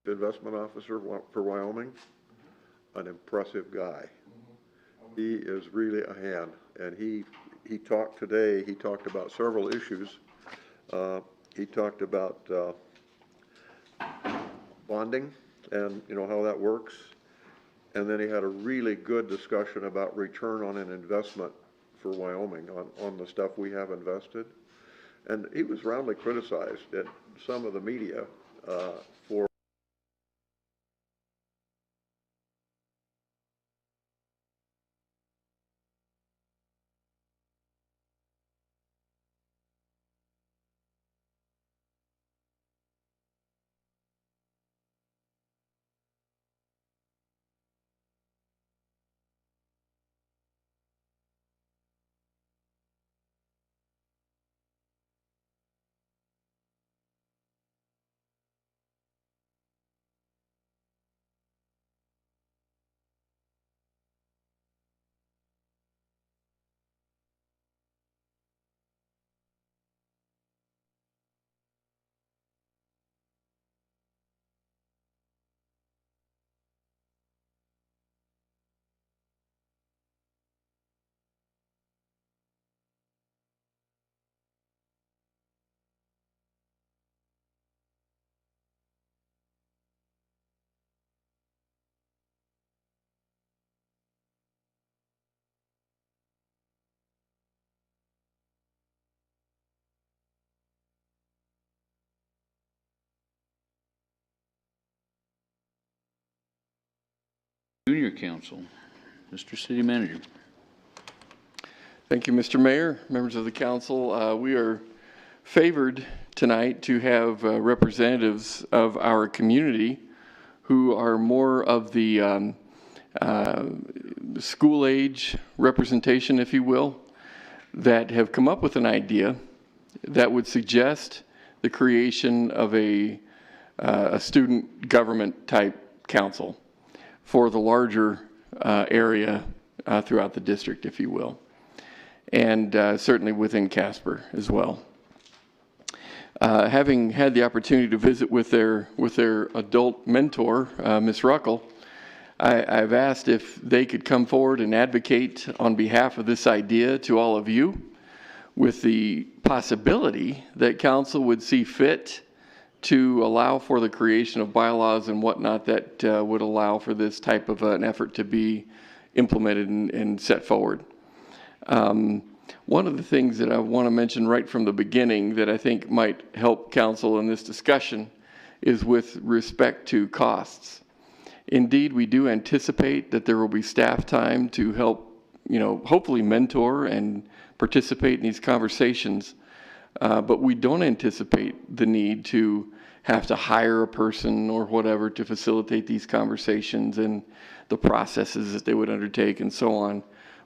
Investment Officer for Wyoming, an impressive guy. He is really a hand, and he talked today, he talked about several issues. He talked about bonding and how that works. And then he had a really good discussion about return on an investment for Wyoming on the stuff we have invested. And he was roundly criticized at some of the media for Junior Council, Mr. City Manager. Thank you, Mr. Mayor, members of the council. We are favored tonight to have representatives of our community who are more of the school age representation, if you will, that have come up with an idea that would suggest the creation of a student government type council for the larger area throughout the district, if you will, and certainly within Casper as well. Having had the opportunity to visit with their adult mentor, Ms. Ruckel, I've asked if they could come forward and advocate on behalf of this idea to all of you, with the possibility that council would see fit to allow for the creation of bylaws and whatnot that would allow for this type of an effort to be implemented and set forward. One of the things that I want to mention right from the beginning that I think might help council in this discussion is with respect to costs. Indeed, we do anticipate that there will be staff time to help, hopefully mentor and participate in these conversations. But we don't anticipate the need to have to hire a person or whatever to facilitate these conversations and the processes that they would undertake and so on.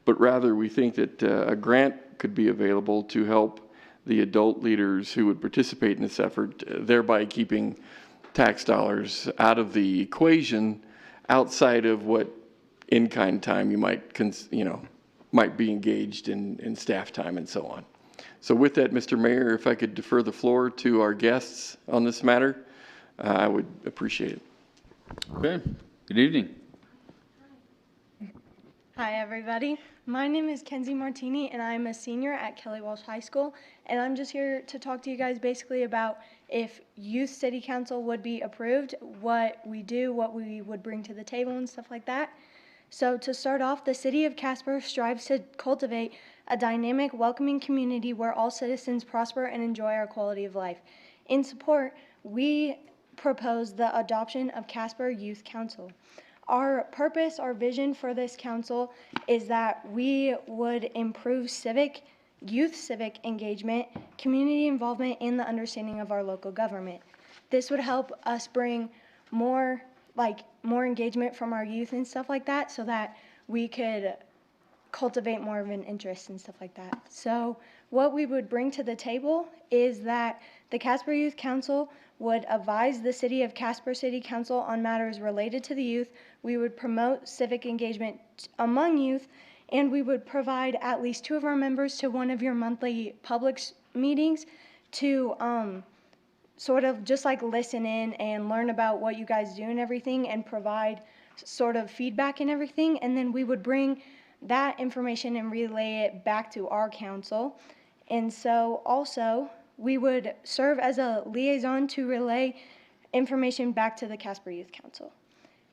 But rather, we think that a grant could be available to help the adult leaders who would participate in this effort, thereby keeping tax dollars out of the equation outside of what in-kind time you might be engaged in staff time and so on. So with that, Mr. Mayor, if I could defer the floor to our guests on this matter, I would appreciate it. Okay, good evening. Hi, everybody. My name is Kenzie Martini, and I'm a senior at Kelly Walsh High School, and I'm just here to talk to you guys basically about if Youth City Council would be approved, what we do, what we would bring to the table, and stuff like that. So to start off, the City of Casper strives to cultivate a dynamic, welcoming community where all citizens prosper and enjoy our quality of life. In support, we propose the adoption of Casper Youth Council. Our purpose, our vision for this council is that we would improve youth civic engagement, community involvement, and the understanding of our local government. This would help us bring more engagement from our youth and stuff like that, so that we could cultivate more of an interest and stuff like that. So what we would bring to the table is that the Casper Youth Council would advise the City of Casper City Council on matters related to the youth. We would promote civic engagement among youth, and we would provide at least 2 of our members to one of your monthly public meetings to sort of just like listen in and learn about what you guys do and everything and provide sort of feedback and everything. And then we would bring that information and relay it back to our council. And so also we would serve as a liaison to relay information back to the Casper Youth Council.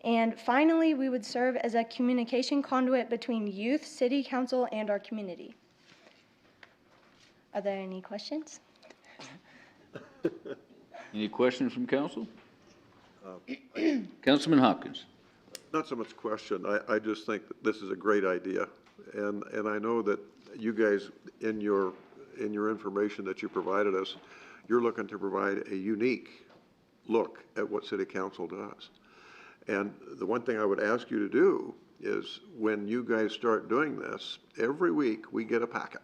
And finally, we would serve as a communication conduit between youth, city council, and our community. Are there any questions? Any questions from council? Councilman Hopkins. Not so much question, I just think that this is a great idea. And I know that you guys, in your information that you provided us, you're looking to provide a unique look at what city council does. And the one thing I would ask you to do is when you guys start doing this, every week we get a packet.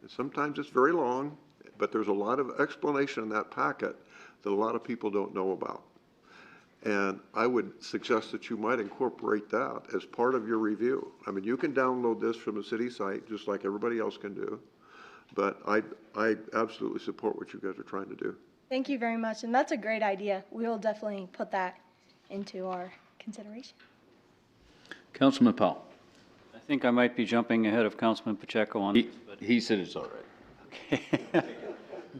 And sometimes it's very long, but there's a lot of explanation in that packet that a lot of people don't know about. And I would suggest that you might incorporate that as part of your review. I mean, you can download this from the city site just like everybody else can do, but I absolutely support what you guys are trying to do. Thank you very much, and that's a great idea. We will definitely put that into our consideration. Councilman Powell. I think I might be jumping ahead of Councilman Pacheco on this, but He said it's all right. okay.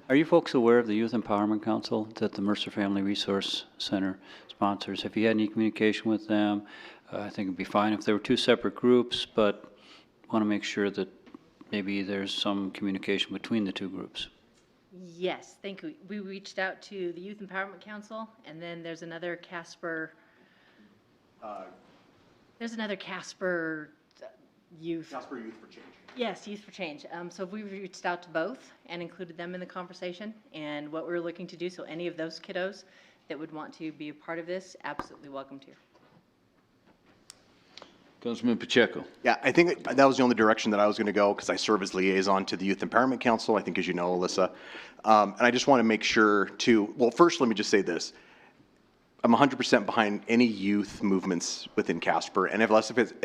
Are you folks aware of the Youth Empowerment Council that the Mercer Family Resource Center sponsors? Have you had any communication with them? I think it'd be fine if there were two separate groups, but want to make sure that maybe there's some communication between the two groups. Yes, thank you. We reached out to the Youth Empowerment Council, and then there's another Casper, Youth. Casper Youth for Change. Yes, Youth for Change. So we reached out to both and included them in the conversation and what we're looking to do. So any of those kiddos that would want to be a part of this, absolutely welcome to. Councilman Pacheco. Yeah, I think that was the only direction that I was going to go because I serve as liaison to the Youth Empowerment Council, I think, as you know, Alyssa. And I just want to make sure to, well, first, let me just say this. I'm 100% behind any youth movements within Casper, and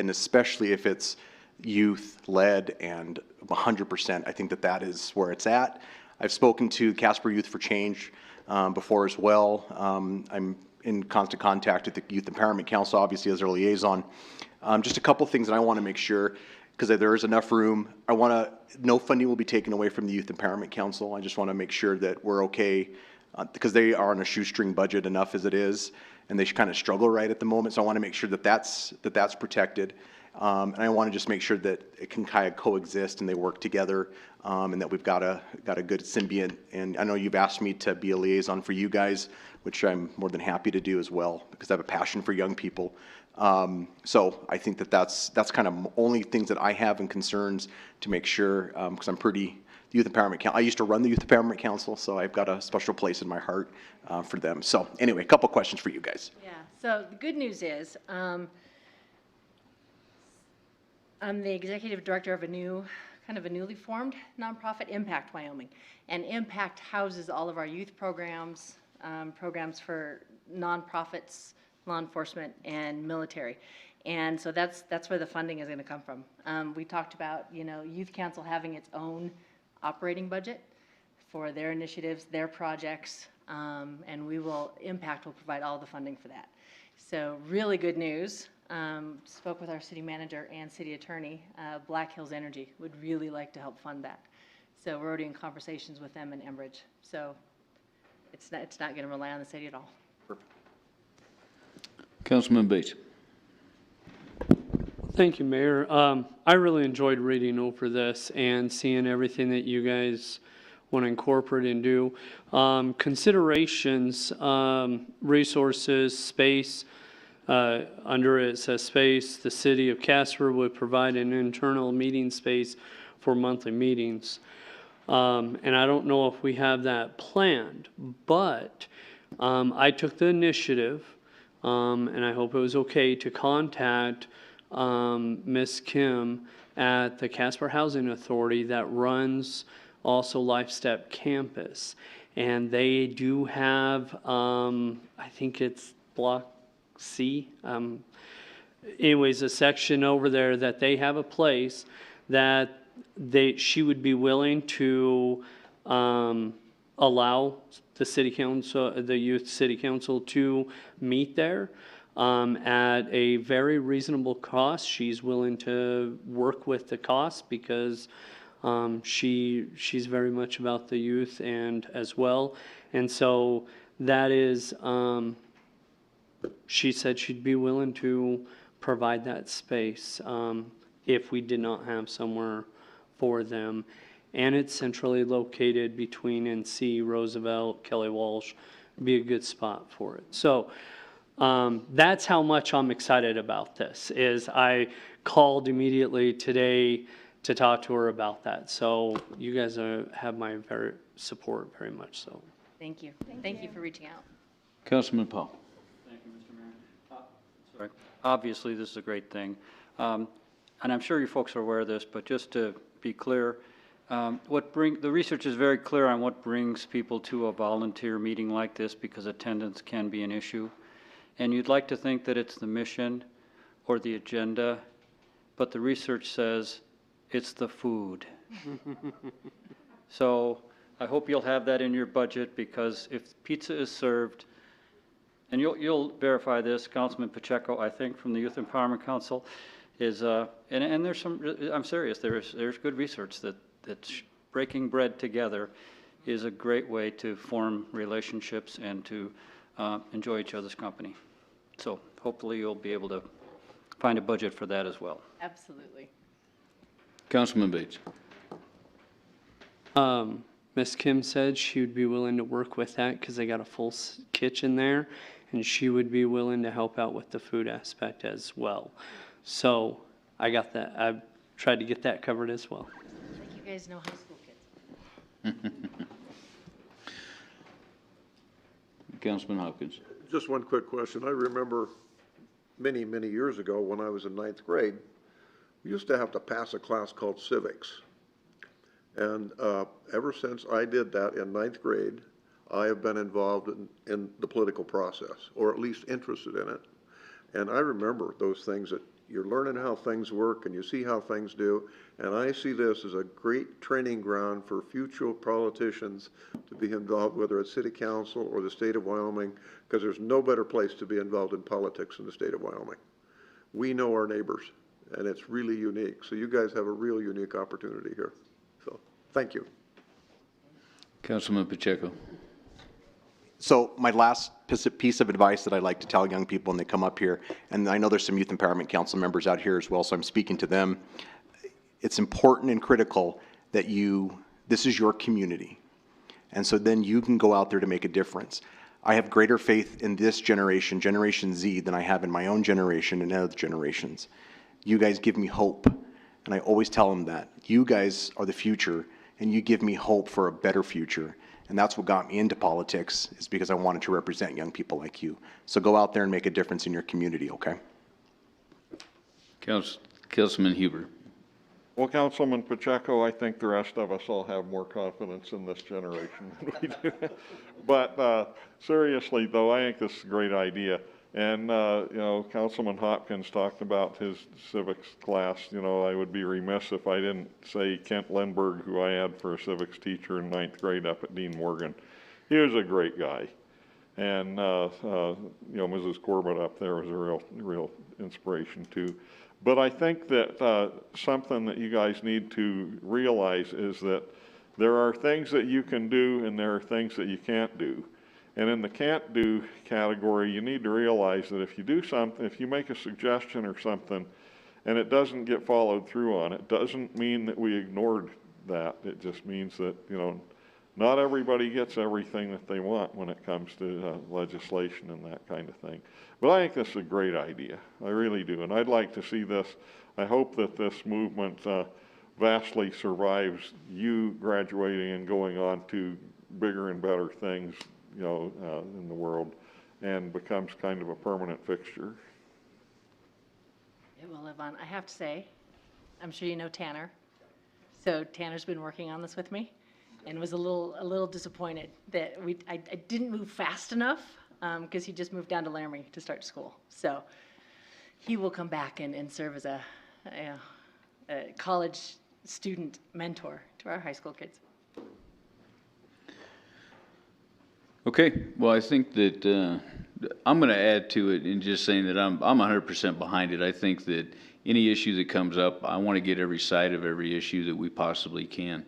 especially if it's youth-led, and 100%, I think that is where it's at. I've spoken to Casper Youth for Change before as well. I'm in constant contact with the Youth Empowerment Council, obviously, as their liaison. Just a couple things that I want to make sure, because there is enough room. No funding will be taken away from the Youth Empowerment Council. I just want to make sure that we're okay, because they are on a shoestring budget enough as it is, and they kind of struggle right at the moment. So I want to make sure that that's protected. And I want to just make sure that it can kind of coexist and they work together, and that we've got a good symbiont. And I know you've asked me to be a liaison for you guys, which I'm more than happy to do as well, because I have a passion for young people. So I think that's kind of only things that I have and concerns to make sure, because I'm pretty Youth Empowerment Council. I used to run the Youth Empowerment Council, so I've got a special place in my heart for them. So anyway, a couple questions for you guys. Yeah, so the good news is, I'm the executive director of a newly formed nonprofit, Impact Wyoming. And Impact houses all of our youth programs, programs for nonprofits, law enforcement, and military. And so that's where the funding is going to come from. We talked about, Youth Council having its own operating budget for their initiatives, their projects, and Impact will provide all the funding for that. So really good news. Spoke with our city manager and city attorney. Black Hills Energy would really like to help fund that. So we're already in conversations with them in Enbridge. So it's not going to rely on the city at all. Perfect. Councilman Bates. Thank you, Mayor. I really enjoyed reading over this and seeing everything that you guys want to incorporate and do. Considerations, resources, space. Under it says space, the city of Casper would provide an internal meeting space for monthly meetings. And I don't know if we have that planned, but I took the initiative, and I hope it was okay, to contact Miss Kim at the Casper Housing Authority that runs also Life Step Campus. And they do have, I think it's Block C. Anyways, a section over there that they have a place that she would be willing to allow the city council, the youth city council to meet there at a very reasonable cost. She's willing to work with the cost because she's very much about the youth and as well. And so that is, she said she'd be willing to provide that space if we did not have somewhere for them. And it's centrally located between NC, Roosevelt, Kelly Walsh, be a good spot for it. So that's how much I'm excited about this, is I called immediately today to talk to her about that. So you guys have my support very much so. Thank you. Thank you for reaching out. Councilman Paul. Thank you, Mr. Mayor. Sorry. Obviously, this is a great thing. And I'm sure you folks are aware of this, but just to be clear, the research is very clear on what brings people to a volunteer meeting like this, because attendance can be an issue. And you'd like to think that it's the mission or the agenda, but the research says it's the food. So I hope you'll have that in your budget, because if pizza is served, and you'll verify this, Councilman Pacheco, I think, from the Youth Empowerment Council, is, and there's some, I'm serious, there's good research that breaking bread together is a great way to form relationships and to enjoy each other's company. So hopefully you'll be able to find a budget for that as well. Absolutely. Councilman Bates. Miss Kim said she would be willing to work with that because they got a full kitchen there, and she would be willing to help out with the food aspect as well. So I got that. I tried to get that covered as well. Like you guys know high school kids. Councilman Hopkins. Just one quick question. I remember many, many years ago when I was in ninth grade, we used to have to pass a class called civics. And ever since I did that in ninth grade, I have been involved in the political process, or at least interested in it. And I remember those things that you're learning how things work and you see how things do. And I see this as a great training ground for future politicians to be involved, whether it's city council or the state of Wyoming, because there's no better place to be involved in politics in the state of Wyoming. We know our neighbors, and it's really unique. So you guys have a real unique opportunity here. So thank you. Councilman Pacheco. So my last piece of advice that I like to tell young people when they come up here, and I know there's some Youth Empowerment Council members out here as well, so I'm speaking to them. It's important and critical that this is your community. And so then you can go out there to make a difference. I have greater faith in this generation, Generation Z, than I have in my own generation and other generations. You guys give me hope. And I always tell them that. You guys are the future, and you give me hope for a better future. And that's what got me into politics, is because I wanted to represent young people like you. So go out there and make a difference in your community, okay? Councilman Huber. Well, Councilman Pacheco, I think the rest of us all have more confidence in this generation than we do. But seriously, though, I think this is a great idea. And, you know, Councilman Hopkins talked about his civics class. You know, I would be remiss if I didn't say Kent Lindbergh, who I had for a civics teacher in ninth grade up at Dean Morgan. He was a great guy. And, you know, Mrs. Corbett up there was a real inspiration too. But I think that something that you guys need to realize is that there are things that you can do and there are things that you can't do. And in the can't do category, you need to realize that if you do something, if you make a suggestion or something and it doesn't get followed through on, it doesn't mean that we ignored that. It just means that, you know, not everybody gets everything that they want when it comes to legislation and that kind of thing. But I think this is a great idea. I really do. And I'd like to see this. I hope that this movement vastly survives you graduating and going on to bigger and better things, you know, in the world, and becomes kind of a permanent fixture. It will live on. I have to say, I'm sure you know Tanner. So Tanner's been working on this with me, and was a little disappointed that I didn't move fast enough, because he just moved down to Laramie to start school. So he will come back and serve as a college student mentor to our high school kids. Okay, well, I think that, I'm gonna add to it in just saying that I'm 100% behind it. I think that any issue that comes up, I want to get every side of every issue that we possibly can.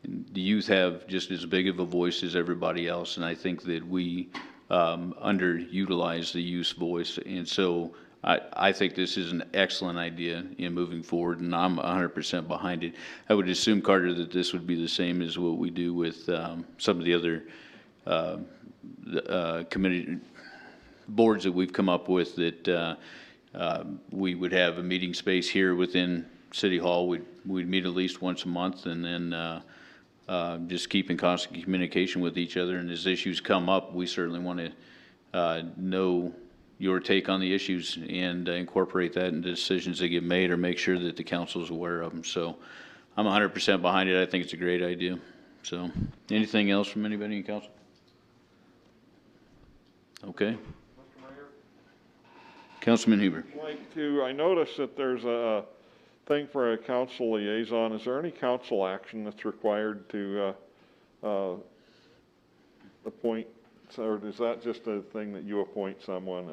And the youth have just as big of a voice as everybody else, and I think that we, underutilize the youth's voice. And so I think this is an excellent idea in moving forward, and I'm 100% behind it. I would assume, Carter, that this would be the same as what we do with, some of the other, committee boards that we've come up with, that we would have a meeting space here within City Hall. We'd meet at least once a month, and then just keep in constant communication with each other. And as issues come up, we certainly want to know your take on the issues and incorporate that into decisions that get made, or make sure that the council is aware of them. So I'm 100% behind it. I think it's a great idea. So anything else from anybody in council? Okay. Councilman Huber. I noticed that there's a thing for a council liaison. Is there any council action that's required to appoint, or is that just a thing that you appoint someone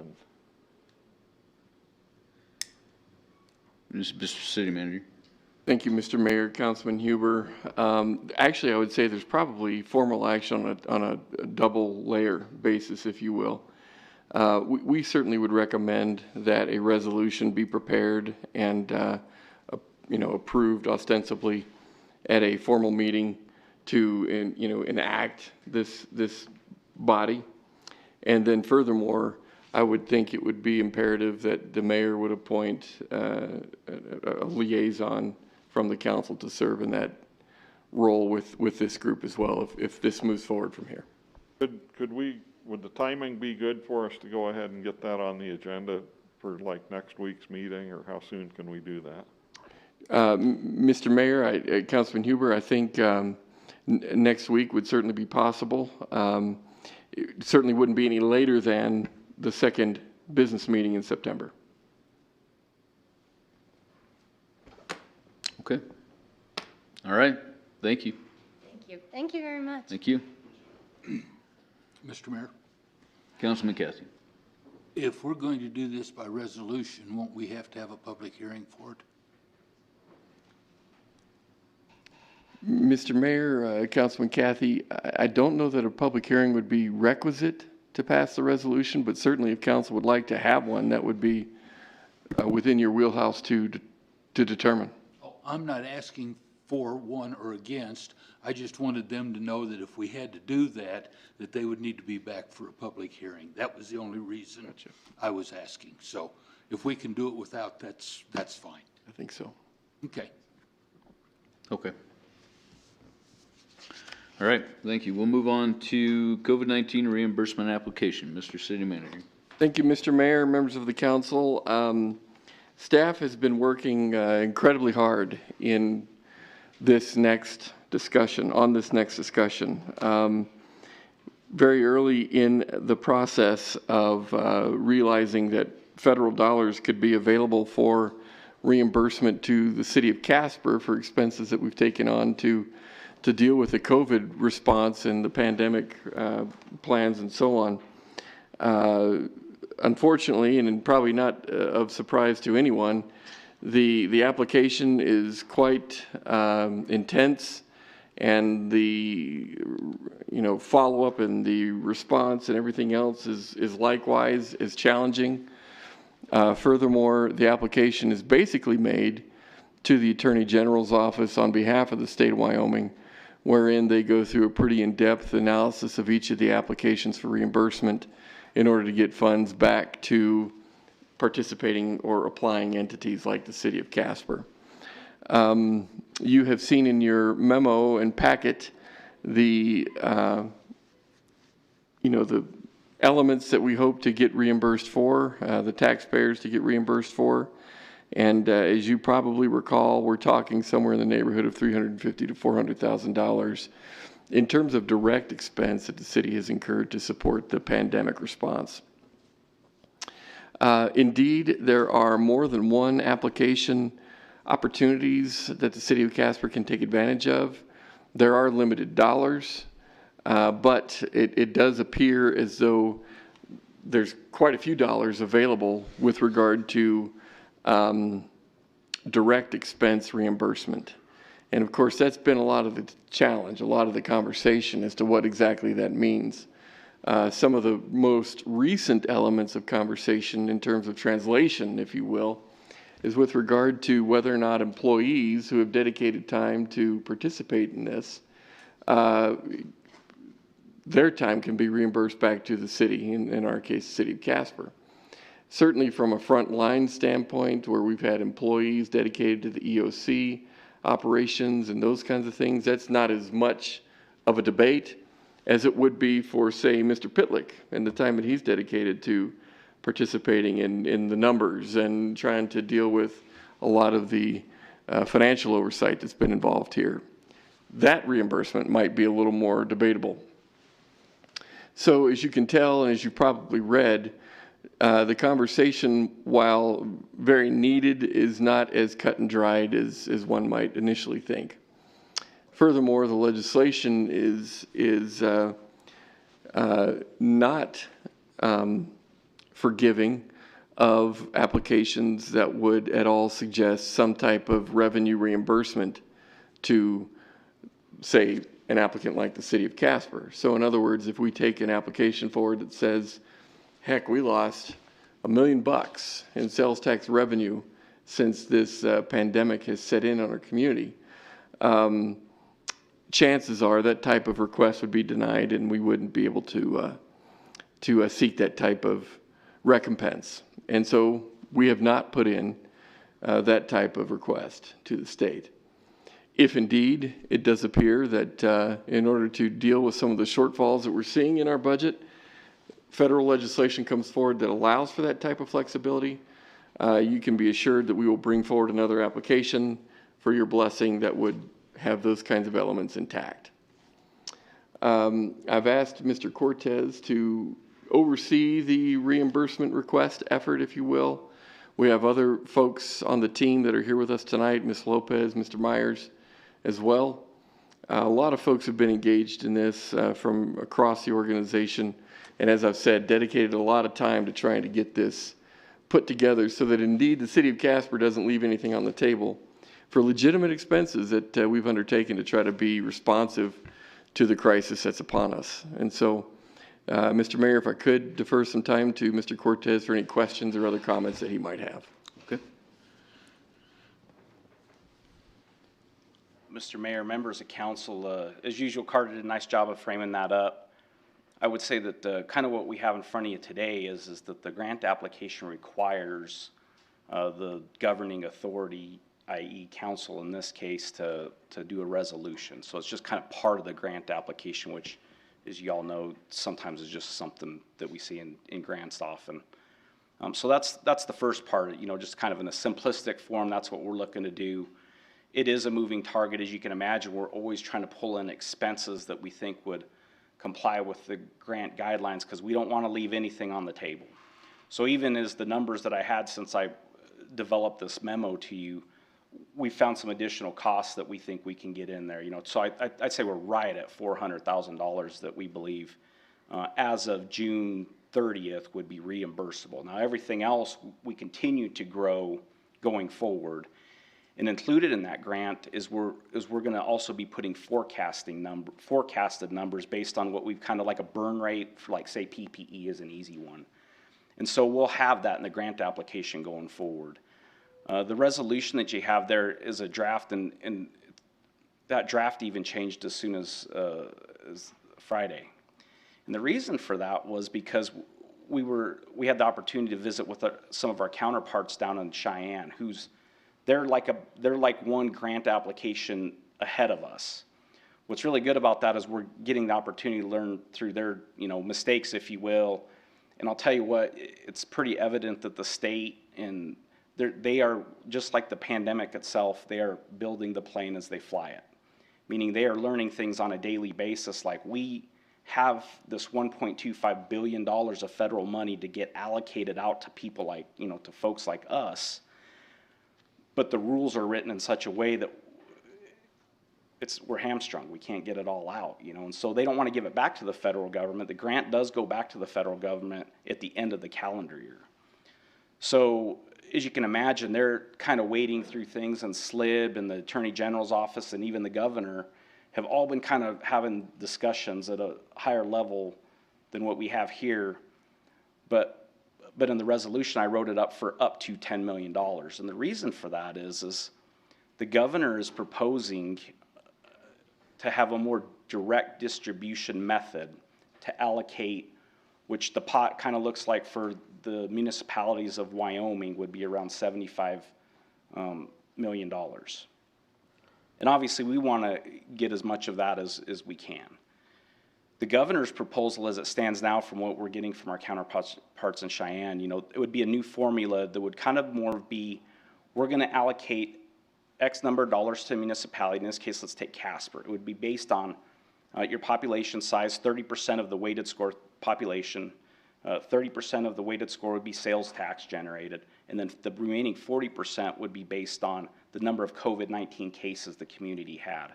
and? Mr. City Manager. Thank you, Mr. Mayor, Councilman Huber. Actually, I would say there's probably formal action on a double layer basis, if you will. We certainly would recommend that a resolution be prepared and approved ostensibly at a formal meeting to enact this body. And then furthermore, I would think it would be imperative that the mayor would appoint a liaison from the council to serve in that role with this group as well, if this moves forward from here. Would the timing be good for us to go ahead and get that on the agenda for like next week's meeting, or how soon can we do that? Mr. Mayor, Councilman Huber, I think next week would certainly be possible. It certainly wouldn't be any later than the second business meeting in September. Okay. All right. Thank you. Thank you. Thank you very much. Thank you. Mr. Mayor, Councilman Cathy. if we're going to do this by resolution, won't we have to have a public hearing for it? Mr. Mayor, Councilman Cathy, I don't know that a public hearing would be requisite to pass the resolution, but certainly if council would like to have one, that would be within your wheelhouse to determine. Oh, I'm not asking for one or against. I just wanted them to know that if we had to do that, that they would need to be back for a public hearing. That was the only reason I was asking. So if we can do it without, that's fine. I think so. Okay. Okay. All right, thank you. We'll move on to COVID-19 reimbursement application. Mr. City Manager. Thank you, Mr. Mayor, members of the council. Staff has been working incredibly hard in this next discussion, very early in the process of realizing that federal dollars could be available for reimbursement to the city of Casper for expenses that we've taken on to deal with the COVID response and the pandemic plans and so on. Unfortunately, and probably not of surprise to anyone, the application is quite intense, and the follow-up and the response and everything else is likewise as challenging. Furthermore, the application is basically made to the Attorney General's office on behalf of the state of Wyoming, wherein they go through a pretty in-depth analysis of each of the applications for reimbursement in order to get funds back to participating or applying entities like the city of Casper. You have seen in your memo and packet the elements that we hope to get reimbursed for, the taxpayers to get reimbursed for. And as you probably recall, we're talking somewhere in the neighborhood of $350,000 to $400,000 in terms of direct expense that the city has incurred to support the pandemic response. Indeed, there are more than one application opportunities that the city of Casper can take advantage of. There are limited dollars. But it does appear as though there's quite a few dollars available with regard to direct expense reimbursement. And of course, that's been a lot of the challenge, a lot of the conversation as to what exactly that means. Some of the most recent elements of conversation in terms of translation, if you will, is with regard to whether or not employees who have dedicated time to participate in this, their time can be reimbursed back to the city, in our case, the city of Casper. Certainly from a frontline standpoint, where we've had employees dedicated to the EOC operations and those kinds of things, that's not as much of a debate as it would be for, say, Mr. Pitlick and the time that he's dedicated to participating in the numbers and trying to deal with a lot of the financial oversight that's been involved here. That reimbursement might be a little more debatable. So as you can tell, and as you probably read, the conversation, while very needed, is not as cut and dried as one might initially think. Furthermore, the legislation is not forgiving of applications that would at all suggest some type of revenue reimbursement to, say, an applicant like the city of Casper. So in other words, if we take an application forward that says, heck, we lost $1 million in sales tax revenue since this pandemic has set in on our community, chances are that type of request would be denied and we wouldn't be able to seek that type of recompense. And so we have not put in that type of request to the state. If indeed it does appear that in order to deal with some of the shortfalls that we're seeing in our budget, federal legislation comes forward that allows for that type of flexibility, you can be assured that we will bring forward another application for your blessing that would have those kinds of elements intact. I've asked Mr. Cortez to oversee the reimbursement request effort, if you will. We have other folks on the team that are here with us tonight, Ms. Lopez, Mr. Myers as well. A lot of folks have been engaged in this from across the organization, and as I've said, dedicated a lot of time to trying to get this put together so that indeed the city of Casper doesn't leave anything on the table for legitimate expenses that we've undertaken to try to be responsive to the crisis that's upon us. And so, Mr. Mayor, if I could defer some time to Mr. Cortez for any questions or other comments that he might have. Okay. Mr. Mayor, members of council, as usual, Carter did a nice job of framing that up. I would say that kind of what we have in front of you today is that the grant application requires the governing authority, i.e. council in this case, to do a resolution. So it's just kind of part of the grant application, which, as you all know, sometimes is just something that we see in grants often. So that's the first part, just kind of in a simplistic form, that's what we're looking to do. It is a moving target, as you can imagine. We're always trying to pull in expenses that we think would comply with the grant guidelines because we don't want to leave anything on the table. So even as the numbers that I had since I developed this memo to you, we found some additional costs that we think we can get in there. So I'd say we're right at $400,000 that we believe as of June 30th would be reimbursable. Now everything else we continue to grow going forward. And included in that grant is we're going to also be putting forecasted numbers based on what we've kind of like a burn rate for, like, say, PPE is an easy one. And so we'll have that in the grant application going forward. The resolution that you have there is a draft, and that draft even changed as soon as Friday. And the reason for that was because we had the opportunity to visit with some of our counterparts down in Cheyenne, they're like one grant application ahead of us. What's really good about that is we're getting the opportunity to learn through their, mistakes, if you will. And I'll tell you what, it's pretty evident that the state and they are, just like the pandemic itself, they are building the plane as they fly it. Meaning they are learning things on a daily basis, like we have this $1.25 billion of federal money to get allocated out to people like, to folks like us. But the rules are written in such a way that we're hamstrung. We can't get it all out, you know, and so they don't want to give it back to the federal government. The grant does go back to the federal government at the end of the calendar year. So as you can imagine, they're kind of wading through things, and SLIB and the Attorney General's office and even the governor have all been kind of having discussions at a higher level than what we have here. But in the resolution, I wrote it up for up to $10 million. And the reason for that is the governor is proposing to have a more direct distribution method to allocate, which the pot kind of looks like for the municipalities of Wyoming would be around $75 million. And obviously, we want to get as much of that as we can. The governor's proposal as it stands now from what we're getting from our counterparts in Cheyenne, you know, it would be a new formula that would kind of more be, we're going to allocate X number of dollars to a municipality. In this case, let's take Casper. It would be based on your population size, 30% of the weighted score population, 30% of the weighted score would be sales tax generated, and then the remaining 40% would be based on the number of COVID-19 cases the community had.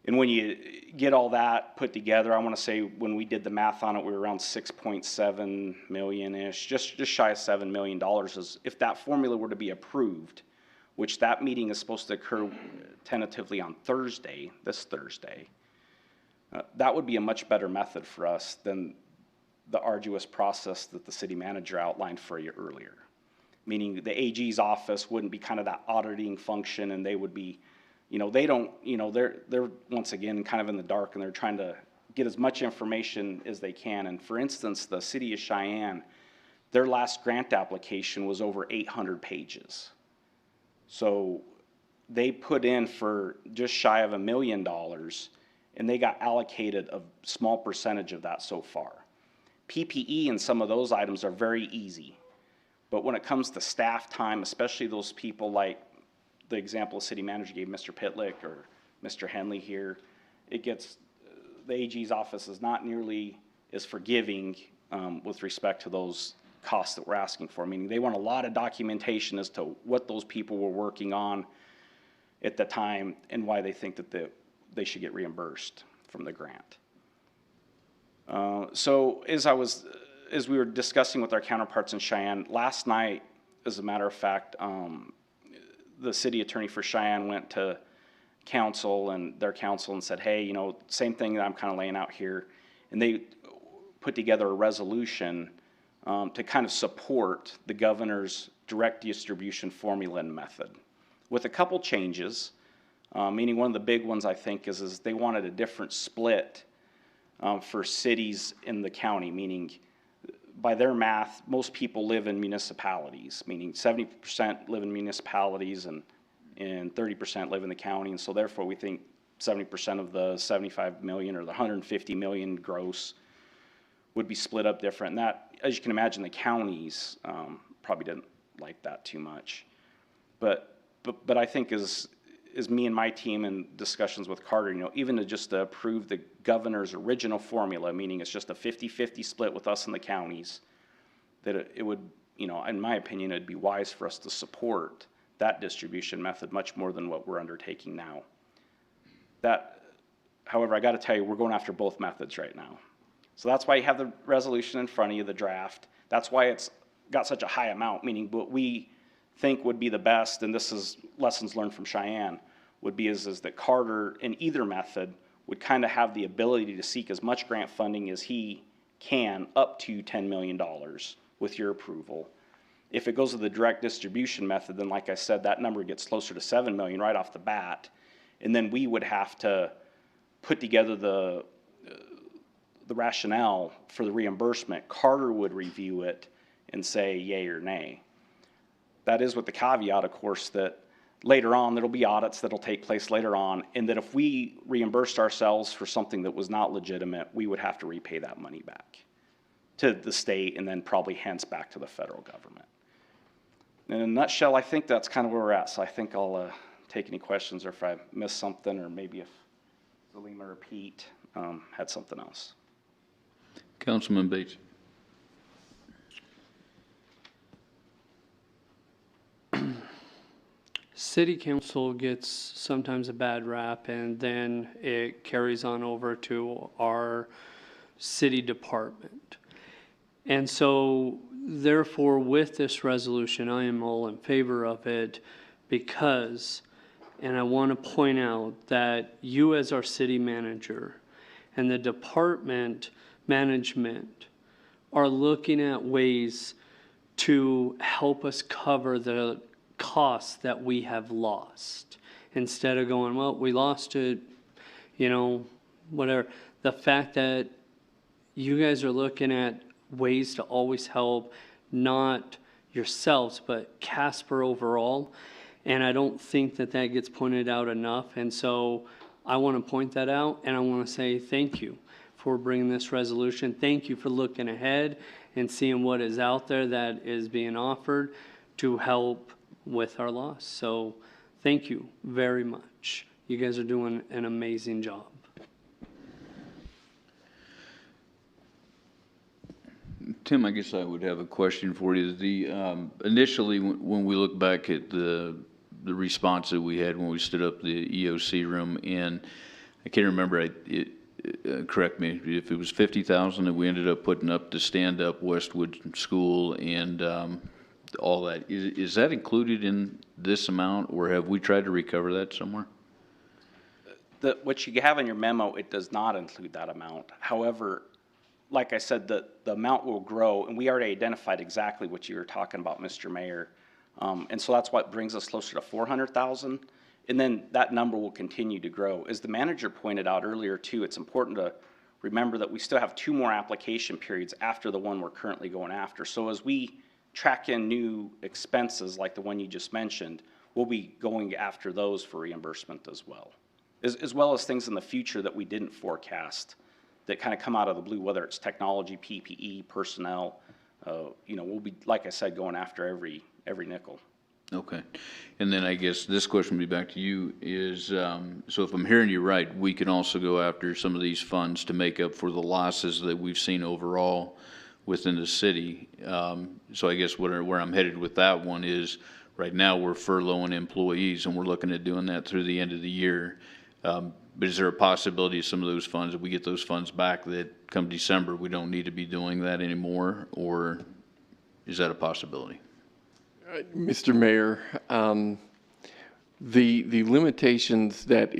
And when you get all that put together, I want to say when we did the math on it, we were around 6.7 million-ish, just shy of $7 million. As if that formula were to be approved, which that meeting is supposed to occur tentatively on Thursday, this Thursday, that would be a much better method for us than the arduous process that the city manager outlined for you earlier. Meaning the AG's office wouldn't be kind of that auditing function, and they would be, you know, they don't, you know, they're once again kind of in the dark, and they're trying to get as much information as they can. And for instance, the city of Cheyenne, their last grant application was over 800 pages. So they put in for just shy of $1 million, and they got allocated a small percentage of that so far. PPE and some of those items are very easy. But when it comes to staff time, especially those people like the example the city manager gave, Mr. Pitlick or Mr. Henley here, it gets, the AG's office is not nearly as forgiving with respect to those costs that we're asking for. Meaning they want a lot of documentation as to what those people were working on at the time and why they think that they should get reimbursed from the grant. So as we were discussing with our counterparts in Cheyenne, last night, as a matter of fact, the city attorney for Cheyenne went to council and their council and said, hey, you know, same thing that I'm kind of laying out here. And they put together a resolution to kind of support the governor's direct distribution formula and method with a couple changes, meaning one of the big ones I think is they wanted a different split for cities in the county, meaning by their math, most people live in municipalities, meaning 70% live in municipalities and 30% live in the county. And so therefore we think 70% of the 75 million or the 150 million gross would be split up different. And that, as you can imagine, the counties probably didn't like that too much. But I think as me and my team in discussions with Carter, you know, even to just approve the governor's original formula, meaning it's just a 50-50 split with us and the counties, that it would, you know, in my opinion, it'd be wise for us to support that distribution method much more than what we're undertaking now. That, however, I got to tell you, we're going after both methods right now. So that's why you have the resolution in front of you, the draft. That's why it's got such a high amount, meaning what we think would be the best, and this is lessons learned from Cheyenne, would be is that Carter in either method would kind of have the ability to seek as much grant funding as he can, up to $10 million with your approval. If it goes to the direct distribution method, then like I said, that number gets closer to 7 million right off the bat. And then we would have to put together the rationale for the reimbursement. Carter would review it and say yay or nay. That is with the caveat, of course, that later on there'll be audits that'll take place later on, and that if we reimbursed ourselves for something that was not legitimate, we would have to repay that money back to the state and then probably hence back to the federal government. In a nutshell, I think that's kind of where we're at. So I think I'll take any questions, or if I missed something, or maybe if Zalima or Pete had something else. Councilman Bates. city council gets sometimes a bad rap, and then it carries on over to our city department. And so, therefore, with this resolution, I am all in favor of it because, and I want to point out that you as our city manager and the department management are looking at ways to help us cover the costs that we have lost. Instead of going, well, we lost it, you know, whatever. The fact that you guys are looking at ways to always help, not yourselves, but Casper overall. And I don't think that that gets pointed out enough. And so I want to point that out, and I want to say thank you for bringing this resolution. Thank you for looking ahead and seeing what is out there that is being offered to help with our loss. So thank you very much. You guys are doing an amazing job. Tim, I guess I would have a question for you. Initially, when we look back at the response that we had when we stood up the EOC room, and I can't remember, correct me, if it was 50,000 that we ended up putting up to stand up Westwood School and all that. Is that included in this amount, or have we tried to recover that somewhere? What you have in your memo, it does not include that amount. However, like I said, the amount will grow, and we already identified exactly what you were talking about, Mr. Mayor. And so that's what brings us closer to 400,000. And then that number will continue to grow. As the manager pointed out earlier too, it's important to remember that we still have 2 more application periods after the one we're currently going after. So as we track in new expenses like the one you just mentioned, we'll be going after those for reimbursement as well. As well as things in the future that we didn't forecast that kind of come out of the blue, whether it's technology, PPE, personnel. You know, we'll be, like I said, going after every nickel. Okay. And then I guess this question would be back to you is, so if I'm hearing you right, we can also go after some of these funds to make up for the losses that we've seen overall within the city. So I guess where I'm headed with that one is, right now we're furloughing employees and we're looking at doing that through the end of the year. But is there a possibility of some of those funds, if we get those funds back, that come December, we don't need to be doing that anymore? Or is that a possibility? Mr. Mayor, the limitations that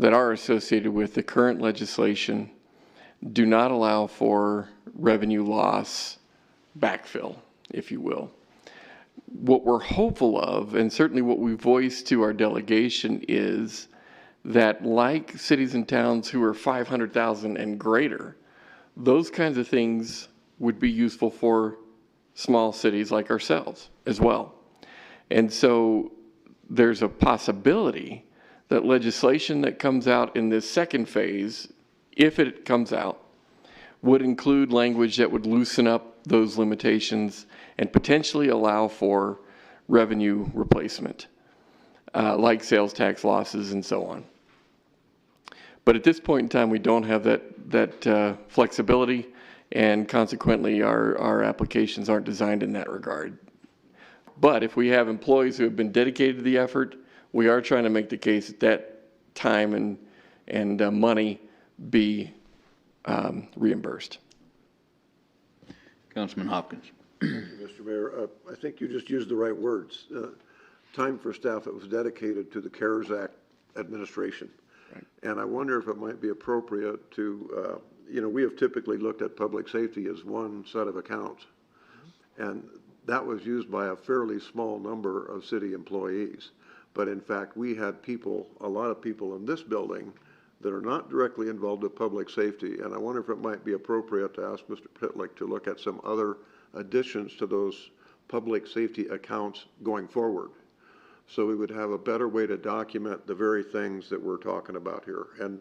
are associated with the current legislation do not allow for revenue loss backfill, if you will. What we're hopeful of, and certainly what we voiced to our delegation, is that like cities and towns who are 500,000 and greater, those kinds of things would be useful for small cities like ourselves as well. And so there's a possibility that legislation that comes out in this second phase, if it comes out, would include language that would loosen up those limitations and potentially allow for revenue replacement, like sales tax losses and so on. But at this point in time, we don't have that flexibility, and consequently, our applications aren't designed in that regard. But if we have employees who have been dedicated to the effort, we are trying to make the case that that time and money be reimbursed. Councilman Hopkins. Mr. Mayor, I think you just used the right words. Time for staff that was dedicated to the CARES Act administration. Right. And I wonder if it might be appropriate to, we have typically looked at public safety as one set of accounts. And that was used by a fairly small number of city employees. But in fact, we had a lot of people in this building that are not directly involved with public safety. And I wonder if it might be appropriate to ask Mr. Pitlick to look at some other additions to those public safety accounts going forward. So we would have a better way to document the very things that we're talking about here. And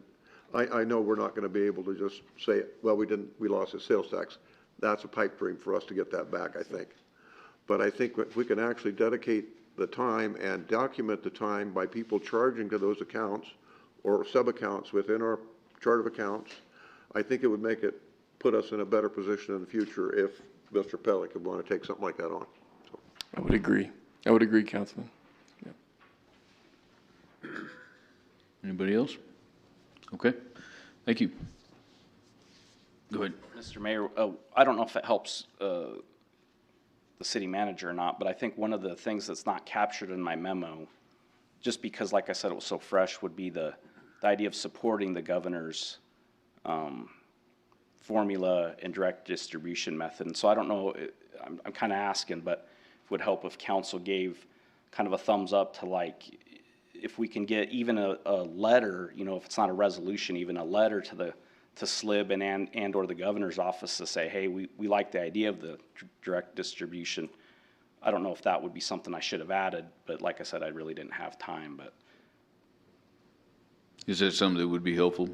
I know we're not going to be able to just say, well, we lost the sales tax. That's a pipe dream for us to get that back, I think. But I think if we can actually dedicate the time and document the time by people charging to those accounts or sub-accounts within our chart of accounts, I think it would put us in a better position in the future if Mr. Pellick would want to take something like that on. So. I would agree. I would agree, Councilman. Anybody else? Okay, thank you. Go ahead. Mr. Mayor, I don't know if it helps the city manager or not, but I think one of the things that's not captured in my memo, just because, like I said, it was so fresh, would be the idea of supporting the governor's formula and direct distribution method. And so I don't know, I'm kind of asking, but it would help if council gave kind of a thumbs up to, like, if we can get even a letter, you know, if it's not a resolution, even a letter to SLIB and or the governor's office to say, hey, we like the idea of the direct distribution. I don't know if that would be something I should have added, but like I said, I really didn't have time. But Is that something that would be helpful?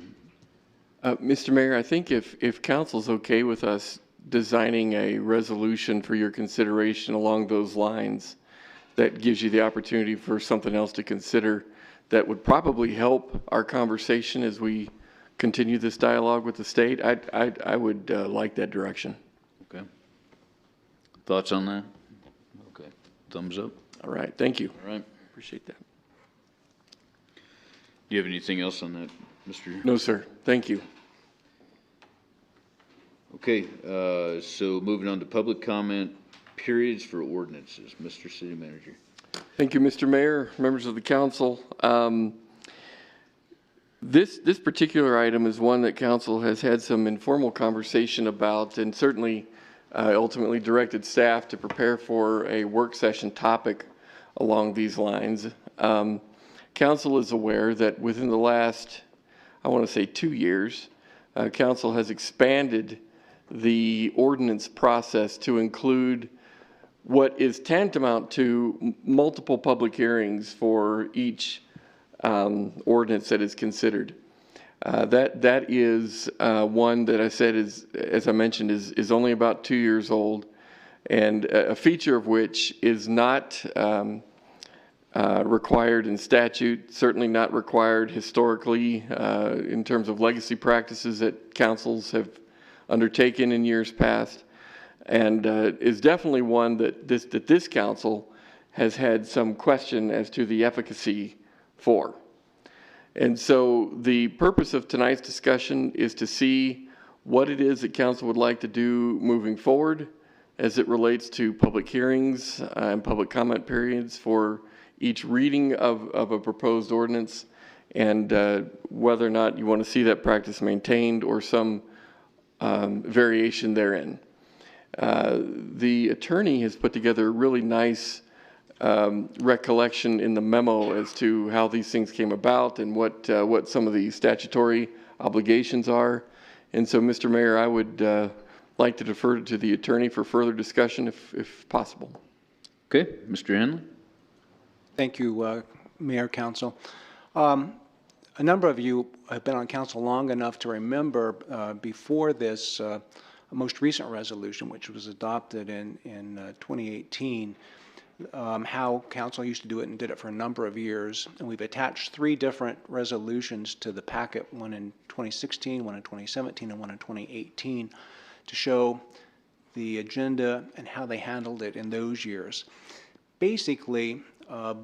Mr. Mayor, I think if council's okay with us designing a resolution for your consideration along those lines, that gives you the opportunity for something else to consider that would probably help our conversation as we continue this dialogue with the state, I would like that direction. Okay. Thoughts on that? Okay. Thumbs up? All right, thank you. All right. Appreciate that. Do you have anything else on that, Mr.? No, sir. Thank you. Okay, so moving on to public comment periods for ordinances. Mr. City Manager. Thank you, Mr. Mayor, members of the council. This particular item is one that council has had some informal conversation about, and certainly ultimately directed staff to prepare for a work session topic along these lines. Council is aware that within the last, I want to say 2 years, council has expanded the ordinance process to include what is tantamount to multiple public hearings for each ordinance that is considered. That is one that I said is, as I mentioned, is only about 2 years old, and a feature of which is not required in statute, certainly not required historically in terms of legacy practices that councils have undertaken in years past, and is definitely one that this council has had some question as to the efficacy for. And so the purpose of tonight's discussion is to see what it is that council would like to do moving forward as it relates to public hearings and public comment periods for each reading of a proposed ordinance, and whether or not you want to see that practice maintained or some variation therein. The attorney has put together a really nice recollection in the memo as to how these things came about and what some of the statutory obligations are. And so, Mr. Mayor, I would like to defer to the attorney for further discussion if possible. Okay, Mr. Hanley. Thank you, Mayor, Council. A number of you have been on council long enough to remember before this most recent resolution, which was adopted in 2018, how council used to do it and did it for a number of years. And we've attached 3 different resolutions to the packet, one in 2016, one in 2017, and one in 2018, to show the agenda and how they handled it in those years. Basically,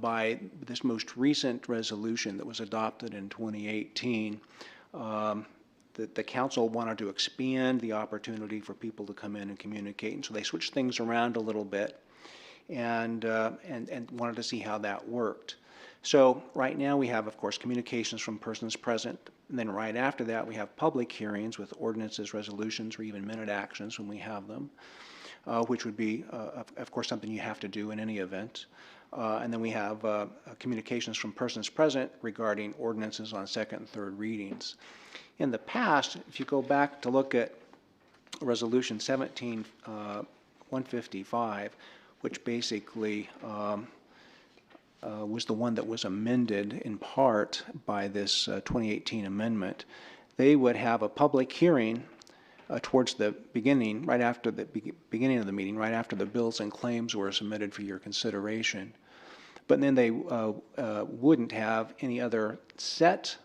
by this most recent resolution that was adopted in 2018, the council wanted to expand the opportunity for people to come in and communicate, and so they switched things around a little bit and wanted to see how that worked. So right now we have, of course, communications from persons present, and then right after that we have public hearings with ordinances, resolutions, or even minute actions when we have them, which would be, of course, something you have to do in any event. And then we have communications from persons present regarding ordinances on second and third readings. In the past, if you go back to look at Resolution 17-155, which basically was the one that was amended in part by this 2018 amendment, they would have a public hearing towards the beginning, right after the beginning of the meeting, right after the bills and claims were submitted for your consideration. But then they wouldn't have any other set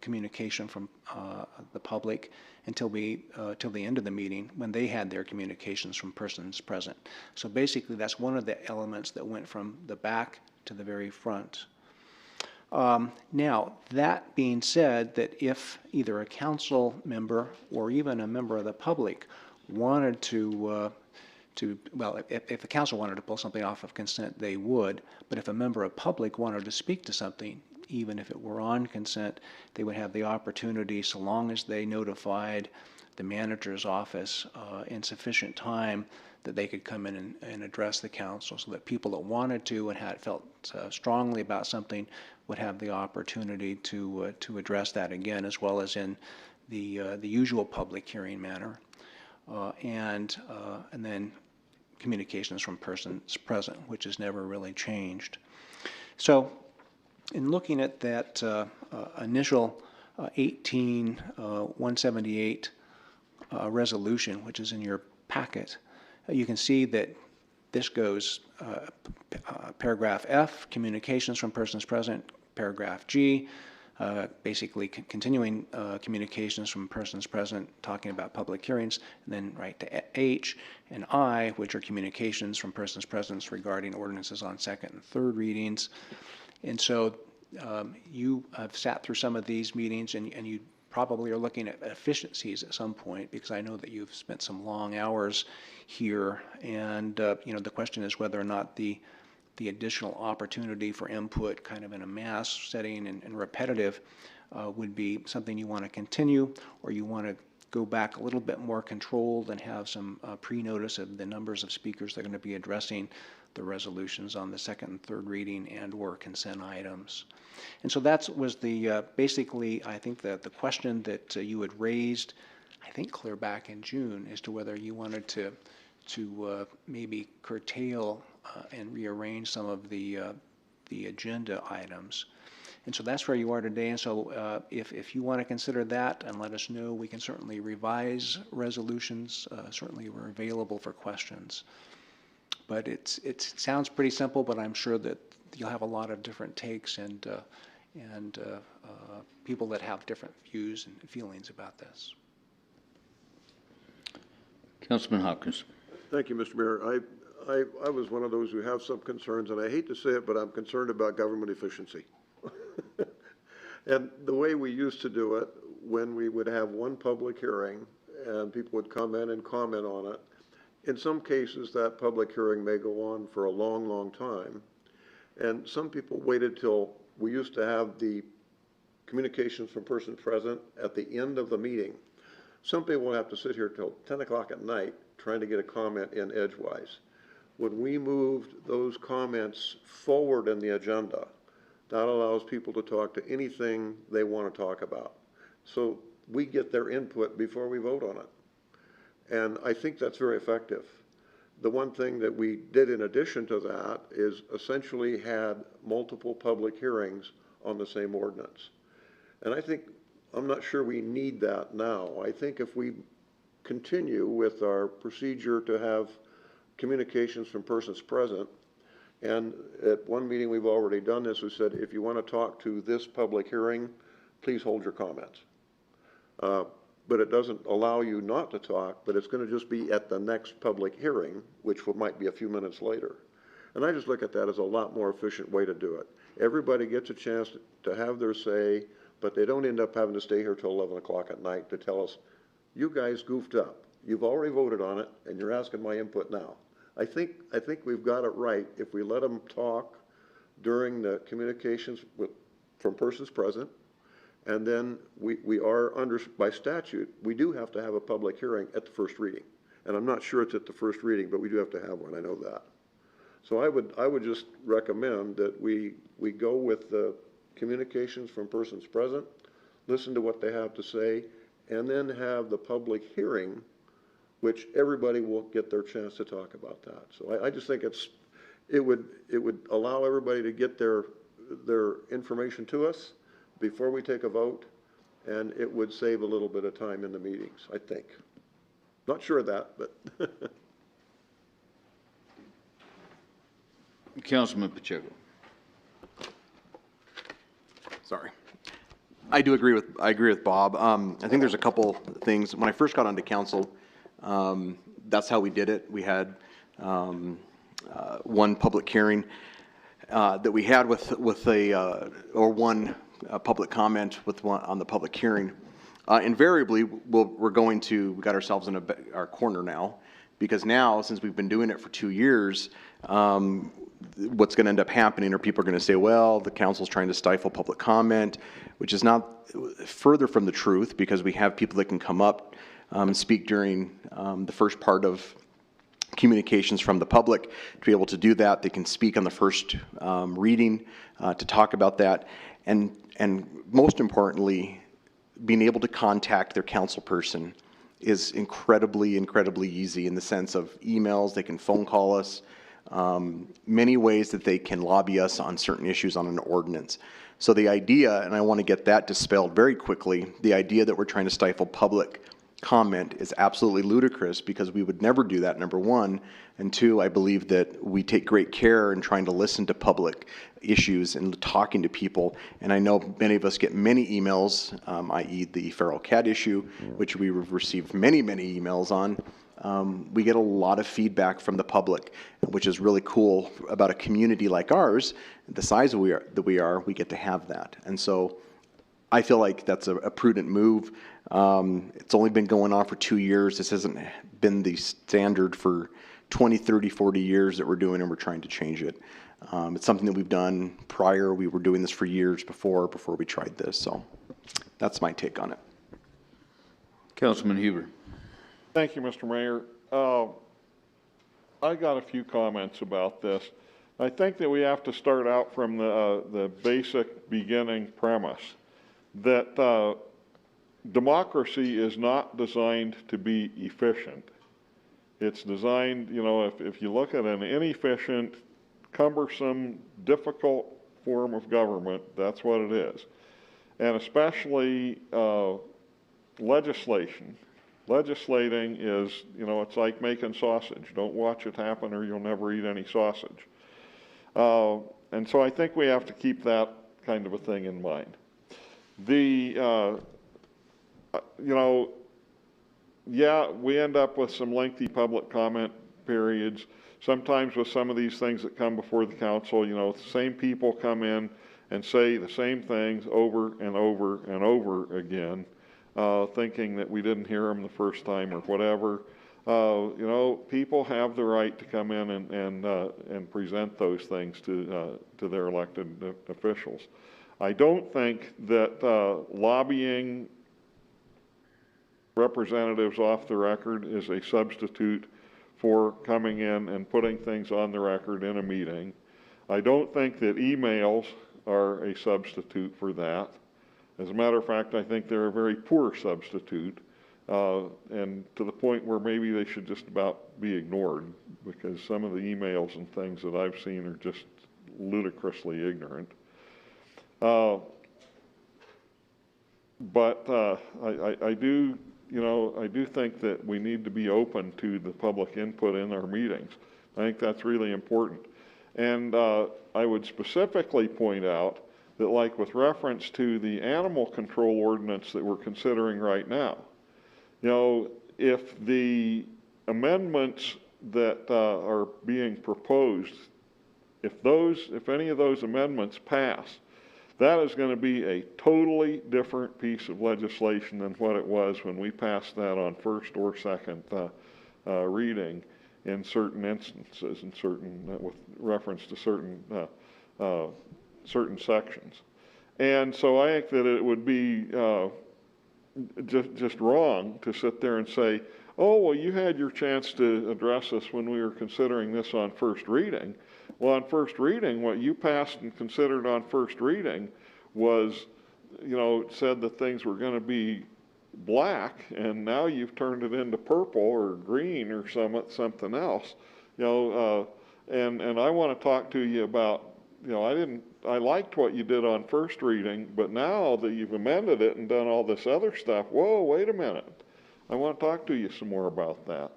communication from the public until till the end of the meeting, when they had their communications from persons present. So basically, that's one of the elements that went from the back to the very front. Now, that being said, that if either a council member or even a member of the public wanted to, well, if the council wanted to pull something off of consent, they would, but if a member of public wanted to speak to something, even if it were on consent, they would have the opportunity, so long as they notified the manager's office in sufficient time, that they could come in and address the council, so that people that wanted to and had felt strongly about something would have the opportunity to address that again, as well as in the usual public hearing manner, and then communications from persons present, which has never really changed. So, in looking at that initial 178 resolution, which is in your packet, you can see that this goes paragraph F, communications from persons present, paragraph G, basically continuing communications from persons present, talking about public hearings, and then right to H and I, which are communications from persons present regarding ordinances on second and third readings. And so you have sat through some of these meetings, and you probably are looking at efficiencies at some point, because I know that you've spent some long hours here, and you know, the question is whether or not the additional opportunity for input kind of in a mass setting and repetitive would be something you want to continue, or you want to go back a little bit more controlled and have some pre-notice of the numbers of speakers that are going to be addressing the resolutions on the second and third reading and or consent items. And so that was the basically, I think, the question that you had raised, I think clear back in June, as to whether you wanted to maybe curtail and rearrange some of the agenda items. And so that's where you are today. And so if you want to consider that and let us know, we can certainly revise resolutions. Certainly we're available for questions. But it sounds pretty simple, but I'm sure that you'll have a lot of different takes and people that have different views and feelings about this. Councilman Hopkins. Thank you, Mr. Mayor. I was one of those who have some concerns, and I hate to say it, but I'm concerned about government efficiency. And the way we used to do it, when we would have one public hearing and people would come in and comment on it, in some cases that public hearing may go on for a long, long time. And some people waited till we used to have the communications from persons present at the end of the meeting. Some people will have to sit here till 10 o'clock at night trying to get a comment in edgewise. When we moved those comments forward in the agenda, that allows people to talk to anything they want to talk about. So we get their input before we vote on it. And I think that's very effective. The one thing that we did in addition to that is essentially had multiple public hearings on the same ordinance. And I think, I'm not sure we need that now. I think if we continue with our procedure to have communications from persons present, and at one meeting we've already done this, we said, if you want to talk to this public hearing, please hold your comments. But it doesn't allow you not to talk, but it's going to just be at the next public hearing, which might be a few minutes later. And I just look at that as a lot more efficient way to do it. Everybody gets a chance to have their say, but they don't end up having to stay here till 11 o'clock at night to tell us, you guys goofed up. You've already voted on it, and you're asking my input now. I think we've got it right if we let them talk during the communications from persons present, and then we are by statute, we do have to have a public hearing at the first reading. And I'm not sure it's at the first reading, but we do have to have one, I know that. So I would just recommend that we go with the communications from persons present, listen to what they have to say, and then have the public hearing, which everybody will get their chance to talk about that. So I just think it would allow everybody to get their information to us before we take a vote, and it would save a little bit of time in the meetings, I think. Not sure of that, but. Councilman Pacheco. Sorry. I agree with Bob. I think there's a couple things. When I first got onto council, that's how we did it. We had one public hearing that we had with one public comment with one on the public hearing. Invariably, we got ourselves in our corner now, because now, since we've been doing it for 2 years, what's going to end up happening are people are going to say, well, the council's trying to stifle public comment, which is not further from the truth, because we have people that can come up and speak during the first part of communications from the public. To be able to do that, they can speak on the first reading to talk about that, and most importantly, being able to contact their council person is incredibly easy, in the sense of emails. They can phone call us, many ways that they can lobby us on certain issues on an ordinance. So the idea, and I want to get that dispelled very quickly, the idea that we're trying to stifle public comment is absolutely ludicrous, because we would never do that, number one. And two, I believe that we take great care in trying to listen to public issues and talking to people. And I know many of us get many emails, i.e. the feral cat issue, which we have received many emails on. We get a lot of feedback from the public, which is really cool about a community like ours, the size that we are, we get to have that. And so I feel like that's a prudent move. It's only been going on for 2 years. This hasn't been the standard for 20, 30, 40 years that we're doing, and we're trying to change it. It's something that we've done prior. We were doing this for years before we tried this. So that's my take on it. Councilman Huber. Thank you, Mr. Mayor. I got a few comments about this. I think that we have to start out from the basic beginning premise that democracy is not designed to be efficient. It's designed, if you look at an inefficient, cumbersome, difficult form of government, that's what it is. And especially legislation. Legislating is, it's like making sausage. Don't watch it happen or you'll never eat any sausage. And so I think we have to keep that kind of a thing in mind. Yeah, we end up with some lengthy public comment periods. Sometimes with some of these things that come before the council, the same people come in and say the same things over and over and over again, thinking that we didn't hear them the first time or whatever. People have the right to come in and present those things to their elected officials. I don't think that lobbying representatives off the record is a substitute for coming in and putting things on the record in a meeting. I don't think that emails are a substitute for that. As a matter of fact, I think they're a very poor substitute, and to the point where maybe they should just about be ignored, because some of the emails and things that I've seen are just ludicrously ignorant. But I do think that we need to be open to the public input in our meetings. I think that's really important. And I would specifically point out that, like with reference to the animal control ordinance that we're considering right now, if the amendments that are being proposed, if any of those amendments pass, that is going to be a totally different piece of legislation than what it was when we passed that on first or second reading in certain instances, and with reference to certain sections. And so I think that it would be just wrong to sit there and say, oh, well, you had your chance to address us when we were considering this on first reading. Well, on first reading, what you passed and considered on first reading was, said that things were going to be black, and now you've turned it into purple or green or something else. And I want to talk to you about, I liked what you did on first reading, but now that you've amended it and done all this other stuff, whoa, wait a minute. I want to talk to you some more about that.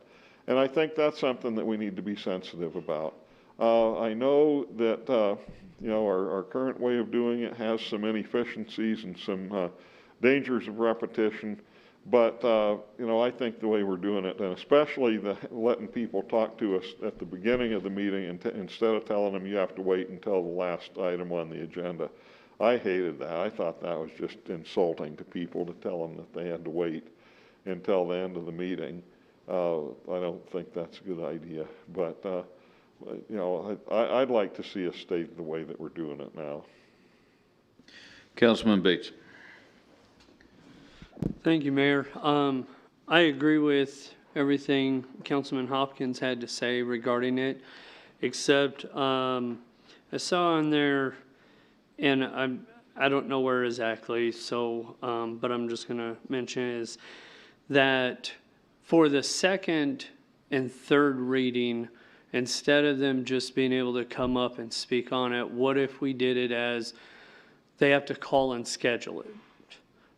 And I think that's something that we need to be sensitive about. I know that, you know, our current way of doing it has some inefficiencies and some dangers of repetition. But, you know, I think the way we're doing it, and especially letting people talk to us at the beginning of the meeting instead of telling them you have to wait until the last item on the agenda. I hated that. I thought that was just insulting to people to tell them that they had to wait until the end of the meeting. I don't think that's a good idea. But, you know, I'd like to see us stay the way that we're doing it now. Councilman Bates. Thank you, Mayor. I agree with everything Councilman Hopkins had to say regarding it, except I saw on there, and I don't know where exactly, so but I'm just going to mention is that for the second and third reading, instead of them just being able to come up and speak on it, what if we did it as they have to call and schedule it?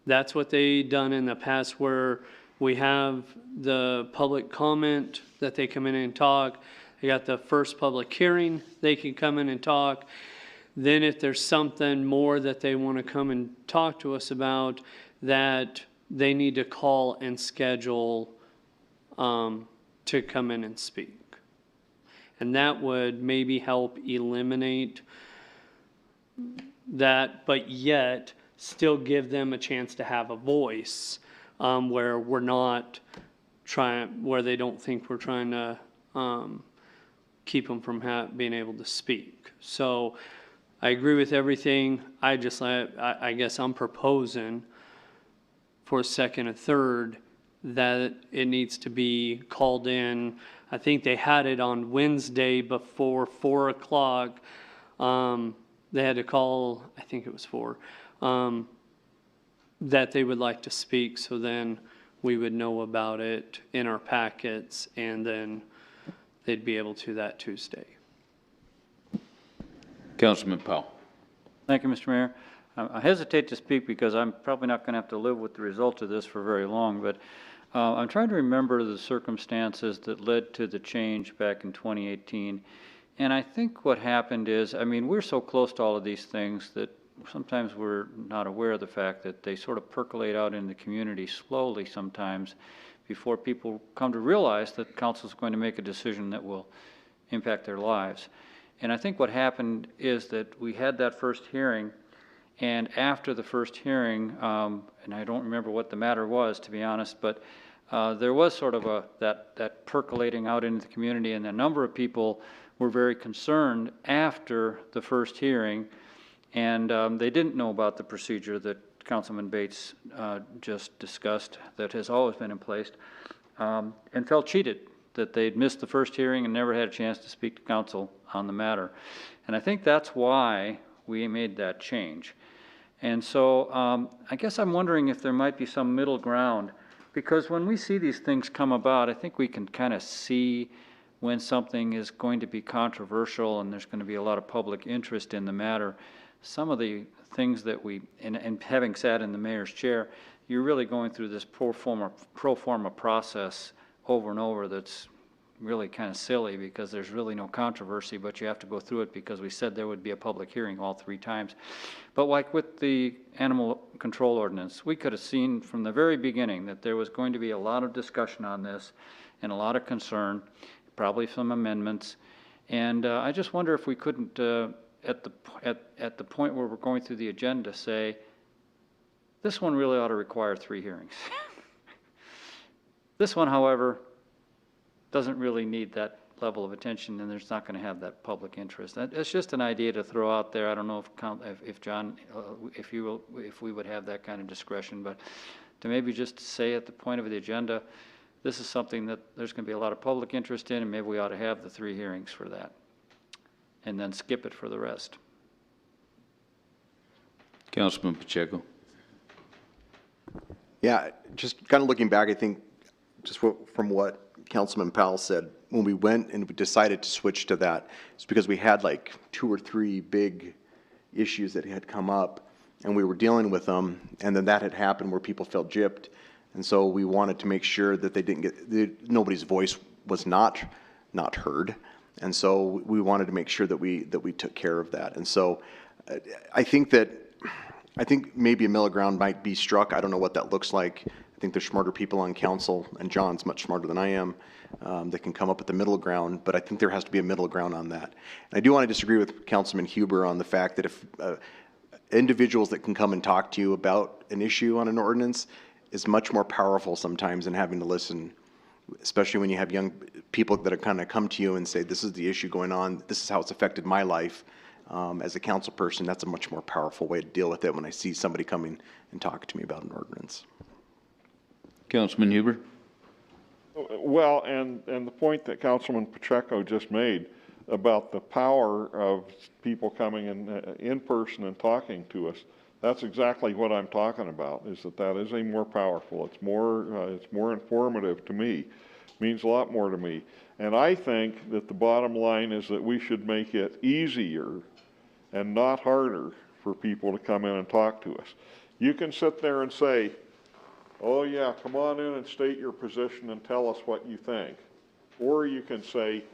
That's what they done in the past, where we have the public comment that they come in and talk. They got the first public hearing, they can come in and talk. Then if there's something more that they want to come and talk to us about, that they need to call and schedule to come in and speak. And that would maybe help eliminate that, but yet still give them a chance to have a voice, where we're not trying, where they don't think we're trying to keep them from being able to speak. So I agree with everything. I guess I'm proposing for second and third that it needs to be called in. I think they had it on Wednesday before 4 o'clock. They had to call, I think it was 4. That they would like to speak, so then we would know about it in our packets, and then they'd be able to that Tuesday. Councilman Powell. Thank you, Mr. Mayor. I hesitate to speak because I'm probably not going to have to live with the result of this for very long, but I'm trying to remember the circumstances that led to the change back in 2018. And I think what happened is, I mean, we're so close to all of these things that sometimes we're not aware of the fact that they sort of percolate out in the community slowly sometimes before people come to realize that council is going to make a decision that will impact their lives. And I think what happened is that we had that first hearing, and after the first hearing, and I don't remember what the matter was, to be honest, but there was sort of that percolating out into the community, and a number of people were very concerned after the first hearing, and they didn't know about the procedure that Councilman Bates just discussed that has always been in place, and felt cheated that they'd missed the first hearing and never had a chance to speak to council on the matter. And I think that's why we made that change. And so I guess I'm wondering if there might be some middle ground, because when we see these things come about, I think we can kind of see when something is going to be controversial and there's going to be a lot of public interest in the matter. Some of the things that and having sat in the mayor's chair, you're really going through this pro forma process over and over that's really kind of silly because there's really no controversy, but you have to go through it because we said there would be a public hearing all 3 times. But like with the animal control ordinance, we could have seen from the very beginning that there was going to be a lot of discussion on this and a lot of concern, probably some amendments. And I just wonder if we couldn't, at the point where we're going through the agenda, say, this one really ought to require 3 hearings. This one, however, doesn't really need that level of attention, and there's not going to have that public interest. It's just an idea to throw out there. I don't know if John, if we would have that kind of discretion, but to maybe just say at the point of the agenda, this is something that there's going to be a lot of public interest in, and maybe we ought to have the 3 hearings for that, and then skip it for the rest. Councilman Pacheco. Yeah, just kind of looking back, I think just from what Councilman Powell said, when we went and we decided to switch to that, it's because we had like 2 or 3 big issues that had come up, and we were dealing with them, and then that had happened where people felt gypped, and so we wanted to make sure that they didn't get, nobody's voice was not heard, And so we wanted to make sure that we took care of that. And so I think maybe a middle ground might be struck. I don't know what that looks like. I think there's smarter people on council, and John's much smarter than I am, that can come up with the middle ground, but I think there has to be a middle ground on that. And I do want to disagree with Councilman Huber on the fact that if individuals that can come and talk to you about an issue on an ordinance is much more powerful sometimes than having to listen, especially when you have young people that are kind of come to you and say, this is the issue going on, this is how it's affected my life. As a council person, that's a much more powerful way to deal with it when I see somebody coming and talking to me about an ordinance. Councilman Huber? Well, and the point that Councilman Pacheco just made about the power of people coming in person and talking to us, that's exactly what I'm talking about, is that is a more powerful, it's more informative to me, means a lot more to me. And I think that the bottom line is that we should make it easier and not harder for people to come in and talk to us. You can sit there and say, oh yeah, come on in and state your position and tell us what you think. Or you can say,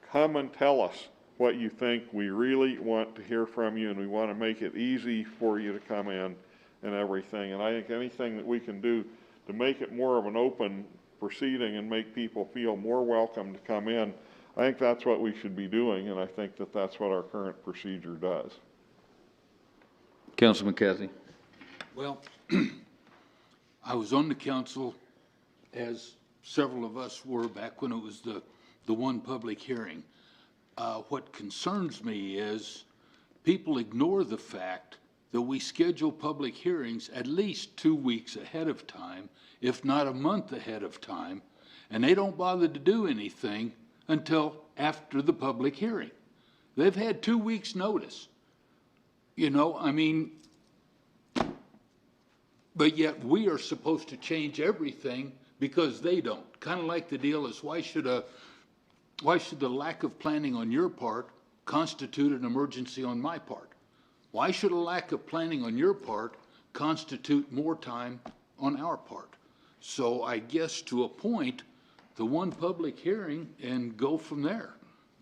come and tell us what you think. We really want to hear from you and we want to make it easy for you to come in and everything. And I think anything that we can do to make it more of an open proceeding and make people feel more welcome to come in, I think that's what we should be doing, and I think that that's what our current procedure does. Councilman Cathy? Well, I was on the council, as several of us were back when it was the one public hearing. What concerns me is people ignore the fact that we schedule public hearings at least 2 weeks ahead of time, if not a month ahead of time, and they don't bother to do anything until after the public hearing. They've had 2 weeks' notice. You know, I mean, but yet we are supposed to change everything because they don't. Kind of like the deal is, why should the lack of planning on your part constitute an emergency on my part? Why should a lack of planning on your part constitute more time on our part? So I guess to a point, the one public hearing and go from there.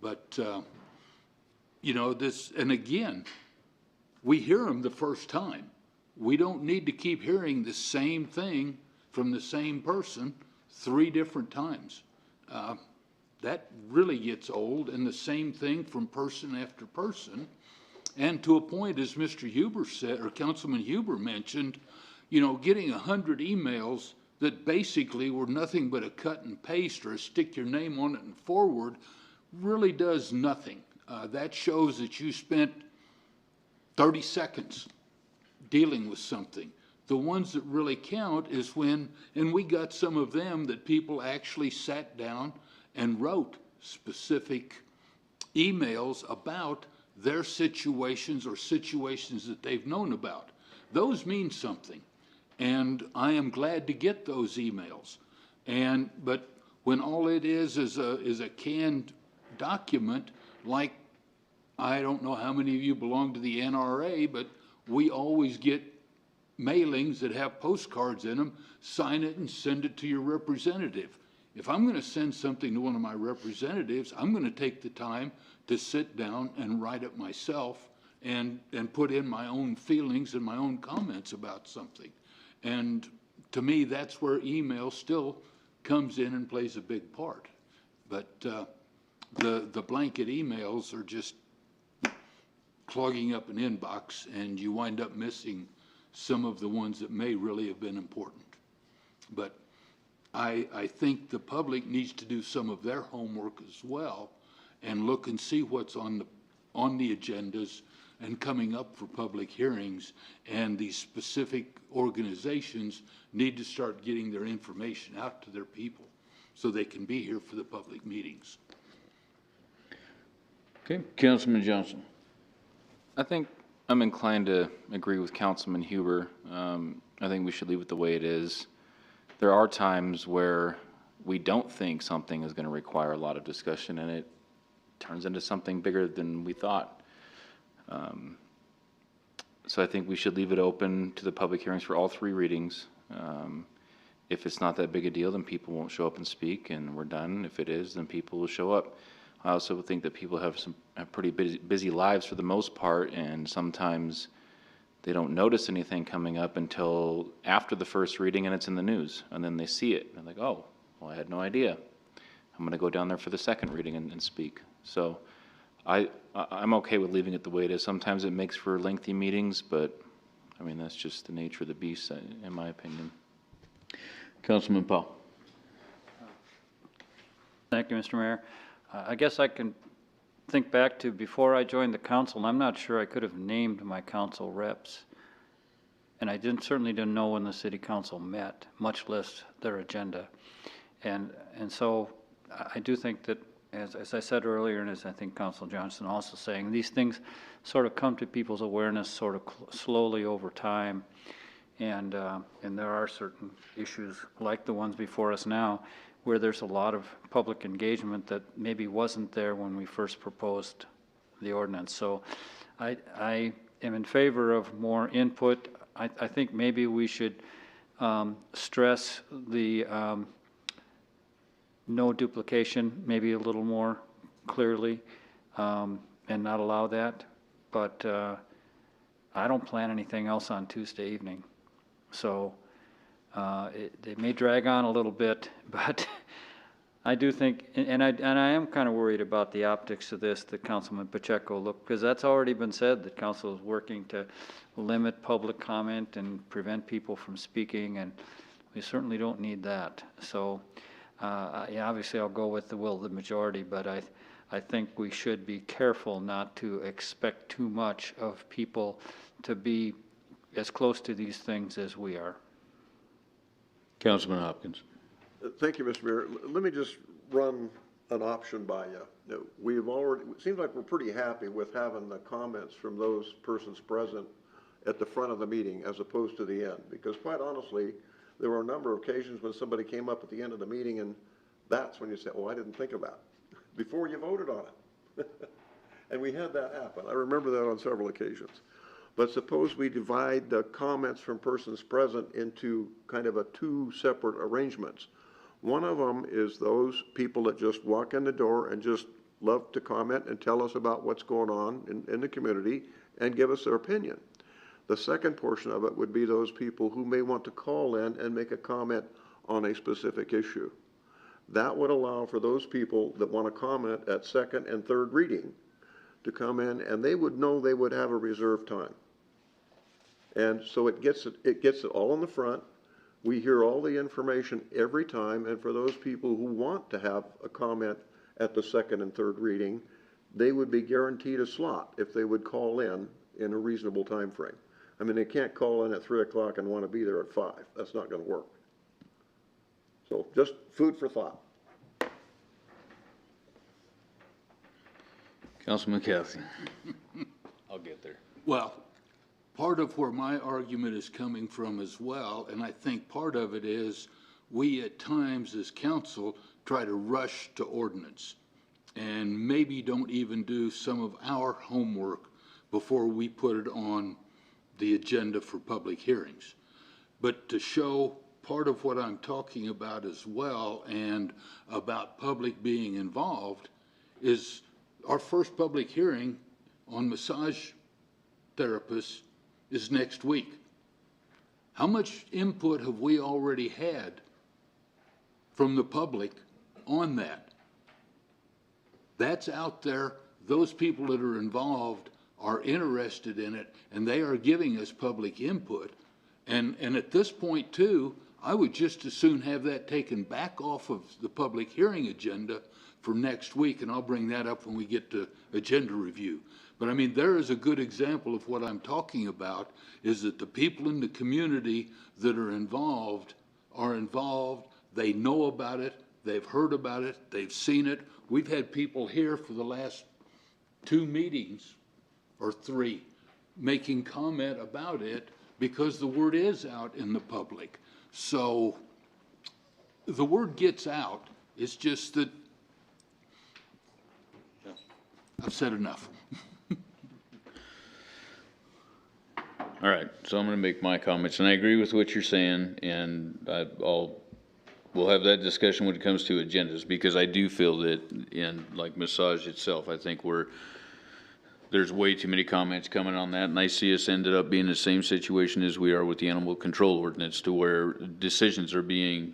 But, you know, this, and again, we hear them the first time. We don't need to keep hearing the same thing from the same person 3 different times. That really gets old, and the same thing from person after person. And to a point, as Mr. Huber said, or Councilman Huber mentioned, you know, getting 100 emails that basically were nothing but a cut and paste or a stick your name on it and forward really does nothing. That shows that you spent 30 seconds dealing with something. The ones that really count is when, and we got some of them that people actually sat down and wrote specific emails about their situations or situations that they've known about. Those mean something. And I am glad to get those emails. But when all it is a canned document, like, I don't know how many of you belong to the NRA, but we always get mailings that have postcards in them. Sign it and send it to your representative. If I'm going to send something to one of my representatives, I'm going to take the time to sit down and write it myself and put in my own feelings and my own comments about something. And to me, that's where email still comes in and plays a big part. But the blanket emails are just clogging up an inbox, and you wind up missing some of the ones that may really have been important. But I think the public needs to do some of their homework as well and look and see what's on the agendas and coming up for public hearings, and these specific organizations need to start getting their information out to their people so they can be here for the public meetings. Okay, Councilman Johnson. I think I'm inclined to agree with Councilman Huber. I think we should leave it the way it is. There are times where we don't think something is going to require a lot of discussion, and it turns into something bigger than we thought. So I think we should leave it open to the public hearings for all 3 readings. If it's not that big a deal, then people won't show up and speak, and we're done. If it is, then people will show up. I also think that people have pretty busy lives for the most part, and sometimes they don't notice anything coming up until after the first reading and it's in the news, and then they see it, and they're like, oh, well, I had no idea. I'm gonna go down there for the second reading and speak. So I'm okay with leaving it the way it is. Sometimes it makes for lengthy meetings, but, I mean, that's just the nature of the beast, in my opinion. Councilman Powell. Thank you, Mr. Mayor. I guess I can think back to before I joined the council, and I'm not sure I could have named my council reps. And I certainly didn't know when the city council met, much less their agenda. And so I do think that, as I said earlier, and as I think Council Johnson also saying, these things sort of come to people's awareness sort of slowly over time. And there are certain issues like the ones before us now where there's a lot of public engagement that maybe wasn't there when we first proposed the ordinance. So I am in favor of more input. I think maybe we should stress the no duplication maybe a little more clearly and not allow that. But I don't plan anything else on Tuesday evening. So it may drag on a little bit, but I do think, and I am kind of worried about the optics of this, that Councilman Pacheco looked, because that's already been said, that council is working to limit public comment and prevent people from speaking, and we certainly don't need that. So, yeah, obviously I'll go with the will of the majority, but I think we should be careful not to expect too much of people to be as close to these things as we are. Councilman Hopkins. Thank you, Mr. Mayor. Let me just run an option by you. We've already, it seems like we're pretty happy with having the comments from those persons present at the front of the meeting as opposed to the end, because quite honestly, there were a number of occasions when somebody came up at the end of the meeting and that's when you say, oh, I didn't think of that, before you voted on it. And we had that happen. I remember that on several occasions. But suppose we divide the comments from persons present into kind of two separate arrangements. One of them is those people that just walk in the door and just love to comment and tell us about what's going on in the community and give us their opinion. The second portion of it would be those people who may want to call in and make a comment on a specific issue. That would allow for those people that want to comment at second and third reading to come in, and they would know they would have a reserved time. And so it gets it all in the front. We hear all the information every time, and for those people who want to have a comment at the second and third reading, they would be guaranteed a slot if they would call in a reasonable time frame. I mean, they can't call in at 3 o'clock and want to be there at 5. That's not going to work. So just food for thought. Councilman Cassidy. I'll get there. Well, part of where my argument is coming from as well, and I think part of it is we at times as council try to rush to ordinance and maybe don't even do some of our homework before we put it on the agenda for public hearings. But to show part of what I'm talking about as well and about public being involved is our first public hearing on massage therapists is next week. How much input have we already had from the public on that? That's out there. Those people that are involved are interested in it, and they are giving us public input. And at this point, too, I would just as soon have that taken back off of the public hearing agenda for next week, and I'll bring that up when we get to agenda review. But I mean, there is a good example of what I'm talking about, is that the people in the community that are involved, they know about it, they've heard about it, they've seen it. We've had people here for the last 2 meetings, or 3, making comment about it because the word is out in the public. So the word gets out. It's just that I've said enough. All right, so I'm going to make my comments, and I agree with what you're saying, and I'll we'll have that discussion when it comes to agendas, because I do feel that in, like, massage itself, I think there's way too many comments coming on that, and I see us ended up being the same situation as we are with the animal control ordinance, to where decisions are being,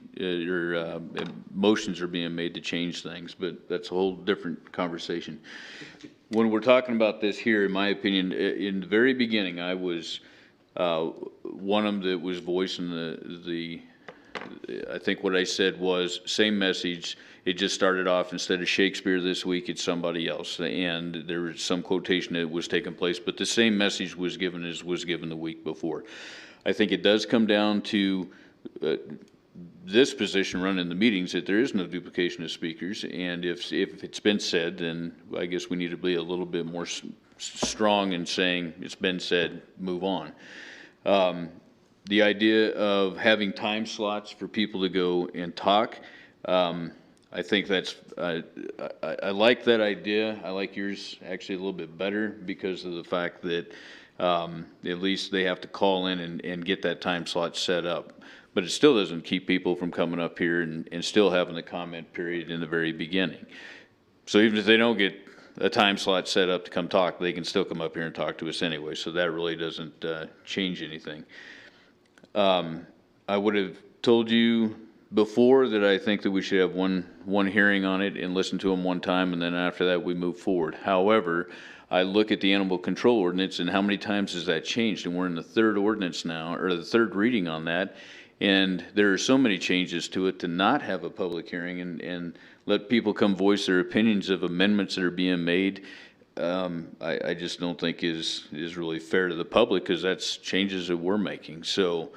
motions are being made to change things, but that's a whole different conversation. When we're talking about this here, in my opinion, in the very beginning, I was one of them that was voicing I think what I said was, same message, it just started off, instead of Shakespeare this week, it's somebody else, and there was some quotation that was taking place, but the same message was given as was given the week before. I think it does come down to this position running the meetings, that there is no duplication of speakers, and if it's been said, then I guess we need to be a little bit more strong in saying it's been said, move on. The idea of having time slots for people to go and talk, I think that's, I like that idea. I like yours actually a little bit better, because of the fact that at least they have to call in and get that time slot set up. But it still doesn't keep people from coming up here and still having the comment period in the very beginning. So even if they don't get a time slot set up to come talk, they can still come up here and talk to us anyway. So that really doesn't change anything. I would have told you before that I think that we should have one hearing on it and listen to them one time, and then after that we move forward. However, I look at the animal control ordinance, and how many times has that changed? And we're in the third ordinance now, or the third reading on that, and there are so many changes to it, to not have a public hearing and let people come voice their opinions of amendments that are being made. I just don't think is really fair to the public, because that's changes that we're making. So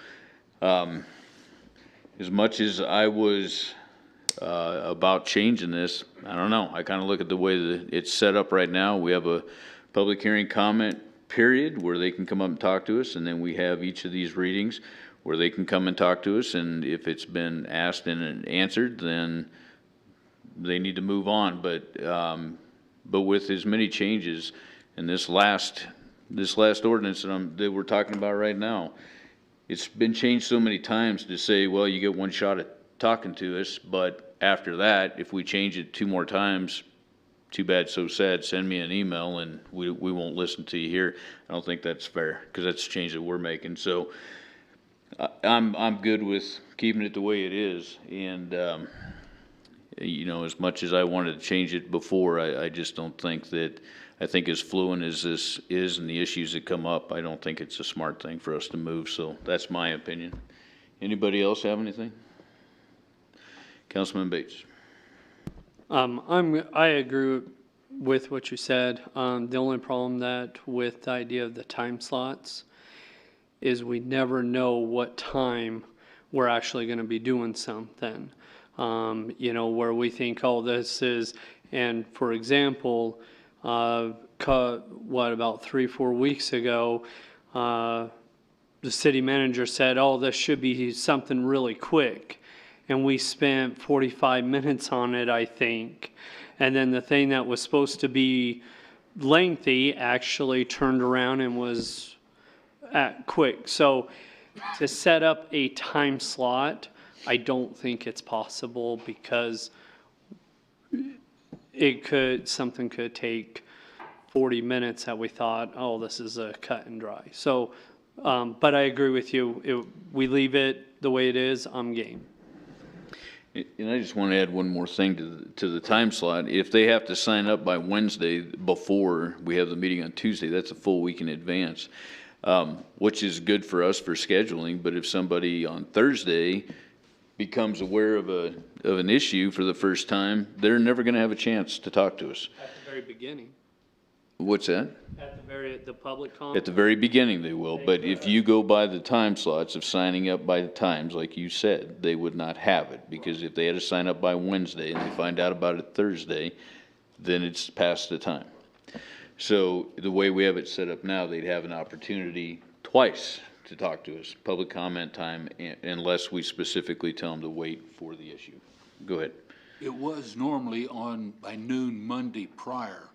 as much as I was about changing this, I don't know. I kind of look at the way that it's set up right now. We have a public hearing comment period where they can come up and talk to us, and then we have each of these readings where they can come and talk to us, and if it's been asked and answered, then they need to move on. But with as many changes in this last ordinance that we're talking about right now, it's been changed so many times to say, well, you get one shot at talking to us, but after that, if we change it 2 more times, too bad, so sad, send me an email and we won't listen to you here. I don't think that's fair, because that's a change that we're making. So I'm good with keeping it the way it is, and you know, as much as I wanted to change it before, I just don't think that, I think as fluent as this is and the issues that come up, I don't think it's a smart thing for us to move. So that's my opinion. Anybody else have anything? Councilman Bates. I agree with what you said. The only problem that with the idea of the time slots is we never know what time we're actually going to be doing something. You know, where we think, oh, this is, and for example, about 3-4 weeks ago, the city manager said, oh, this should be something really quick. And we spent 45 minutes on it, I think. And then the thing that was supposed to be lengthy actually turned around and was quick. So to set up a time slot, I don't think it's possible, because something could take 40 minutes that we thought, oh, this is a cut and dry. So, but I agree with you. We leave it the way it is, I'm game. And I just want to add one more thing to the time slot. If they have to sign up by Wednesday before we have the meeting on Tuesday, that's a full week in advance, which is good for us for scheduling. But if somebody on Thursday becomes aware of an issue for the first time, they're never going to have a chance to talk to us. At the very beginning. What's that? At the public comment? At the very beginning they will, but if you go by the time slots of signing up by the times, like you said, they would not have it, because if they had to sign up by Wednesday and they find out about it Thursday, then it's past the time. So the way we have it set up now, they'd have an opportunity twice to talk to us, public comment time, unless we specifically tell them to wait for the issue. Go ahead. It was normally by noon Monday prior,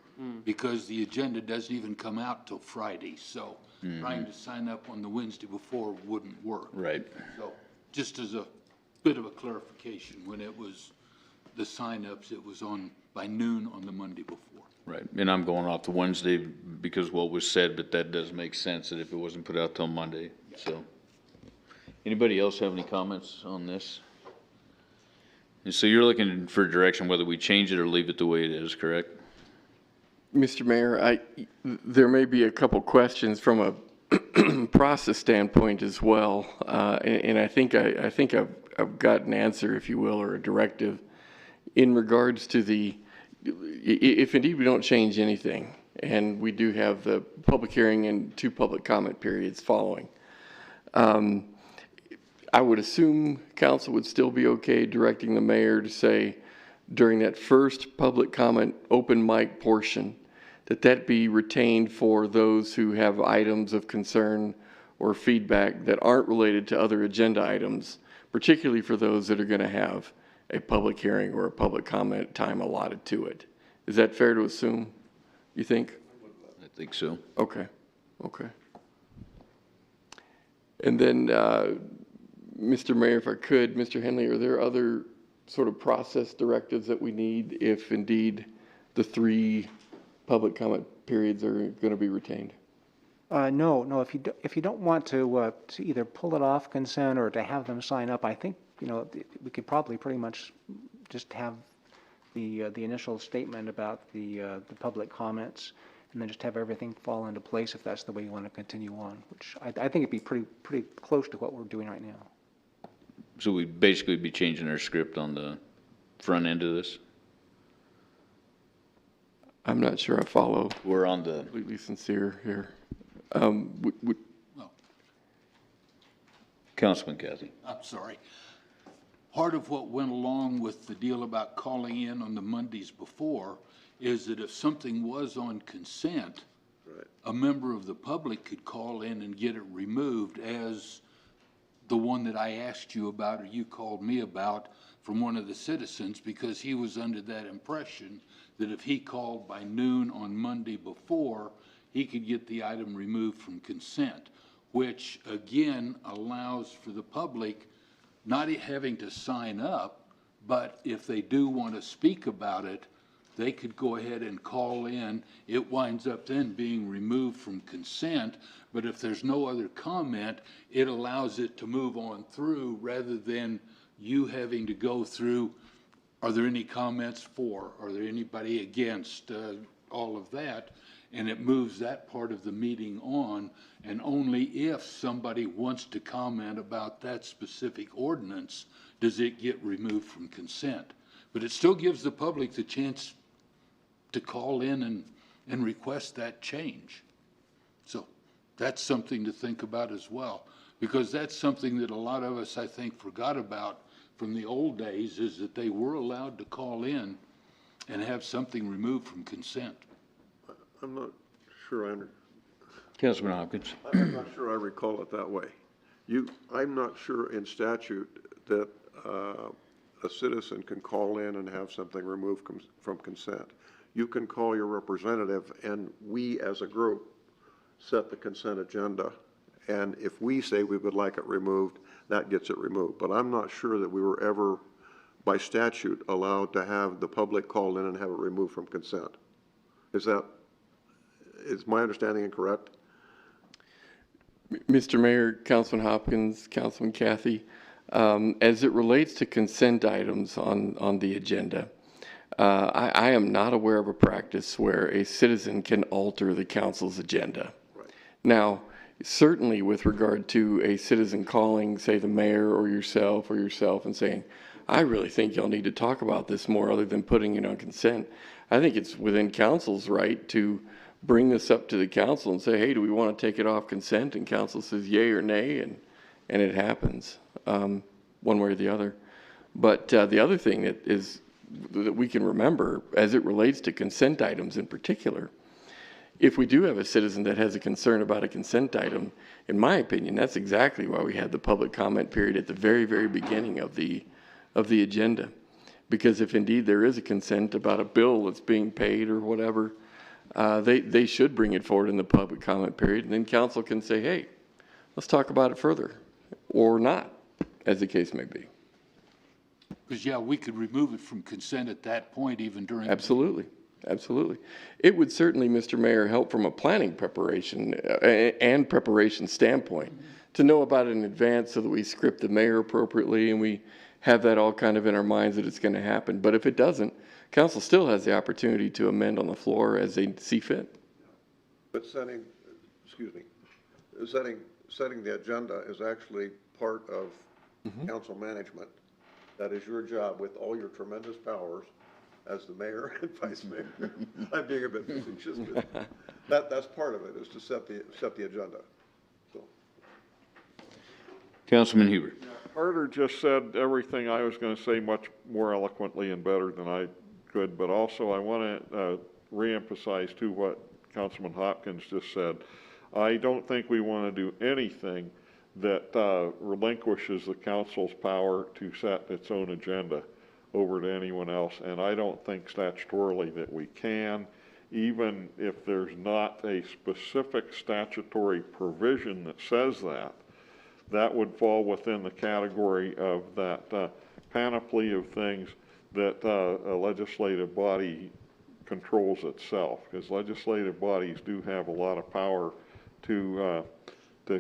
because the agenda doesn't even come out till Friday, so trying to sign up on the Wednesday before wouldn't work. Right. So just as a bit of a clarification. When it was the signups, it was on by noon on the Monday before. Right, and I'm going off the Wednesday because what was said, but that does make sense that if it wasn't put out till Monday, so. Anybody else have any comments on this? And so you're looking for direction whether we change it or leave it the way it is, correct? Mr. Mayor, there may be a couple questions from a process standpoint as well, and I think I've got an answer, if you will, or a directive in regards to if indeed we don't change anything, and we do have the public hearing and 2 public comment periods following. I would assume council would still be okay directing the mayor to say during that first public comment open mic portion that be retained for those who have items of concern or feedback that aren't related to other agenda items, particularly for those that are going to have a public hearing or a public comment time allotted to it. Is that fair to assume, you think? I think so. Okay, okay. And then, Mr. Mayor, if I could, Mr. Henley, are there other sort of process directives that we need if indeed the 3 public comment periods are going to be retained? No, if you don't want to either pull it off consent or to have them sign up, I think, we could probably pretty much just have the initial statement about the public comments, and then just have everything fall into place if that's the way you want to continue on, which I think it'd be pretty close to what we're doing right now. So we'd basically be changing our script on the front end of this? I'm not sure I follow. We're on the, Completely sincere here. Councilman Kathy. I'm sorry. Part of what went along with the deal about calling in on the Mondays before is that if something was on consent, a member of the public could call in and get it removed, as the one that I asked you about, or you called me about, from one of the citizens, because he was under that impression that if he called by noon on Monday before, he could get the item removed from consent, which again allows for the public not having to sign up, but if they do want to speak about it, they could go ahead and call in. It winds up then being removed from consent, but if there's no other comment, it allows it to move on through rather than you having to go through, are there any comments for, are there anybody against, all of that, and it moves that part of the meeting on, and only if somebody wants to comment about that specific ordinance does it get removed from consent. But it still gives the public the chance to call in and request that change. So that's something to think about as well, because that's something that a lot of us, I think, forgot about from the old days, is that they were allowed to call in and have something removed from consent. I'm not sure Councilman Hopkins. I'm not sure I recall it that way. I'm not sure in statute that a citizen can call in and have something removed from consent. You can call your representative, and we as a group set the consent agenda. And if we say we would like it removed, that gets it removed. But I'm not sure that we were ever, by statute, allowed to have the public call in and have it removed from consent. Is my understanding incorrect? Mr. Mayor, Councilman Hopkins, Councilman Kathy, as it relates to consent items on the agenda, I am not aware of a practice where a citizen can alter the council's agenda. Right. Now, certainly with regard to a citizen calling, say, the mayor or yourself and saying, I really think y'all need to talk about this more other than putting it on consent, I think it's within council's right to bring this up to the council and say, hey, do we want to take it off consent? And council says yay or nay, and it happens one way or the other. But the other thing that we can remember as it relates to consent items in particular, if we do have a citizen that has a concern about a consent item, in my opinion, that's exactly why we had the public comment period at the very, very beginning of the agenda. Because if indeed there is a consent about a bill that's being paid or whatever, they should bring it forward in the public comment period, and then council can say, hey, let's talk about it further, or not, as the case may be. Because, yeah, we could remove it from consent at that point, even during. Absolutely, absolutely. It would certainly, Mr. Mayor, help from a planning preparation and preparation standpoint to know about it in advance so that we script the mayor appropriately and we have that all kind of in our minds that it's going to happen. But if it doesn't, council still has the opportunity to amend on the floor as they see fit. But setting the agenda is actually part of council management. That is your job with all your tremendous powers as the mayor and vice mayor. I'm being a bit facetious, but that's part of it, is to set the agenda. So. Councilman Huber. Carter just said everything I was going to say much more eloquently and better than I could, but also I want to reemphasize too what Councilman Hopkins just said. I don't think we want to do anything that relinquishes the council's power to set its own agenda over to anyone else, and I don't think statutorily that we can, even if there's not a specific statutory provision that says that. That would fall within the category of that panoply of things that a legislative body controls itself, because legislative bodies do have a lot of power to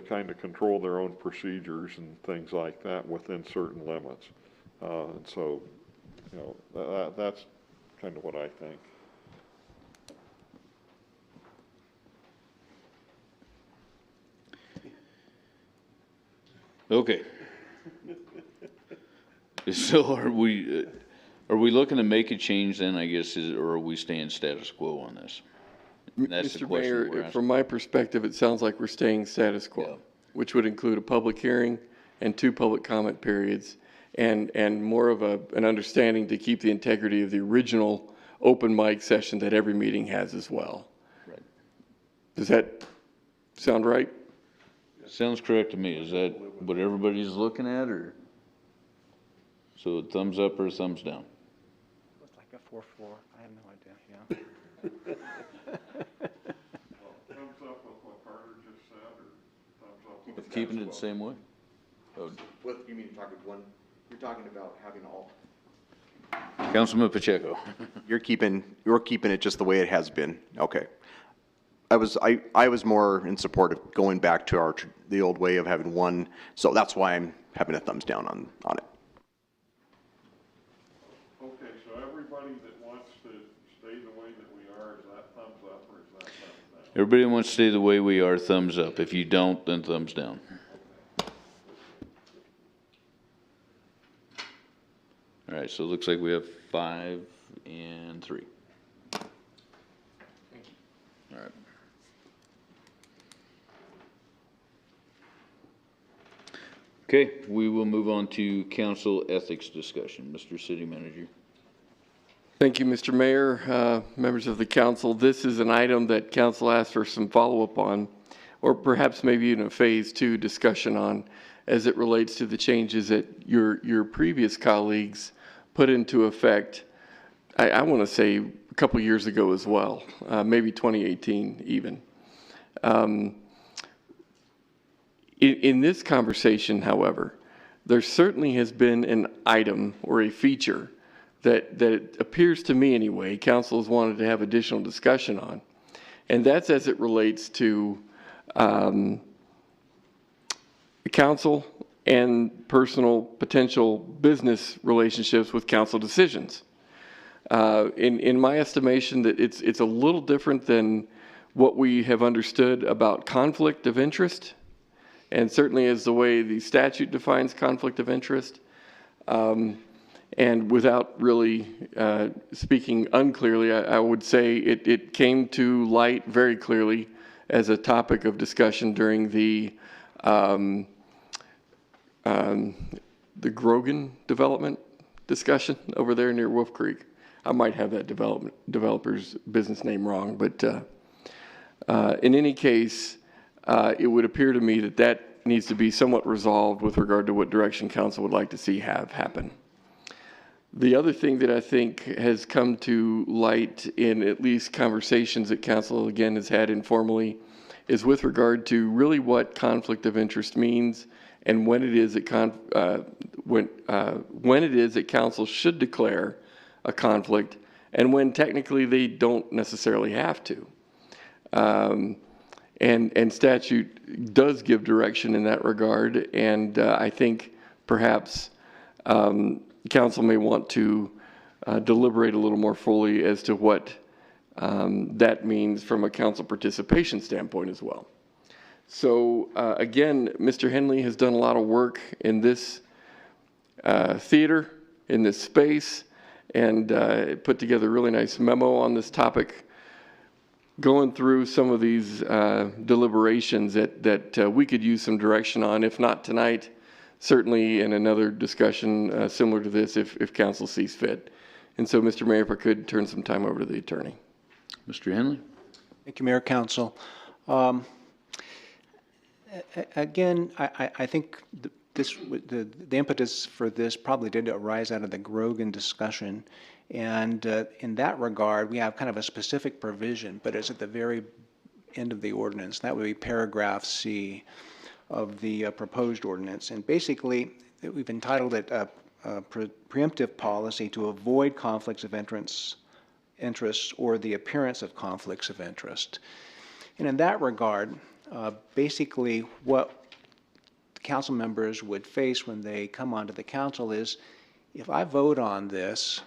kind of control their own procedures and things like that within certain limits. And so, you know, that's kind of what I think. Okay. So are we looking to make a change then, I guess, or are we staying status quo on this? That's the Mr. question we're Mayor, asking. from my perspective, it sounds like we're staying status quo, Yeah. which would include a public hearing and 2 public comment periods, and more of an understanding to keep the integrity of the original open mic session that every meeting has as well. Right. Does that sound right? Sounds correct to me. Is that what everybody's looking at, or? So thumbs up or thumbs down? Looks like a 4-4. I have no idea, yeah. Thumbs up with what Carter just said, or thumbs up with? Keeping it the same way? Oh, What, you mean you're talking about having all? Councilman Pacheco. You're keeping it just the way it has been. Okay. I was more in support of going back to the old way of having one, so that's why I'm having a thumbs down on it. Okay, so everybody that wants to stay the way that we are, is that thumbs up or is that thumbs down? Everybody wants to stay the way we are, thumbs up. If you don't, then thumbs down. All right, so it looks like we have 5 and 3. All right. Okay, we will move on to council ethics discussion. Mr. City Manager. Thank you, Mr. Mayor, members of the council. This is an item that council asked for some follow-up on, or perhaps maybe even a phase 2 discussion on, as it relates to the changes that your previous colleagues put into effect, I want to say a couple years ago as well, maybe 2018 even. In this conversation, however, there certainly has been an item or a feature that it appears to me anyway, council has wanted to have additional discussion on, and that's as it relates to the council and personal potential business relationships with council decisions. In my estimation, that it's a little different than what we have understood about conflict of interest, and certainly as the way the statute defines conflict of interest. And without really speaking unclearly, I would say it came to light very clearly as a topic of discussion during the Grogan development discussion over there near Wolf Creek. I might have that developer's business name wrong, but in any case, it would appear to me that needs to be somewhat resolved with regard to what direction council would like to see have happen. The other thing that I think has come to light in at least conversations that council again has had informally is with regard to really what conflict of interest means and when it is that when it is that council should declare a conflict, and when technically they don't necessarily have to. And statute does give direction in that regard, and I think perhaps council may want to deliberate a little more fully as to what that means from a council participation standpoint as well. So again, Mr. Henley has done a lot of work in this theater, in this space, and put together a really nice memo on this topic, going through some of these deliberations that we could use some direction on, if not tonight, certainly in another discussion similar to this if council sees fit. And so, Mr. Mayor, if I could turn some time over to the attorney. Mr. Henley? Thank you, Mayor, Council. Again, I think the impetus for this probably did arise out of the Grogan discussion. And in that regard, we have kind of a specific provision, but it's at the very end of the ordinance. That would be paragraph C of the proposed ordinance. And basically, we've entitled it a preemptive policy to avoid conflicts of interests or the appearance of conflicts of interest. And in that regard, basically what council members would face when they come onto the council is, if I vote on this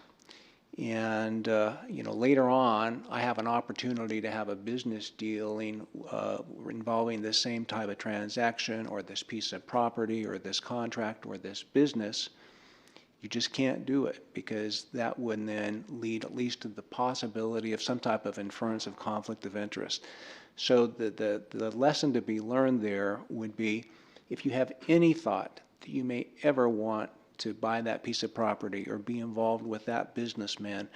and later on I have an opportunity to have a business dealing involving the same type of transaction or this piece of property or this contract or this business, you just can't do it, because that would then lead at least to the possibility of some type of inference of conflict of interest. So the lesson to be learned there would be, if you have any thought that you may ever want to buy that piece of property or be involved with that businessman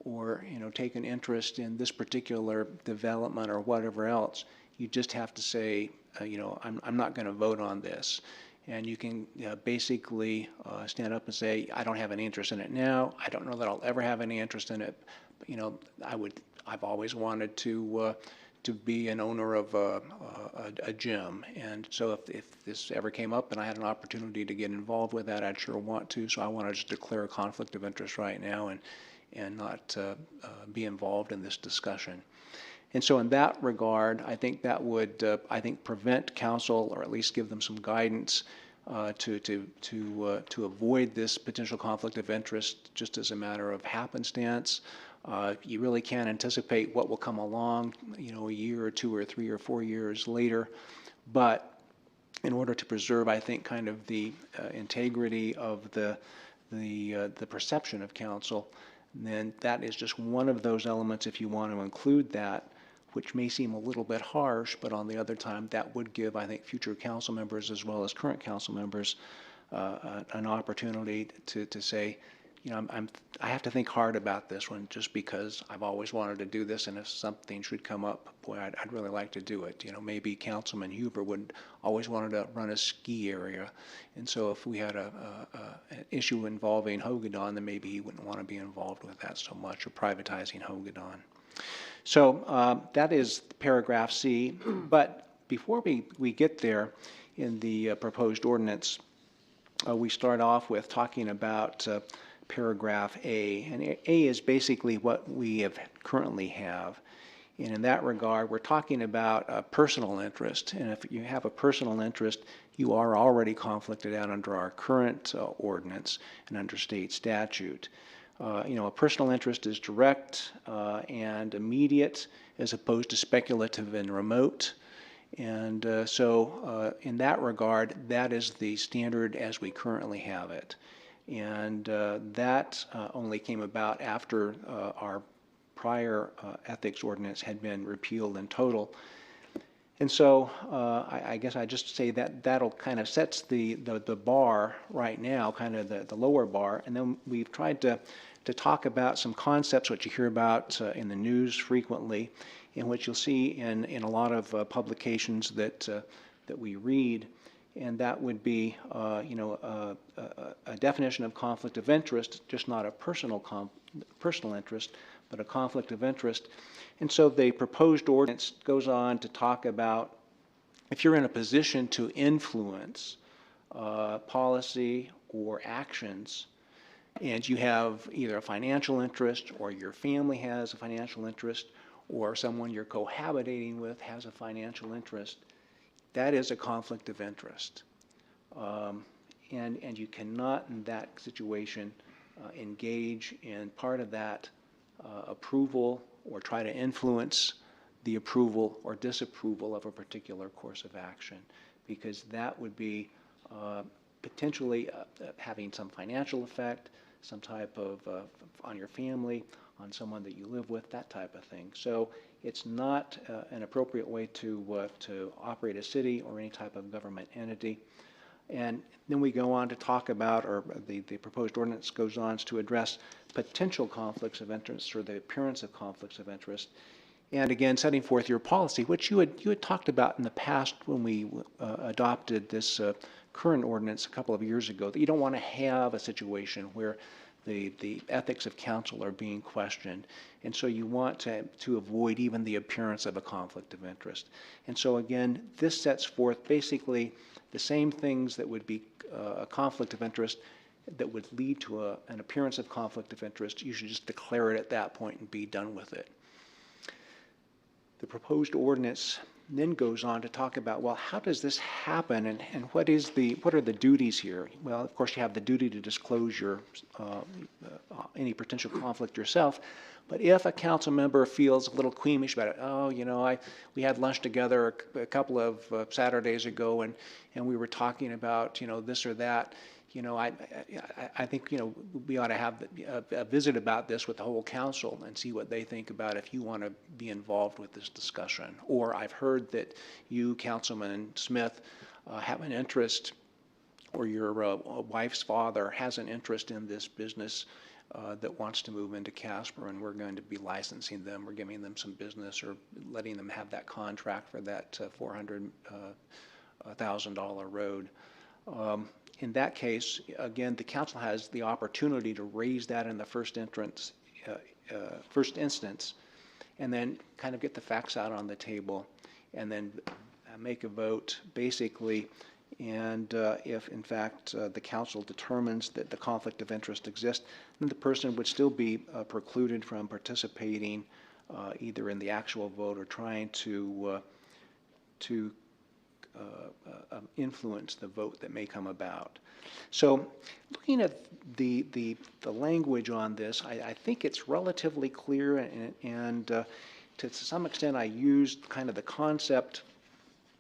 or take an interest in this particular development or whatever else, you just have to say, I'm not going to vote on this. And you can basically stand up and say, I don't have any interest in it now. I don't know that I'll ever have any interest in it. But, I've always wanted to be an owner of a gym. And so if this ever came up and I had an opportunity to get involved with that, I'd sure want to. So I want to just declare a conflict of interest right now and not be involved in this discussion. And so in that regard, I think that would, prevent council, or at least give them some guidance to avoid this potential conflict of interest just as a matter of happenstance. You really can't anticipate what will come along, a year or 2 or 3 or 4 years later. But in order to preserve, I think, kind of the integrity of the perception of council, then that is just one of those elements, if you want to include that, which may seem a little bit harsh, but on the other time, that would give, I think, future council members as well as current council members an opportunity to say, I have to think hard about this one, just because I've always wanted to do this, and if something should come up, boy, I'd really like to do it. Maybe Councilman Huber would always wanted to run a ski area, and so if we had an issue involving Hogadon, then maybe he wouldn't want to be involved with that so much, or privatizing Hogadon. So that is paragraph C. But before we get there in the proposed ordinance, we start off with talking about paragraph A. And A is basically what we currently have. And in that regard, we're talking about a personal interest. And if you have a personal interest, you are already conflicted out under our current ordinance and under state statute. A personal interest is direct and immediate, as opposed to speculative and remote. And so in that regard, that is the standard as we currently have it. And that only came about after our prior ethics ordinance had been repealed in total. And so I guess I just say that'll kind of sets the bar right now, kind of the lower bar. And then we've tried to talk about some concepts which you hear about in the news frequently, and which you'll see in a lot of publications that we read. And that would be, a definition of conflict of interest, just not a personal interest, but a conflict of interest. And so the proposed ordinance goes on to talk about, if you're in a position to influence policy or actions, and you have either a financial interest, or your family has a financial interest, or someone you're cohabitating with has a financial interest, that is a conflict of interest. And you cannot, in that situation, engage in part of that approval or try to influence the approval or disapproval of a particular course of action, because that would be potentially having some financial effect, some type of, on your family, on someone that you live with, that type of thing. So it's not an appropriate way to operate a city or any type of government entity. And then we go on to talk about, or the proposed ordinance goes on to address potential conflicts of interest or the appearance of conflicts of interest. And again, setting forth your policy, which you had talked about in the past when we adopted this current ordinance a couple of years ago, that you don't want to have a situation where the ethics of counsel are being questioned. And so you want to avoid even the appearance of a conflict of interest. And so again, this sets forth basically the same things that would be a conflict of interest that would lead to an appearance of conflict of interest. You should just declare it at that point and be done with it. The proposed ordinance then goes on to talk about, well, how does this happen, and what are the duties here? Well, of course, you have the duty to disclose your any potential conflict yourself. But if a council member feels a little queamish about it, oh, you know, we had lunch together a couple of Saturdays ago, and we were talking about, you know, this or that. You know, I think, you know, we ought to have a visit about this with the whole council and see what they think about if you want to be involved with this discussion. Or I've heard that you, Councilman Smith, have an interest, or your wife's father has an interest in this business that wants to move into Casper, and we're going to be licensing them or giving them some business or letting them have that contract for that $400,000 road. In that case, again, the council has the opportunity to raise that in the first instance, and then kind of get the facts out on the table, and then make a vote, basically. And if, in fact, the council determines that the conflict of interest exists, then the person would still be precluded from participating either in the actual vote or trying to influence the vote that may come about. So looking at the language on this, I think it's relatively clear, and to some extent I used kind of the concept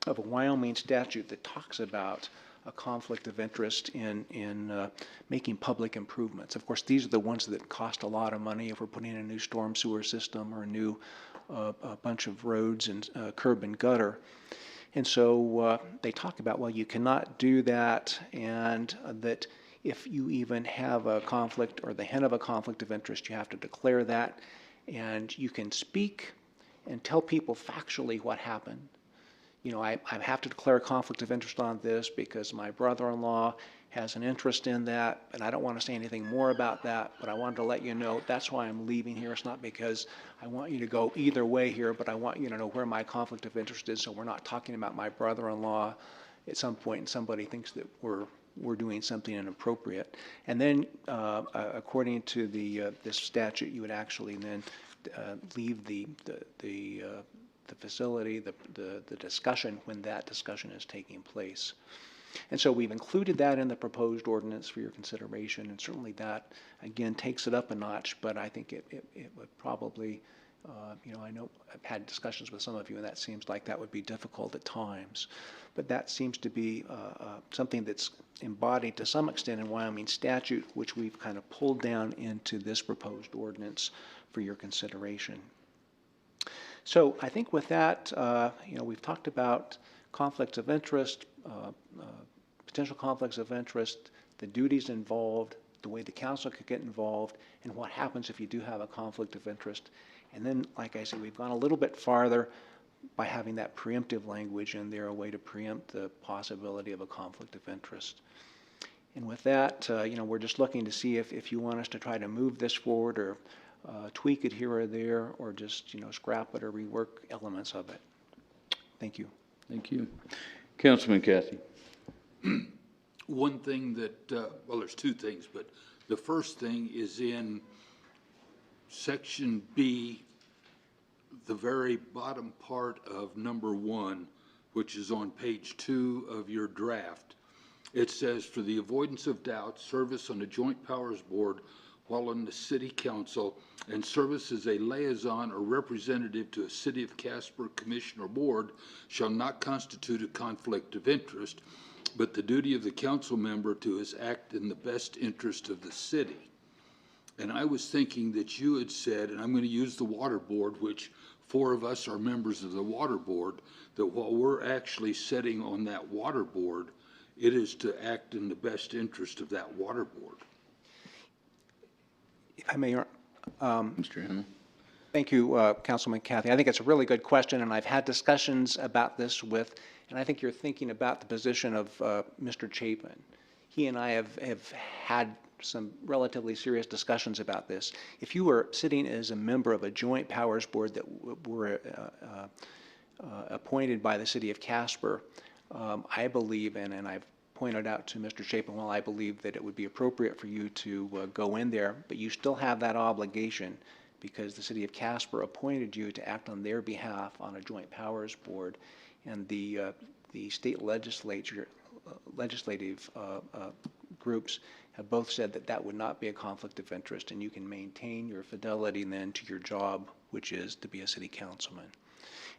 of a Wyoming statute that talks about a conflict of interest in making public improvements. Of course, these are the ones that cost a lot of money if we're putting in a new storm sewer system or a new a bunch of roads and curb and gutter. And so they talk about, well, you cannot do that, and that if you even have a conflict or the hint of a conflict of interest, you have to declare that, and you can speak and tell people factually what happened. You know, I have to declare a conflict of interest on this because my brother-in-law has an interest in that, and I don't want to say anything more about that, but I wanted to let you know that's why I'm leaving here. It's not because I want you to go either way here, but I want you to know where my conflict of interest is, so we're not talking about my brother-in-law at some point and somebody thinks that we're doing something inappropriate. And then, according to this statute, you would actually then leave the facility, the discussion, when that discussion is taking place. And so we've included that in the proposed ordinance for your consideration, and certainly that, again, takes it up a notch, but I think it would probably, you know, I know I've had discussions with some of you, and that seems like that would be difficult at times. But that seems to be something that's embodied to some extent in Wyoming statute, which we've kind of pulled down into this proposed ordinance for your consideration. So I think with that, you know, we've talked about conflicts of interest, potential conflicts of interest, the duties involved, the way the council could get involved, and what happens if you do have a conflict of interest. And then, like I said, we've gone a little bit farther by having that preemptive language in there, a way to preempt the possibility of a conflict of interest. And with that, you know, we're just looking to see if you want us to try to move this forward or tweak it here or there, or just, you know, scrap it or rework elements of it. Thank you. Thank you. Councilman Cathy. one thing that, well, there's two things, but the first thing is in section B, the very bottom part of number 1, which is on page 2 of your draft. It says, for the avoidance of doubt, service on a joint powers board while on the city council and service as a liaison or representative to a city of Casper commission or board shall not constitute a conflict of interest, but the duty of the council member to is act in the best interest of the city. And I was thinking that you had said, and I'm going to use the water board, which 4 of us are members of the water board, that while we're actually sitting on that water board, it is to act in the best interest of that water board. If I may, Mr. Henry? thank you, Councilman Cathy. I think it's a really good question, and I've had discussions about this with, and I think you're thinking about the position of Mr. Chapin. He and I have had some relatively serious discussions about this. If you were sitting as a member of a joint powers board that were appointed by the city of Casper, I believe, and I've pointed out to Mr. Chapin, well, I believe that it would be appropriate for you to go in there, but you still have that obligation because the city of Casper appointed you to act on their behalf on a joint powers board, and the state legislative groups have both said that that would not be a conflict of interest, and you can maintain your fidelity then to your job, which is to be a city councilman.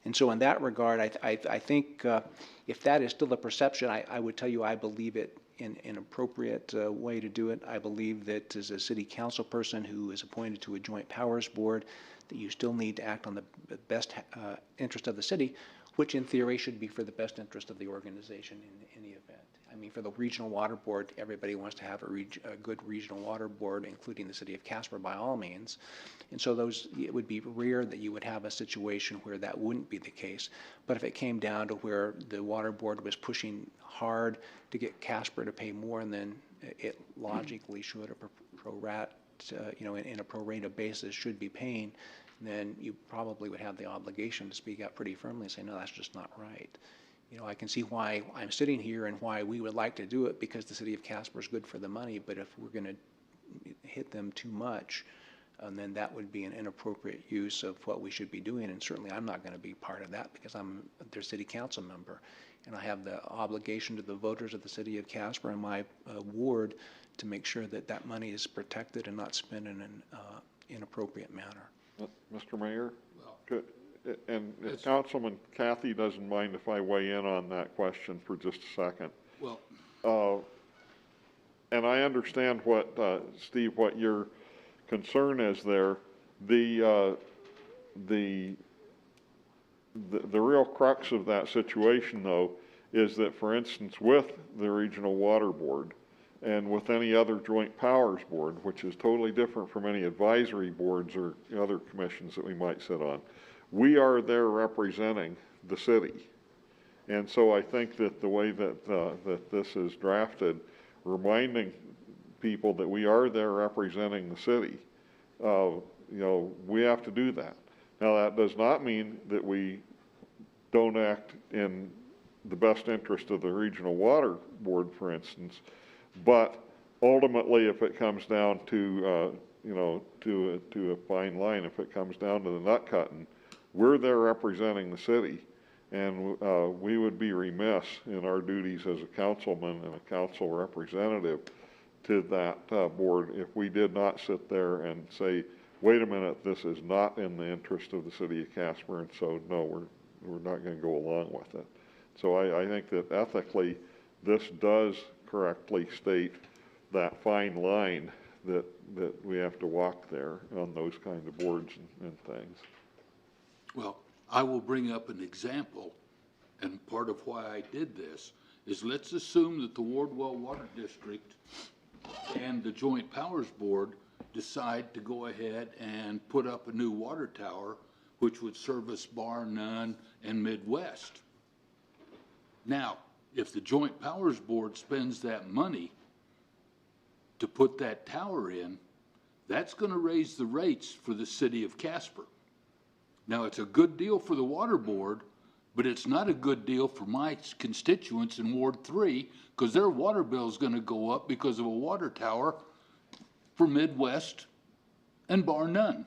And so in that regard, I think if that is still the perception, I would tell you I believe it in an appropriate way to do it. I believe that as a city council person who is appointed to a joint powers board, that you still need to act on the best interest of the city, which in theory should be for the best interest of the organization in any event. I mean, for the regional water board, everybody wants to have a good regional water board, including the city of Casper by all means. And so it would be rare that you would have a situation where that wouldn't be the case. But if it came down to where the water board was pushing hard to get Casper to pay more than it logically should, in a pro rata basis should be paying, then you probably would have the obligation to speak out pretty firmly and say, no, that's just not right. I can see why I'm sitting here and why we would like to do it because the city of Casper is good for the money, but if we're going to hit them too much, then that would be an inappropriate use of what we should be doing, and certainly I'm not going to be part of that because I'm their city council member, and I have the obligation to the voters of the city of Casper and my ward to make sure that that money is protected and not spent in an inappropriate manner. Mr. Mayor? Good. And if Councilman Cathy doesn't mind if I weigh in on that question for just a second. Well, and I understand what, Steve, what your concern is there. The real crux of that situation, though, is that, for instance, with the Regional Water Board and with any other joint powers board, which is totally different from any advisory boards or other commissions that we might sit on, we are there representing the city. And so I think that the way that, that this is drafted, reminding people that we are there representing the city, we have to do that. Now, that does not mean that we don't act in the best interest of the Regional Water Board, for instance, but ultimately, if it comes down to, to a fine line, if it comes down to the nut cutting, we're there representing the city, and we would be remiss in our duties as a councilman and a council representative to that board if we did not sit there and say, wait a minute, this is not in the interest of the city of Casper, and so no, we're not going to go along with it. So I think that ethically, this does correctly state that fine line that we have to walk there on those kind of boards and things. Well, I will bring up an example, and part of why I did this is let's assume that the Wardwell Water District and the Joint Powers Board decide to go ahead and put up a new water tower, which would service Bar None and Midwest. Now, if the Joint Powers Board spends that money to put that tower in, that's going to raise the rates for the city of Casper. Now, it's a good deal for the water board, but it's not a good deal for my constituents in Ward 3 because their water bill is going to go up because of a water tower for Midwest and bar none.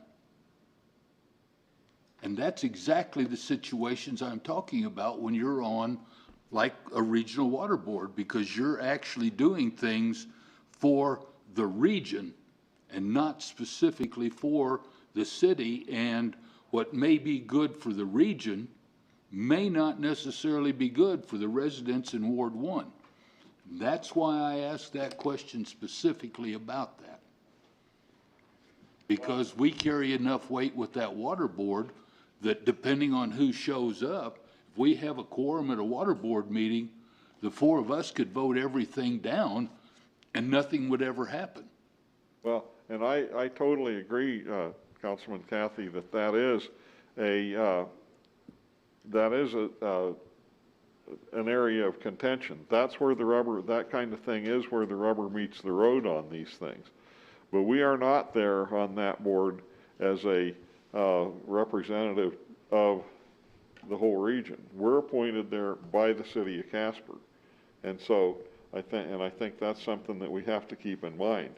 And that's exactly the situations I'm talking about when you're on like a regional water board, because you're actually doing things for the region and not specifically for the city. And what may be good for the region may not necessarily be good for the residents in Ward 1. That's why I asked that question specifically about that. Because we carry enough weight with that water board that depending on who shows up, if we have a quorum at a water board meeting, the four of us could vote everything down and nothing would ever happen. Well, and I totally agree, Councilman Cathy, that is an area of contention. That's where the rubber, that kind of thing is where the rubber meets the road on these things. But we are not there on that board as a representative of the whole region. We're appointed there by the city of Casper. And so I think that's something that we have to keep in mind.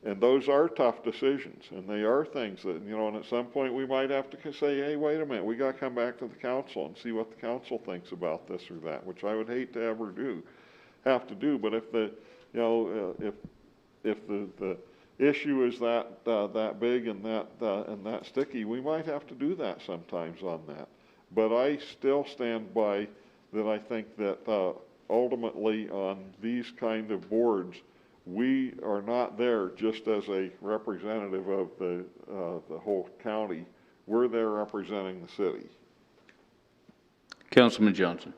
And those are tough decisions, and they are things that, you know, and at some point we might have to say, hey, wait a minute, we got to come back to the council and see what the council thinks about this or that, which I would hate to ever have to do. But if the, you know, if the issue is that big and that sticky, we might have to do that sometimes on that. But I still stand by that. I think that ultimately on these kind of boards, we are not there just as a representative of the whole county. We're there representing the city. Councilman Johnson.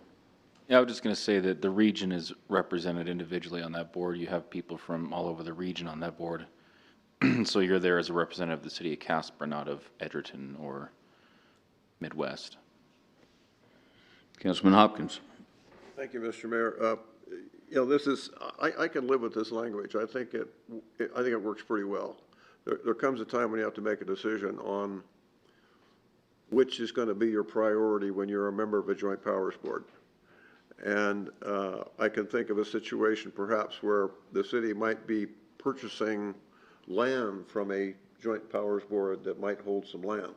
Yeah, I was just going to say that the region is represented individually on that board. You have people from all over the region on that board. So you're there as a representative of the city of Casper, not of Edgerton or Midwest. Councilman Hopkins. Thank you, Mr. Mayor. You know, this is, I can live with this language. I think it works pretty well. There comes a time when you have to make a decision on which is going to be your priority when you're a member of a joint powers board. And I can think of a situation perhaps where the city might be purchasing land from a joint powers board that might hold some land.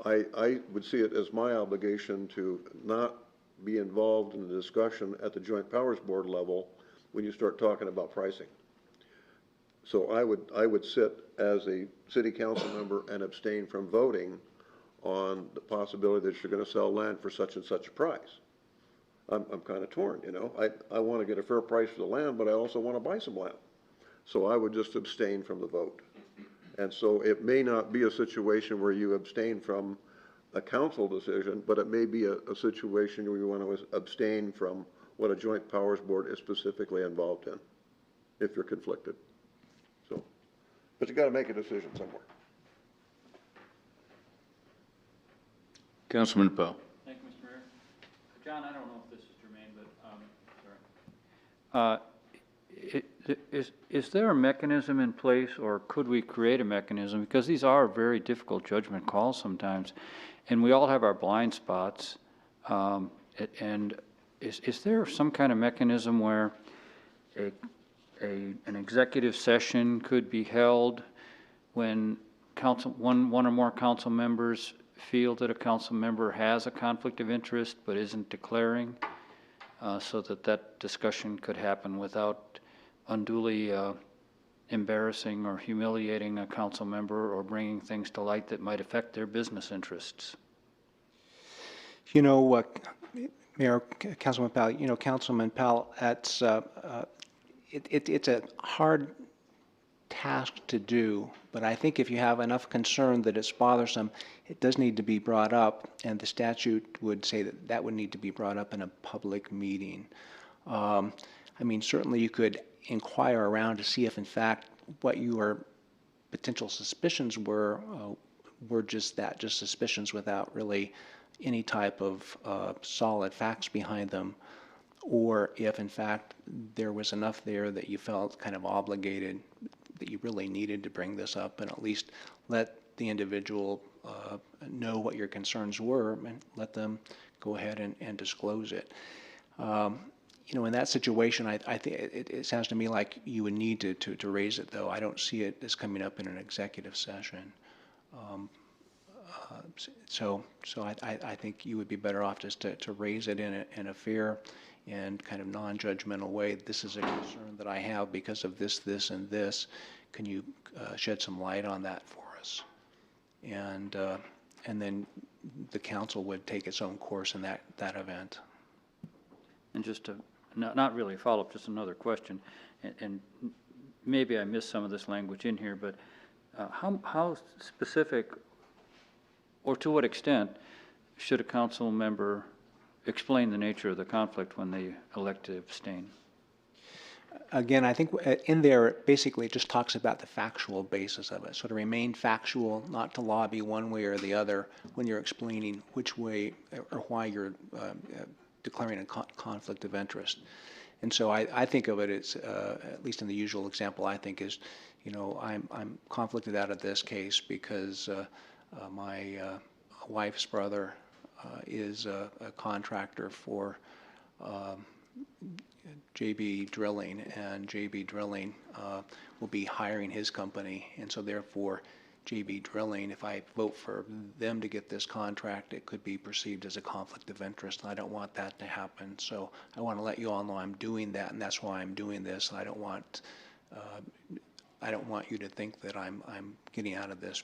I would see it as my obligation to not be involved in the discussion at the joint powers board level when you start talking about pricing. So I would sit as a city council member and abstain from voting on the possibility that you're going to sell land for such and such a price. I'm kind of torn, you know. I want to get a fair price for the land, but I also want to buy some land. So I would just abstain from the vote. And so it may not be a situation where you abstain from a council decision, but it may be a situation where you want to abstain from what a joint powers board is specifically involved in, if you're conflicted. So, but you got to make a decision somewhere. Councilman Poe. Thank you, Mr. Mayor. John, I don't know if this is germane, but is there a mechanism in place, or could we create a mechanism? Because these are very difficult judgment calls sometimes, and we all have our blind spots. And is there some kind of mechanism where an executive session could be held when one or more council members feel that a council member has a conflict of interest but isn't declaring, so that discussion could happen without unduly embarrassing or humiliating a council member or bringing things to light that might affect their business interests? You know, Mayor, Councilman Powell, you know, Councilman Powell, it's a hard task to do, but I think if you have enough concern that it's bothersome, it does need to be brought up, and the statute would say that would need to be brought up in a public meeting. I mean, certainly you could inquire around to see if, in fact, what your potential suspicions were just that, just suspicions without really any type of solid facts behind them, or if, in fact, there was enough there that you felt kind of obligated, that you really needed to bring this up and at least let the individual know what your concerns were and let them go ahead and disclose it. You know, in that situation, I think it sounds to me like you would need to raise it, though. I don't see it as coming up in an executive session. So I think you would be better off just to raise it in a fair and kind of non-judgmental way. This is a concern that I have because of this, this, and this. Can you shed some light on that for us? And then the council would take its own course in that event. And just to, not really a follow-up, just another question, and maybe I missed some of this language in here, but how specific, or to what extent, should a council member explain the nature of the conflict when they elect to abstain? Again, I think in there, basically, it just talks about the factual basis of it. So to remain factual, not to lobby one way or the other when you're explaining which way or why you're declaring a conflict of interest. And so I think of it as, at least in the usual example, I think is, you know, I'm conflicted out of this case because my wife's brother is a contractor for JB Drilling, and JB Drilling will be hiring his company, and so therefore JB Drilling, if I vote for them to get this contract, it could be perceived as a conflict of interest, and I don't want that to happen. So I want to let you all know I'm doing that, and that's why I'm doing this. And I don't want you to think that I'm getting out of this,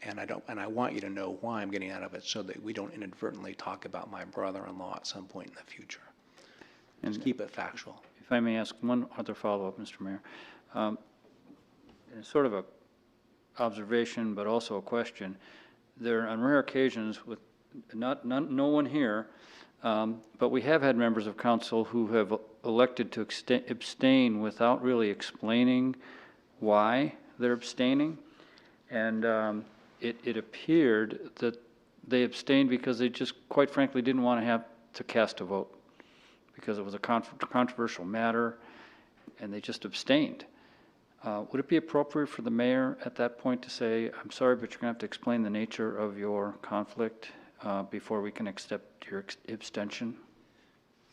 and I want you to know why I'm getting out of it, so that we don't inadvertently talk about my brother-in-law at some point in the future. Just keep it factual. If I may ask one other follow-up, Mr. Mayor. It's sort of a observation, but also a question. There are on rare occasions with no one here, but we have had members of council who have elected to abstain without really explaining why they're abstaining. And it appeared that they abstained because they just, quite frankly, didn't want to have to cast a vote because it was a controversial matter, and they just abstained. Would it be appropriate for the mayor at that point to say, I'm sorry, but you're going to have to explain the nature of your conflict before we can accept your abstention?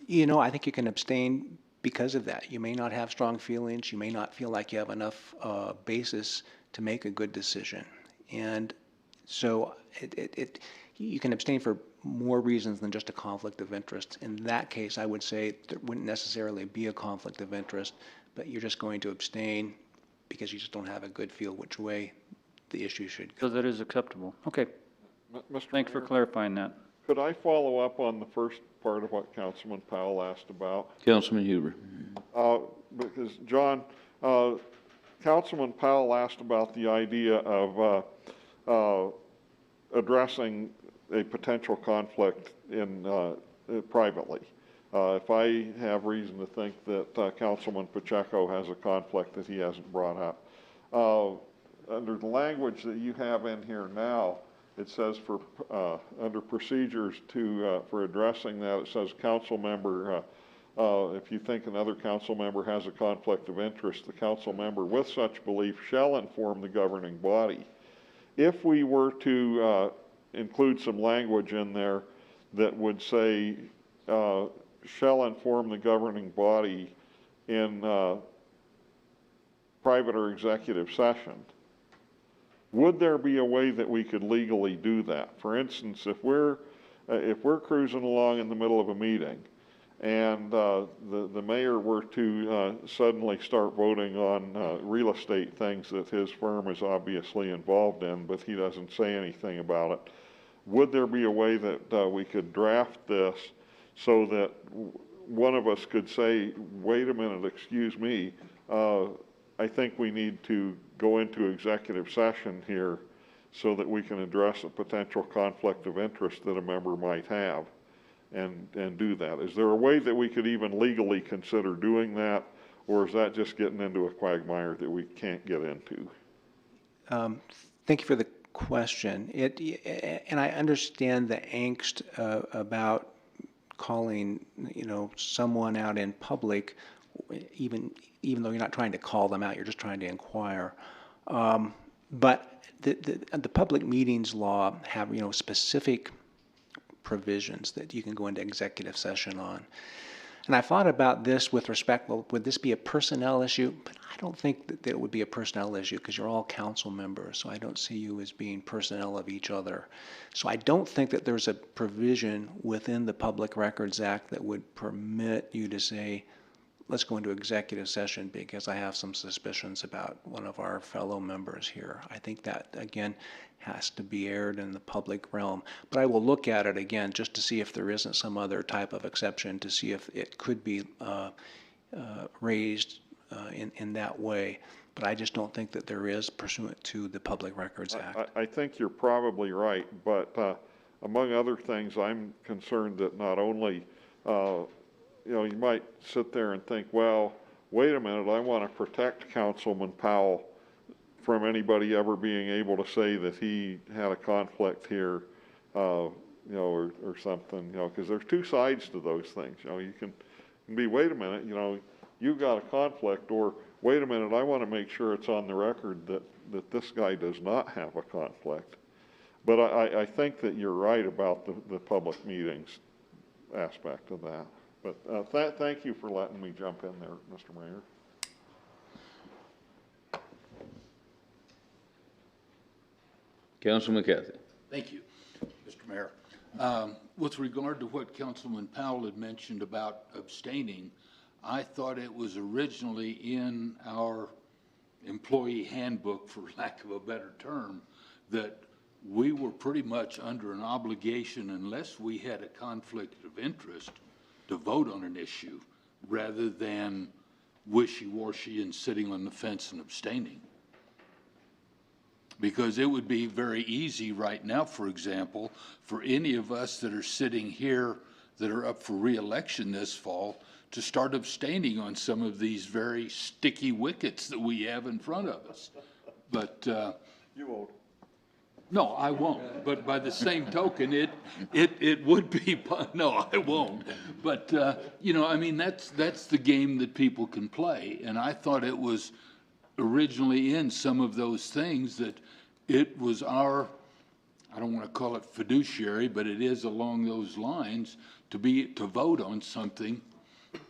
You know, I think you can abstain because of that. You may not have strong feelings. You may not feel like you have enough basis to make a good decision. And so you can abstain for more reasons than just a conflict of interest. In that case, I would say there wouldn't necessarily be a conflict of interest, but you're just going to abstain because you just don't have a good feel which way the issue should go. So that is acceptable. Okay. Mr. Thanks for Mayor, clarifying that. could I follow up on the first part of what Councilman Powell asked about? Councilman Huber. Because, John, Councilman Powell asked about the idea of addressing a potential conflict in privately. If I have reason to think that Councilman Pacheco has a conflict that he hasn't brought up, under the language that you have in here now, it says for under procedures for addressing that, it says council member, if you think another council member has a conflict of interest, the council member with such belief shall inform the governing body. If we were to include some language in there that would say shall inform the governing body in private or executive session, would there be a way that we could legally do that? For instance, if we're cruising along in the middle of a meeting and the mayor were to suddenly start voting on real estate things that his firm is obviously involved in, but he doesn't say anything about it, would there be a way that we could draft this so that one of us could say, wait a minute, excuse me, I think we need to go into executive session here so that we can address a potential conflict of interest that a member might have and do that. Is there a way that we could even legally consider doing that, or is that just getting into a quagmire that we can't get into? Thank you for the question. And I understand the angst about calling, someone out in public, even though you're not trying to call them out, you're just trying to inquire. But the public meetings law have, specific provisions that you can go into executive session on. And I thought about this with respect, well, would this be a personnel issue? But I don't think that it would be a personnel issue because you're all council members, so I don't see you as being personnel of each other. So I don't think that there's a provision within the Public Records Act that would permit you to say, let's go into executive session because I have some suspicions about one of our fellow members here. I think that, again, has to be aired in the public realm. But I will look at it again just to see if there isn't some other type of exception, to see if it could be raised in that way. But I just don't think that there is pursuant to the Public Records Act. I think you're probably right, but among other things, I'm concerned that not only, you might sit there and think, well, wait a minute, I want to protect Councilman Powell from anybody ever being able to say that he had a conflict here, or something, because there's two sides to those things. You can be, wait a minute, you got a conflict, or wait a minute, I want to make sure it's on the record that this guy does not have a conflict. But I think that you're right about the public meetings aspect of that. But thank you for letting me jump in there, Mr. Mayor. Councilman McCarthy. Thank you, Mr. Mayor. With regard to what Councilman Powell had mentioned about abstaining, I thought it was originally in our employee handbook, for lack of a better term, that we were pretty much under an obligation, unless we had a conflict of interest, to vote on an issue rather than wishy-washy and sitting on the fence and abstaining. Because it would be very easy right now, for example, for any of us that are sitting here that are up for re-election this fall to start abstaining on some of these very sticky wickets that we have in front of us. But you won't. No, I won't. But by the same token, it would be, no, I won't. But, that's the game that people can play. And I thought it was originally in some of those things that it was our, I don't want to call it fiduciary, but it is along those lines to vote on something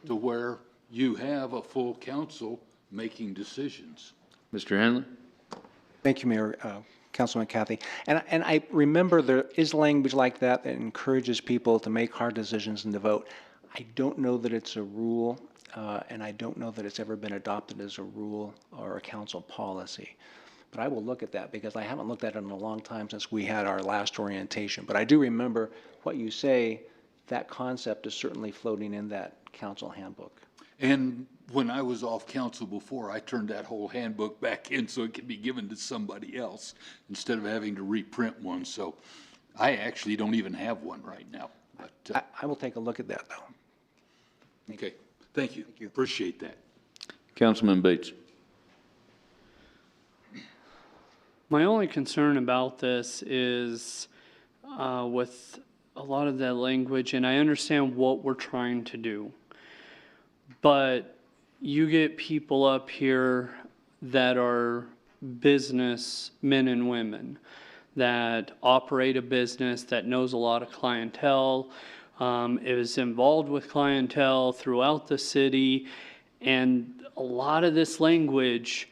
to where you have a full council making decisions. Mr. Hanlon? Thank you, Mayor. Councilman Cathy. And I remember there is language like that that encourages people to make hard decisions and to vote. I don't know that it's a rule, and I don't know that it's ever been adopted as a rule or a council policy. But I will look at that because I haven't looked at it in a long time since we had our last orientation. But I do remember what you say, that concept is certainly floating in that council handbook. And when I was off council before, I turned that whole handbook back in so it could be given to somebody else instead of having to reprint one. So I actually don't even have one right now. But I will take a look at that, though. Okay, thank you. Appreciate that. Councilman Bates. My only concern about this is with a lot of that language, and I understand what we're trying to do, but you get people up here that are businessmen and women that operate a business, that knows a lot of clientele, is involved with clientele throughout the city, and a lot of this language,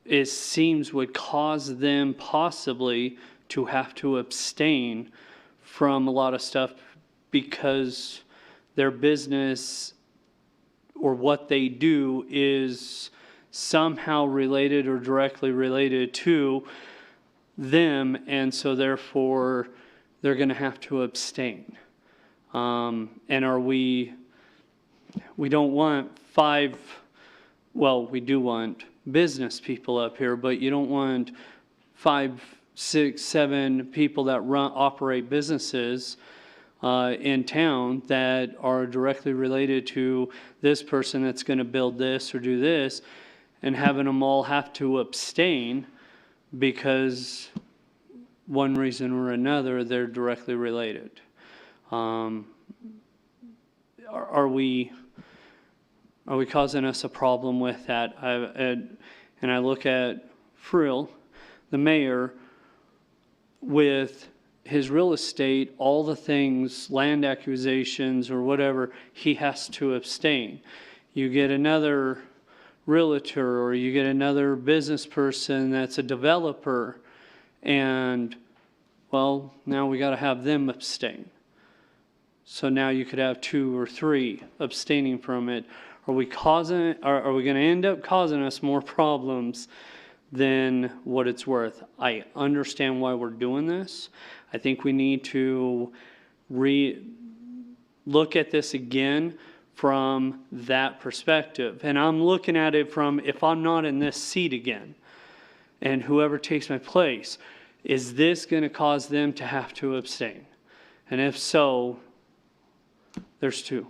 it seems, would cause them possibly to have to abstain from a lot of stuff because their business or what they do is somehow related or directly related to them, and so therefore they're going to have to abstain. And we don't want we do want business people up here, but you don't want 5, 6, 7 people that operate businesses in town that are directly related to this person that's going to build this or do this, and having them all have to abstain because one reason or another they're directly related. Are we causing us a problem with that? And I look at Frill, the mayor, with his real estate, all the things, land accusations or whatever, he has to abstain. You get another realtor or you get another business person that's a developer, and, well, now we got to have them abstain. So now you could have 2 or 3 abstaining from it. Are we going to end up causing us more problems than what it's worth? I understand why we're doing this. I think we need to look at this again from that perspective. And I'm looking at it from, if I'm not in this seat again, and whoever takes my place, is this going to cause them to have to abstain? And if so, there's 2.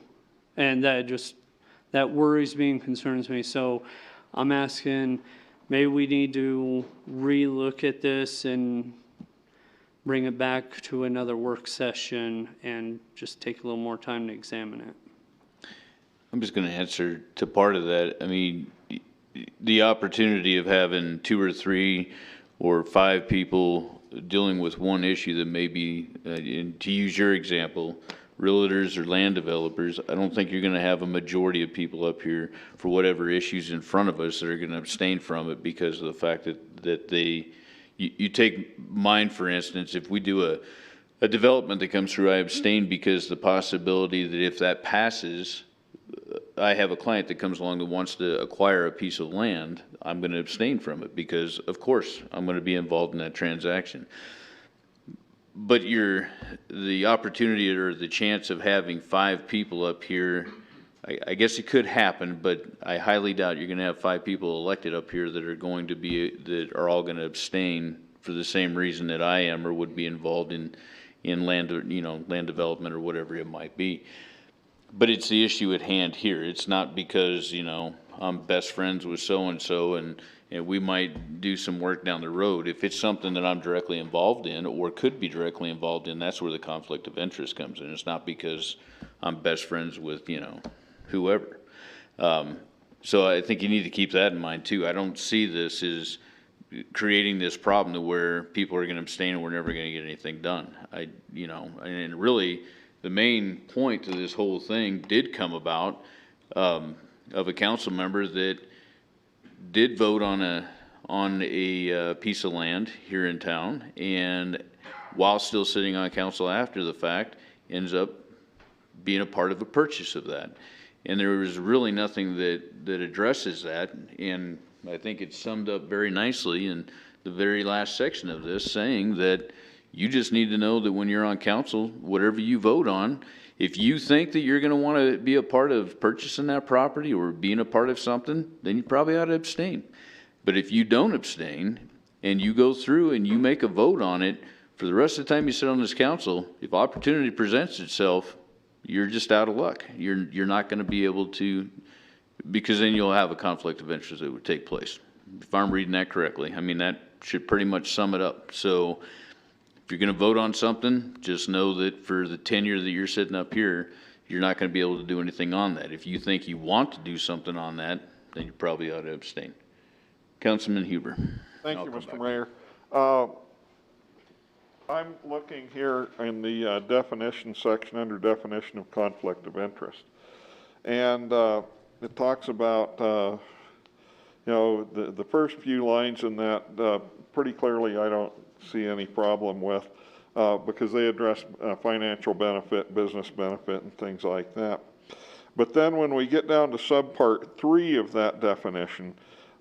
And that worries me and concerns me. So I'm asking, maybe we need to relook at this and bring it back to another work session and just take a little more time to examine it. I'm just going to answer to part of that. I mean, the opportunity of having 2 or 3 or 5 people dealing with one issue that may be, to use your example, realtors or land developers, I don't think you're going to have a majority of people up here for whatever issues in front of us that are going to abstain from it because of the fact that you take mine, for instance, if we do a development that comes through, I abstain because the possibility that if that passes, I have a client that comes along that wants to acquire a piece of land, I'm going to abstain from it because, of course, I'm going to be involved in that transaction. But the opportunity or the chance of having 5 people up here, I guess it could happen, but I highly doubt you're going to have 5 people elected up here that are all going to abstain for the same reason that I am or would be involved in land, land development or whatever it might be. But it's the issue at hand here. It's not because, I'm best friends with so-and-so and we might do some work down the road. If it's something that I'm directly involved in or could be directly involved in, that's where the conflict of interest comes in. It's not because I'm best friends with, whoever. So I think you need to keep that in mind too. I don't see this as creating this problem to where people are going to abstain and we're never going to get anything done. And really the main point to this whole thing did come about of a council member that did vote on a piece of land here in town, and while still sitting on council after the fact, ends up being a part of a purchase of that. And there was really nothing that addresses that, and I think it's summed up very nicely in the very last section of this, saying that you just need to know that when you're on council, whatever you vote on, if you think that you're going to want to be a part of purchasing that property or being a part of something, then you probably ought to abstain. But if you don't abstain and you go through and you make a vote on it, for the rest of the time you sit on this council, if opportunity presents itself, you're just out of luck. You're not going to be able to, because then you'll have a conflict of interest that would take place. If I'm reading that correctly, I mean, that should pretty much sum it up. So if you're going to vote on something, just know that for the tenure that you're sitting up here, you're not going to be able to do anything on that. If you think you want to do something on that, then you probably ought to abstain. Councilman Huber. Thank you, Mr. Mayor. I'm looking here in the definition section under definition of conflict of interest. And it talks about, the first few lines in that pretty clearly I don't see any problem with because they address financial benefit, business benefit, and things like that. But then when we get down to subpart 3 of that definition,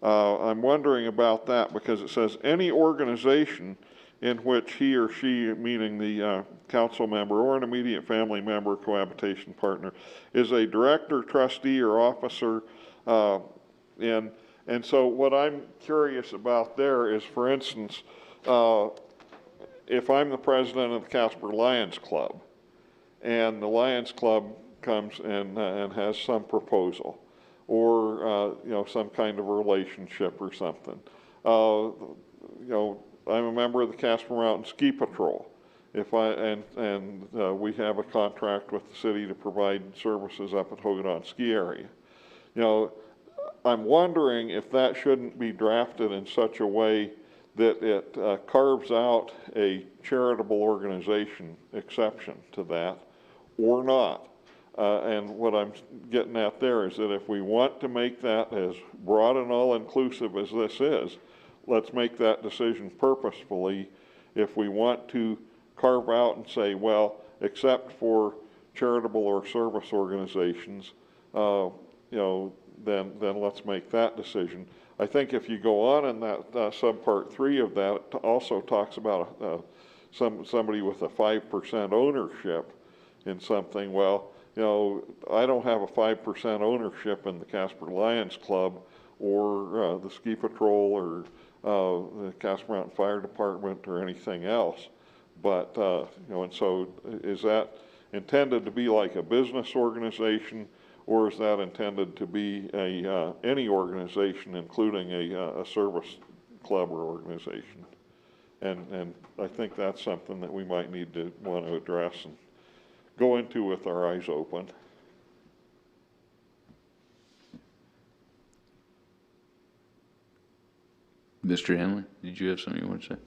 I'm wondering about that because it says any organization in which he or she, meaning the council member or an immediate family member, cohabitation partner, is a director, trustee, or officer. And so what I'm curious about there is, for instance, if I'm the president of the Casper Lions Club, and the Lions Club comes and has some proposal, or some kind of a relationship or something, I'm a member of the Casper Mountain Ski Patrol. We have a contract with the city to provide services up at Hogadon Ski Area. I'm wondering if that shouldn't be drafted in such a way that it carves out a charitable organization exception to that or not. And what I'm getting at there is that if we want to make that as broad and all-inclusive as this is, let's make that decision purposefully. If we want to carve out and say, well, except for charitable or service organizations, then let's make that decision. I think if you go on in that subpart 3 of that, it also talks about somebody with a 5% ownership in something. Well, I don't have a 5% ownership in the Casper Lions Club or the Ski Patrol or the Casper Mountain Fire Department or anything else. But, and so is that intended to be like a business organization, or is that intended to be any organization, including a service club or organization? And I think that's something that we might need to want to address and go into with our eyes open. Mr. Hanley, did you have something you want to say?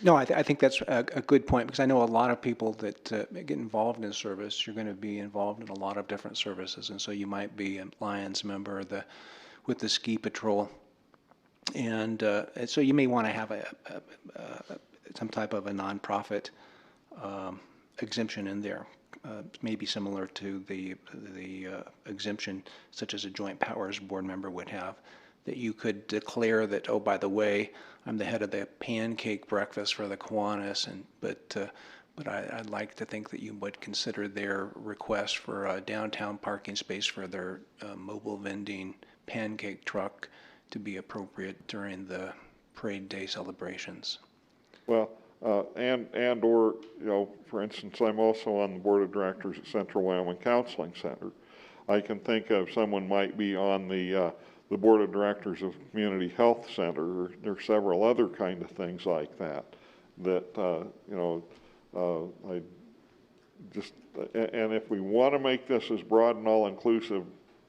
No, I think that's a good point, because I know a lot of people that get involved in service. You're going to be involved in a lot of different services, and so you might be a Lions member with the Ski Patrol, and so you may want to have some type of a nonprofit exemption in there, maybe similar to the exemption such as a Joint Powers Board member would have. That you could declare that, oh, by the way, I'm the head of the pancake breakfast for the Kiwanis, but I'd like to think that you would consider their request for a downtown parking space for their mobile vending pancake truck to be appropriate during the parade day celebrations. Well, or, for instance, I'm also on the board of directors at Central Wyoming Counseling Center. I can think of someone might be on the board of directors of Community Health Center. There are several other kind of things like that, I just, and if we want to make this as broad and all-inclusive,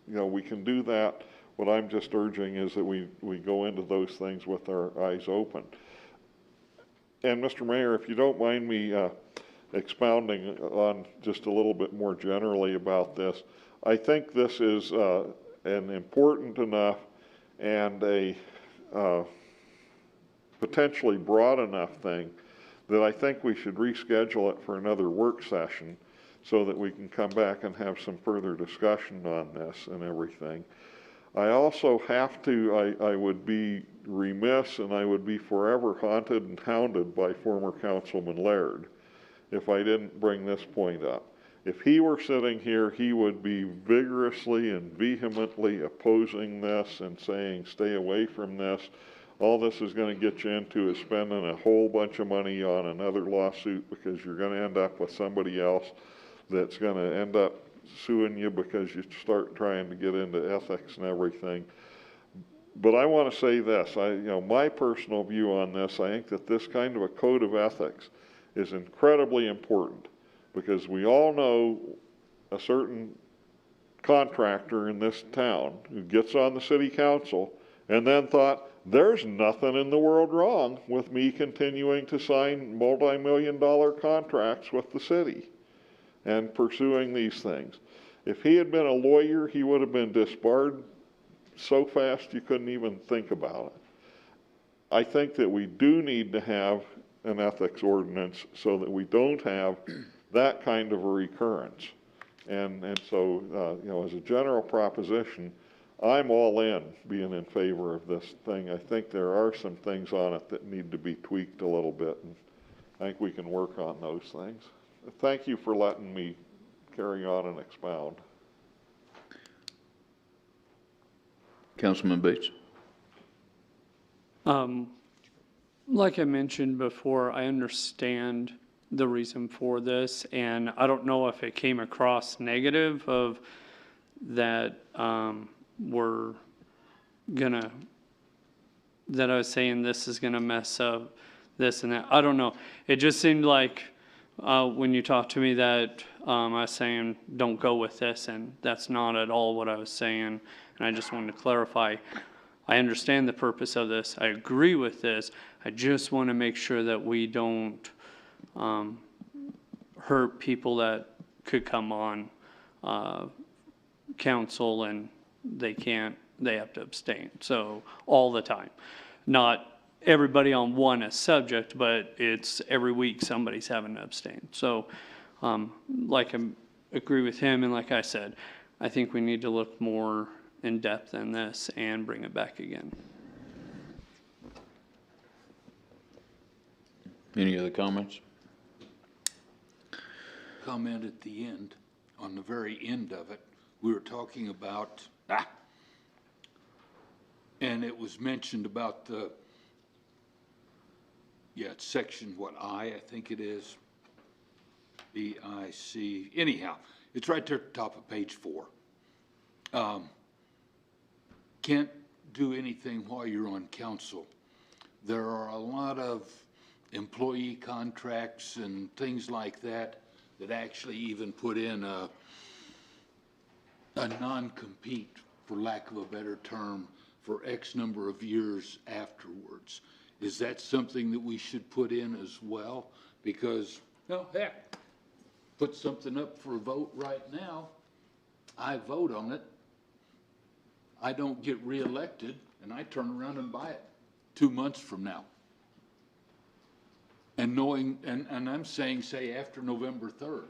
we can do that. What I'm just urging is that we go into those things with our eyes open. And Mr. Mayor, if you don't mind me expounding on just a little bit more generally about this, I think this is an important enough and a potentially broad enough thing that I think we should reschedule it for another work session so that we can come back and have some further discussion on this and everything. I also have to, I would be remiss and I would be forever haunted and hounded by former Councilman Laird if I didn't bring this point up. If he were sitting here, he would be vigorously and vehemently opposing this and saying, stay away from this. All this is going to get you into is spending a whole bunch of money on another lawsuit because you're going to end up with somebody else that's going to end up suing you because you start trying to get into ethics and everything. But I want to say this, my personal view on this, I think that this kind of a code of ethics is incredibly important. Because we all know a certain contractor in this town who gets on the city council and then thought, there's nothing in the world wrong with me continuing to sign multi-million-dollar contracts with the city and pursuing these things. If he had been a lawyer, he would have been disbarred so fast you couldn't even think about it. I think that we do need to have an ethics ordinance so that we don't have that kind of a recurrence. And so, as a general proposition, I'm all in being in favor of this thing. I think there are some things on it that need to be tweaked a little bit, and I think we can work on those things. Thank you for letting me carry on and expound. Councilman Bates. Like I mentioned before, I understand the reason for this, and I don't know if it came across negative of that that I was saying this is gonna mess up this and that. I don't know. It just seemed like when you talked to me that I was saying don't go with this, and that's not at all what I was saying, and I just wanted to clarify. I understand the purpose of this. I agree with this. I just want to make sure that we don't hurt people that could come on council and they have to abstain. So all the time. Not everybody on one subject, but it's every week somebody's having to abstain. So like I agree with him, and like I said, I think we need to look more in depth in this and bring it back again. Any other comments? Comment at the end, on the very end of it, we were talking about, and it was mentioned about the, it's section, I think it is, BIC, anyhow, it's right there at the top of page 4. Can't do anything while you're on council. There are a lot of employee contracts and things like that that actually even put in a non-compete, for lack of a better term, for X number of years afterwards. Is that something that we should put in as well? Because, heck, put something up for a vote right now, I vote on it, I don't get reelected, and I turn around and buy it 2 months from now. And knowing, and I'm saying, say, after November 3rd,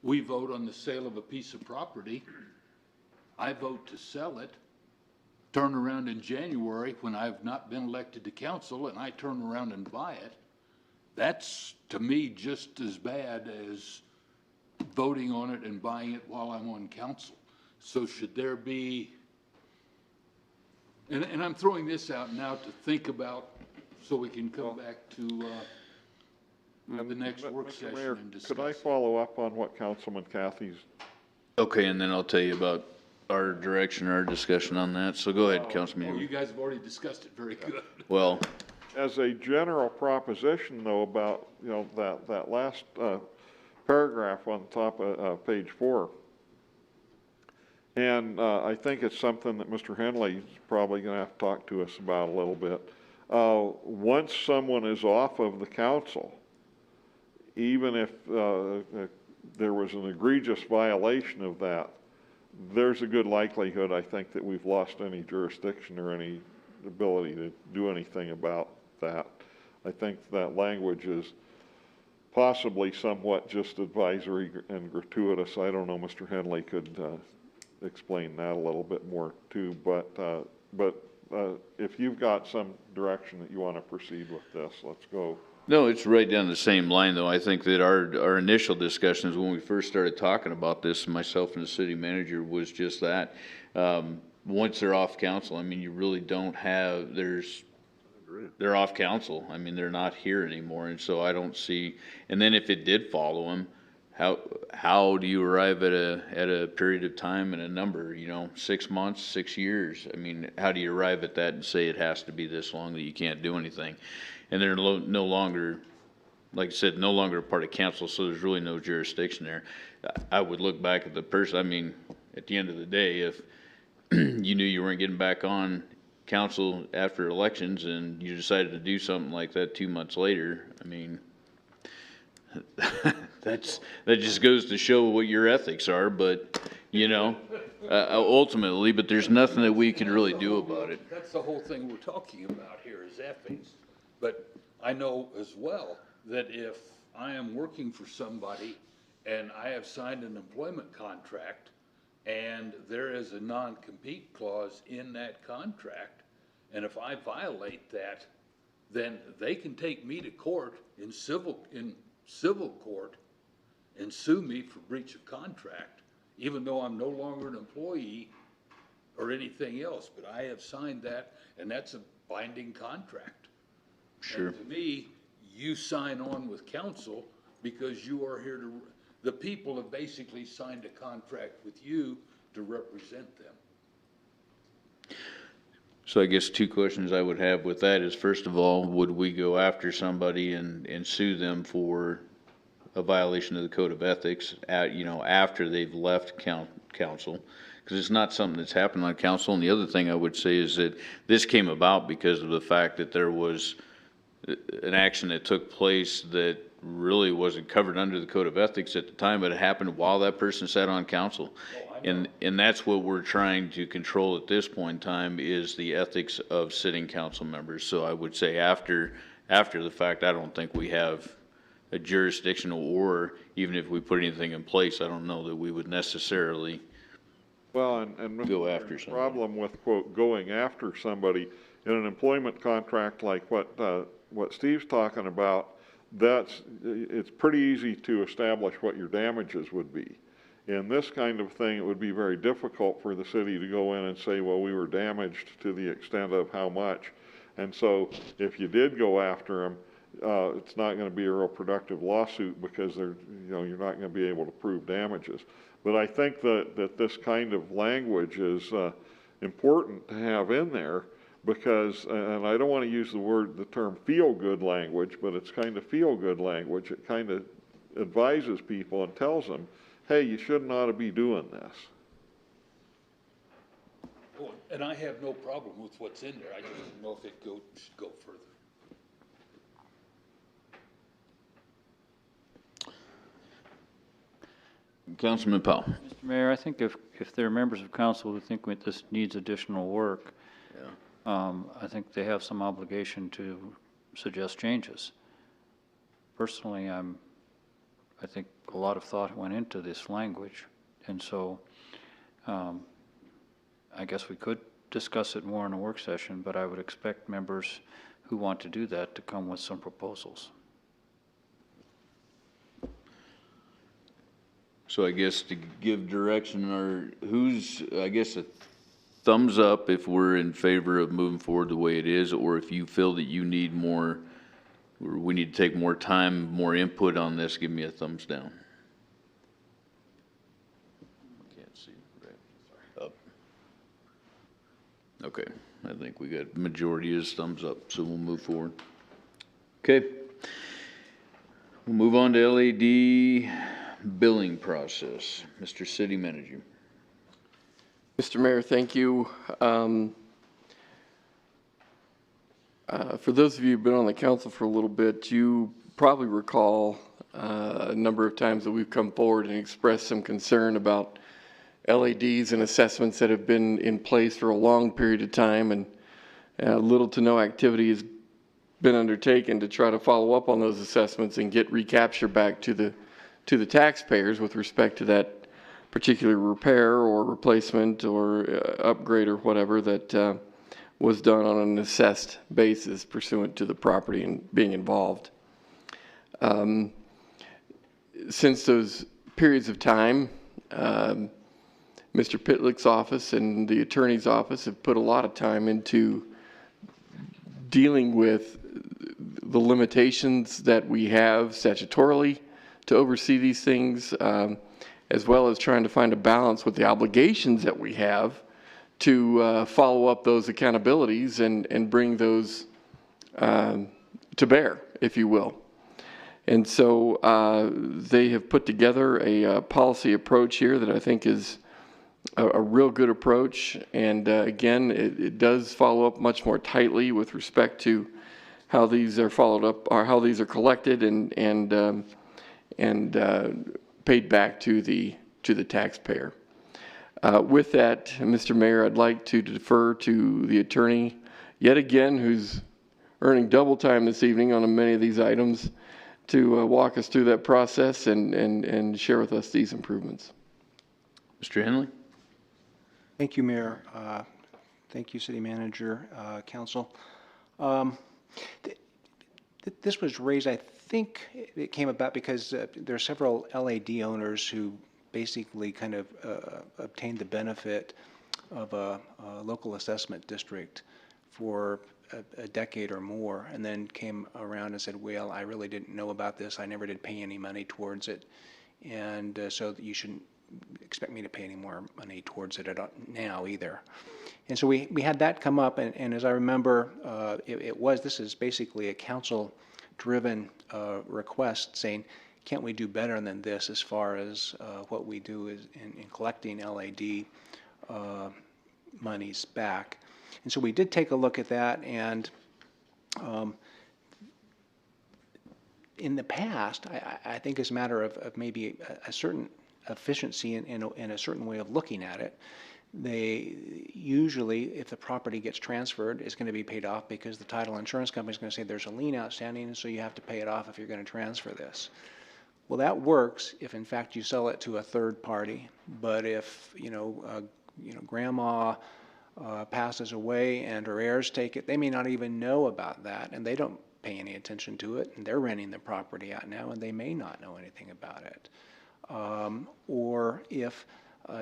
we vote on the sale of a piece of property, I vote to sell it, turn around in January when I've not been elected to council, and I turn around and buy it. That's, to me, just as bad as voting on it and buying it while I'm on council. So should there be, and I'm throwing this out now to think about so we can come back to the next work Mr. session Mayor, and discuss. could I follow up on what Councilman Cathy's? Okay, and then I'll tell you about our direction, our discussion on that. So go ahead, Councilman. You guys have already discussed it very good. Well, As a general proposition, though, about, that last paragraph on top of page 4, and I think it's something that Mr. Henley's probably going to have to talk to us about a little bit. Once someone is off of the council, even if there was an egregious violation of that, there's a good likelihood, I think, that we've lost any jurisdiction or any ability to do anything about that. I think that language is possibly somewhat just advisory and gratuitous. I don't know, Mr. Henley could explain that a little bit more too, but if you've got some direction that you want to proceed with this, let's go. no, it's right down the same line, though. I think that our initial discussions when we first started talking about this, myself and the city manager, was just that. Once they're off council, I mean, you really don't have, they're off council. I mean, they're not here anymore, and so I don't see, and then if it did follow them, how do you arrive at a period of time and a number, 6 months, 6 years? I mean, how do you arrive at that and say it has to be this long that you can't do anything? And they're no longer, like I said, no longer a part of council, so there's really no jurisdiction there. I would look back at the person, I mean, at the end of the day, if you knew you weren't getting back on council after elections and you decided to do something like that 2 months later, I mean, that just goes to show what your ethics are, but, ultimately, but there's nothing that we can really do about it. That's the whole thing we're talking about here is ethics. But I know as well that if I am working for somebody and I have signed an employment contract and there is a non-compete clause in that contract, and if I violate that, then they can take me to court in civil court and sue me for breach of contract, even though I'm no longer an employee or anything else, but I have signed that, and that's a binding contract. Sure. And to me, you sign on with council because you are here to, the people have basically signed a contract with you to represent them. So I guess 2 questions I would have with that is, first of all, would we go after somebody and sue them for a violation of the code of ethics after they've left council? because it's not something that's happened on council. And the other thing I would say is that this came about because of the fact that there was an action that took place that really wasn't covered under the code of ethics at the time, but it happened while that person sat on council. And that's what we're trying to control at this point in time, is the ethics of sitting council members. So I would say after the fact, I don't think we have a jurisdictional, or even if we put anything in place, I don't know that we would necessarily Well, and go after the somebody. problem with, quote, going after somebody in an employment contract like what Steve's talking about, it's pretty easy to establish what your damages would be. In this kind of thing, it would be very difficult for the city to go in and say, well, we were damaged to the extent of how much. And so if you did go after them, it's not going to be a real productive lawsuit, because you're not going to be able to prove damages. But I think that this kind of language is important to have in there, because, and I don't want to use the term feel-good language, but it's kind of feel-good language. It kind of advises people and tells them, hey, you shouldn't ought to be doing this. Oh, and I have no problem with what's in there. I just don't know if it should go further. Councilman Powell. Mr. Mayor, I think if there are members of council who think this needs additional work, I think they have some obligation to suggest changes. Personally, I think a lot of thought went into this language, and so I guess we could discuss it more in a work session, but I would expect members who want to do that to come with some proposals. So I guess to give direction, or I guess a thumbs up if we're in favor of moving forward the way it is, or if you feel that you need more, or we need to take more time, more input on this, give me a thumbs down. Can't see, right, up. Okay, I think we got majority is thumbs up, so we'll move forward. Okay. We'll move on to LAD billing process. Mr. City Manager. Mr. Mayor, thank you. For those of you who've been on the council for a little bit, you probably recall a number of times that we've come forward and expressed some concern about LADs and assessments that have been in place for a long period of time, and little to no activity has been undertaken to try to follow up on those assessments and get recapture back to the taxpayers with respect to that particular repair or replacement or upgrade or whatever that was done on an assessed basis pursuant to the property and being involved. Since those periods of time, Mr. Pitlick's office and the attorney's office have put a lot of time into dealing with the limitations that we have statutorily to oversee these things, as well as trying to find a balance with the obligations that we have to follow up those accountabilities and bring those to bear, if you will. And so they have put together a policy approach here that I think is a real good approach. And again, it does follow up much more tightly with respect to how these are followed up, or how these are collected and paid back to the taxpayer. With that, Mr. Mayor, I'd like to defer to the attorney yet again, who's earning double time this evening on many of these items, to walk us through that process and share with us these improvements. Mr. Henley? Thank you, Mayor. Thank you, City Manager, Council. This was raised, I think it came about because there are several LAD owners who basically kind of obtained the benefit of a local assessment district for a decade or more, and then came around and said, well, I really didn't know about this. I never did pay any money towards it. And so you shouldn't expect me to pay any more money towards it now either. And so we had that come up, and as I remember, this is basically a council-driven request saying, can't we do better than this as far as what we do is in collecting LAD monies back. And so we did take a look at that, and in the past, I think as a matter of maybe a certain efficiency in a certain way of looking at it, they usually, if the property gets transferred, is going to be paid off because the title insurance company is going to say there's a lien outstanding, and so you have to pay it off if you're going to transfer this. Well, that works if in fact you sell it to a third party, but if grandma passes away and her heirs take it, they may not even know about that, and they don't pay any attention to it, and they're renting the property out now, and they may not know anything about it. Or if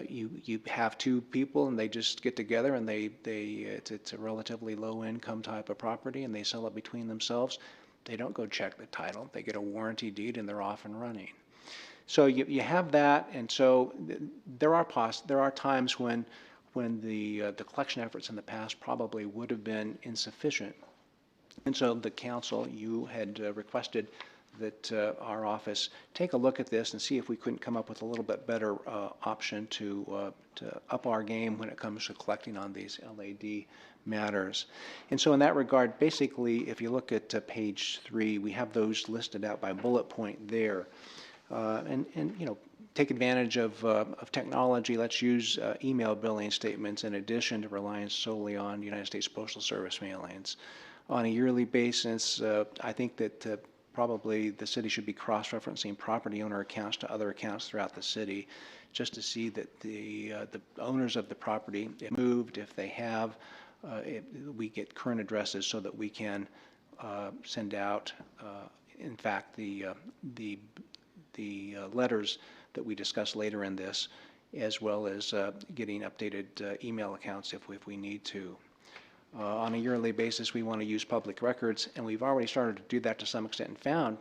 you have two people and they just get together and it's a relatively low income type of property and they sell it between themselves, they don't go check the title. They get a warranty deed and they're off and running. So you have that, and so there are times when the collection efforts in the past probably would have been insufficient. And so the council, you had requested that our office take a look at this and see if we couldn't come up with a little bit better option to up our game when it comes to collecting on these LAD matters. And so in that regard, basically, if you look at page 3, we have those listed out by bullet point there. And take advantage of technology. Let's use email billing statements in addition to relying solely on United States Postal Service mailings. On a yearly basis, I think that probably the city should be cross-referencing property owner accounts to other accounts throughout the city, just to see that the owners of the property, if moved, if they have, we get current addresses so that we can send out, in fact, the letters that we discuss later in this, as well as getting updated email accounts if we need to. On a yearly basis, we want to use public records, and we've already started to do that to some extent and found,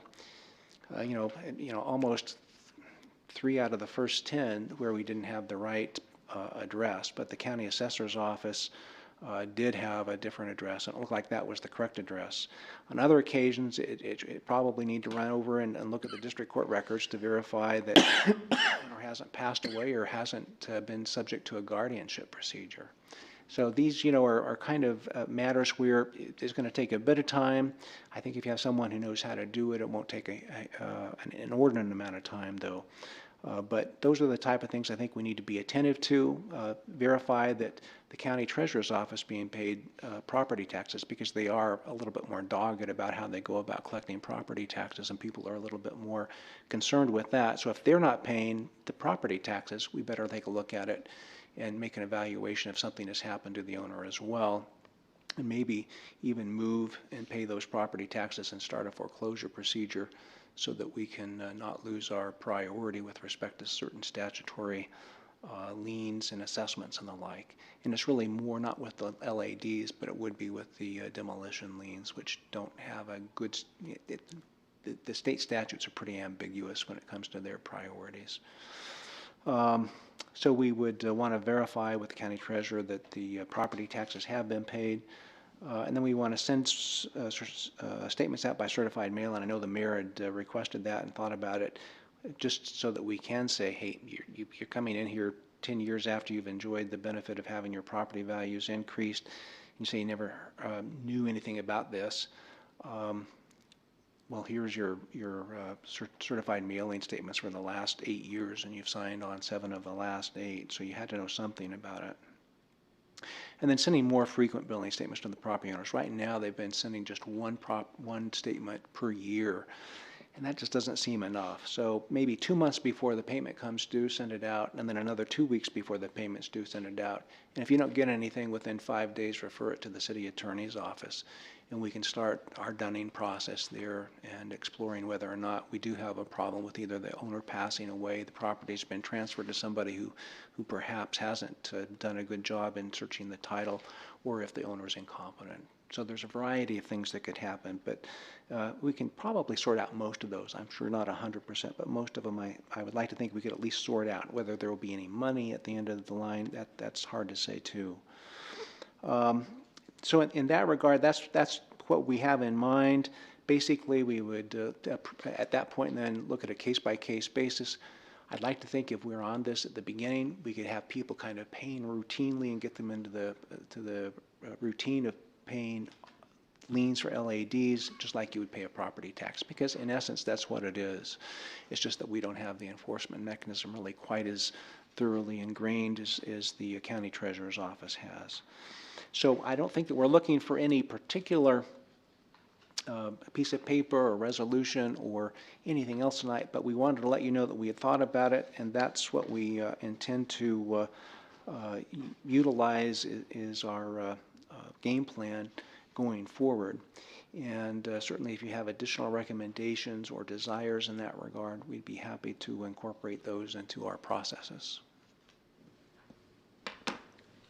almost 3 out of the first 10 where we didn't have the right address, but the county assessor's office did have a different address, and it looked like that was the correct address. On other occasions, it probably need to run over and look at the district court records to verify that the owner hasn't passed away or hasn't been subject to a guardianship procedure. So these, are kind of matters where it's going to take a bit of time. I think if you have someone who knows how to do it, it won't take an inordinate amount of time, though. But those are the type of things I think we need to be attentive to. Verify that the county treasurer's office being paid property taxes, because they are a little bit more dogged about how they go about collecting property taxes, and people are a little bit more concerned with that. So if they're not paying the property taxes, we better take a look at it and make an evaluation if something has happened to the owner as well, and maybe even move and pay those property taxes and start a foreclosure procedure so that we can not lose our priority with respect to certain statutory liens and assessments and the like. And it's really more not with the LADs, but it would be with the demolition liens, which don't have a good, the state statutes are pretty ambiguous when it comes to their priorities. So we would want to verify with the county treasurer that the property taxes have been paid. And then we want to send statements out by certified mail, and I know the mayor had requested that and thought about it, just so that we can say, hey, you're coming in here 10 years after you've enjoyed the benefit of having your property values increased. You say you never knew anything about this. Well, here's your certified mailing statements for the last 8 years, and you've signed on 7 of the last 8, so you had to know something about it. And then sending more frequent billing statements to the property owners. Right now, they've been sending just one statement per year, and that just doesn't seem enough. So maybe 2 months before the payment comes due, send it out, and then another 2 weeks before the payment's due, send it out. And if you don't get anything within 5 days, refer it to the city attorney's office, and we can start our dunning process there and exploring whether or not we do have a problem with either the owner passing away, the property's been transferred to somebody who perhaps hasn't done a good job in searching the title, or if the owner is incompetent. So there's a variety of things that could happen, but we can probably sort out most of those. I'm sure not 100%, but most of them I would like to think we could at least sort out. Whether there will be any money at the end of the line, that's hard to say too. So in that regard, that's what we have in mind. Basically, we would, at that point then, look at a case-by-case basis. I'd like to think if we're on this at the beginning, we could have people kind of paying routinely and get them into the routine of paying liens for LADs, just like you would pay a property tax, because in essence, that's what it is. It's just that we don't have the enforcement mechanism really quite as thoroughly ingrained as the county treasurer's office has. So I don't think that we're looking for any particular piece of paper or resolution or anything else tonight, but we wanted to let you know that we had thought about it, and that's what we intend to utilize is our game plan going forward. And certainly if you have additional recommendations or desires in that regard, we'd be happy to incorporate those into our processes.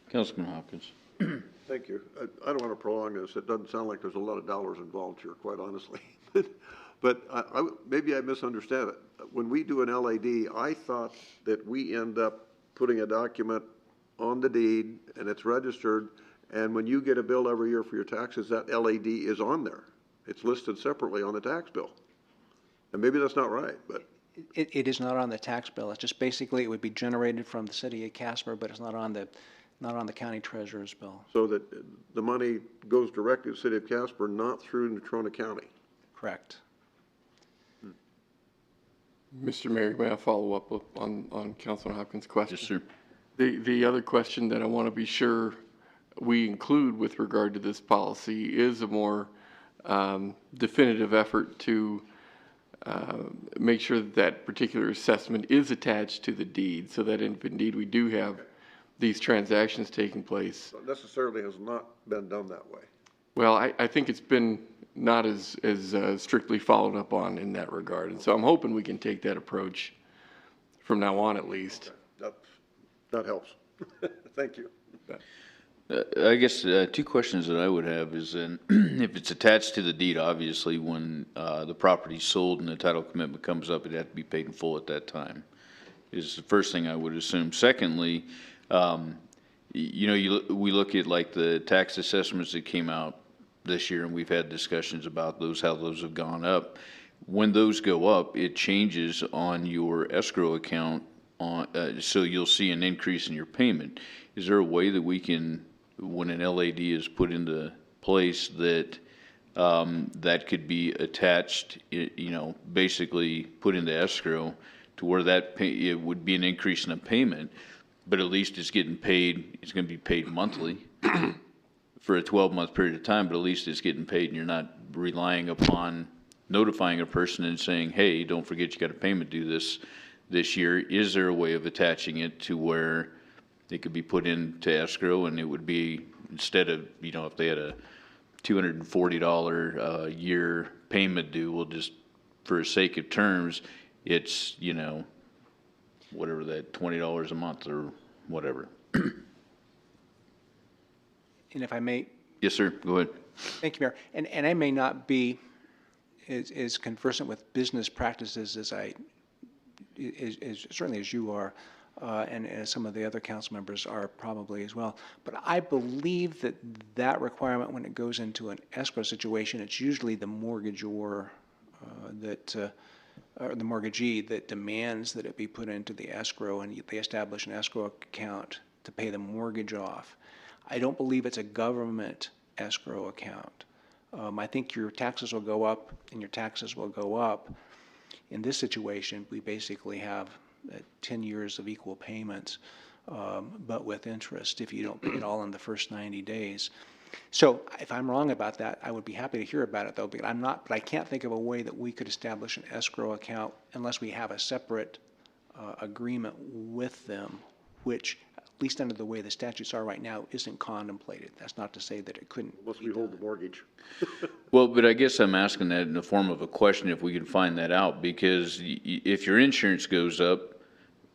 Councilman Hopkins. Thank you. I don't want to prolong this. It doesn't sound like there's a lot of dollars involved here, quite honestly. But maybe I misunderstand it. When we do an LAD, I thought that we end up putting a document on the deed and it's registered, and when you get a bill every year for your taxes, that LAD is on there. It's listed separately on the tax bill. And maybe that's not right, but. It is not on the tax bill. It's just basically it would be generated from the city of Casper, but it's not on the county treasurer's bill. So that the money goes directly to the city of Casper, not through Natrona County. Correct. Mr. Mayor, may I follow up on Councilman Hopkins' question? Yes, sir. The other question that I want to be sure we include with regard to this policy is a more definitive effort to make sure that that particular assessment is attached to the deed, so that if indeed we do have these transactions taking place. Necessarily has not been done that way. Well, I think it's been not as strictly followed up on in that regard. And so I'm hoping we can take that approach from now on at least. That helps. Thank you. I guess two questions that I would have is if it's attached to the deed, obviously when the property's sold and the title commitment comes up, it'd have to be paid in full at that time, is the first thing I would assume. Secondly, we look at like the tax assessments that came out this year, and we've had discussions about those, how those have gone up. When those go up, it changes on your escrow account, so you'll see an increase in your payment. Is there a way that we can, when an LAD is put into place, that that could be attached, basically put into escrow to where it would be an increase in the payment, but at least it's getting paid, it's going to be paid monthly for a 12-month period of time, but at least it's getting paid and you're not relying upon notifying a person and saying, hey, don't forget you got a payment due this year. Is there a way of attaching it to where it could be put into escrow and it would be, instead of, if they had a $240 a year payment due, we'll just, for the sake of terms, it's, whatever that, $20 a month or whatever. And if I may. Yes, sir. Go ahead. Thank you, Mayor. And I may not be as conversant with business practices as certainly as you are, and as some of the other council members are probably as well. But I believe that requirement, when it goes into an escrow situation, it's usually the mortgagor or the mortgagee that demands that it be put into the escrow, and they establish an escrow account to pay the mortgage off. I don't believe it's a government escrow account. I think your taxes will go up, and your taxes will go up. In this situation, we basically have 10 years of equal payments, but with interest if you don't pay it all in the first 90 days. So if I'm wrong about that, I would be happy to hear about it, though, but I can't think of a way that we could establish an escrow account unless we have a separate agreement with them, which, at least under the way the statutes are right now, isn't contemplated. That's not to say that it couldn't. Unless we hold the mortgage. Well, but I guess I'm asking that in the form of a question if we can find that out, because if your insurance goes up,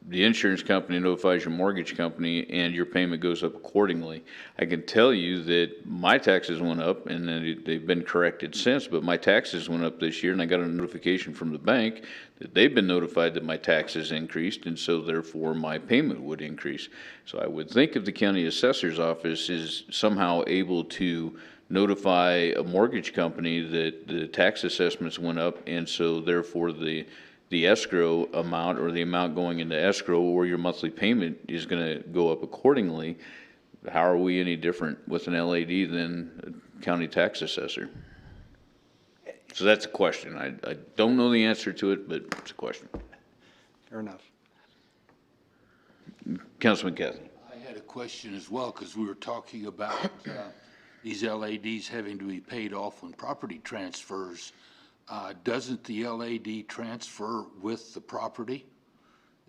the insurance company notifies your mortgage company and your payment goes up accordingly. I can tell you that my taxes went up, and then they've been corrected since, but my taxes went up this year, and I got a notification from the bank that they've been notified that my taxes increased, and so therefore my payment would increase. So I would think if the county assessor's office is somehow able to notify a mortgage company that the tax assessments went up, and so therefore the the escrow amount or the amount going into escrow or your monthly payment is gonna go up accordingly, how are we any different with an LAD than a county tax assessor? So that's a question. I don't know the answer to it, but it's a question. Fair enough. Councilman Kathy. I had a question as well, because we were talking about these LADs having to be paid off when property transfers. Doesn't the LAD transfer with the property?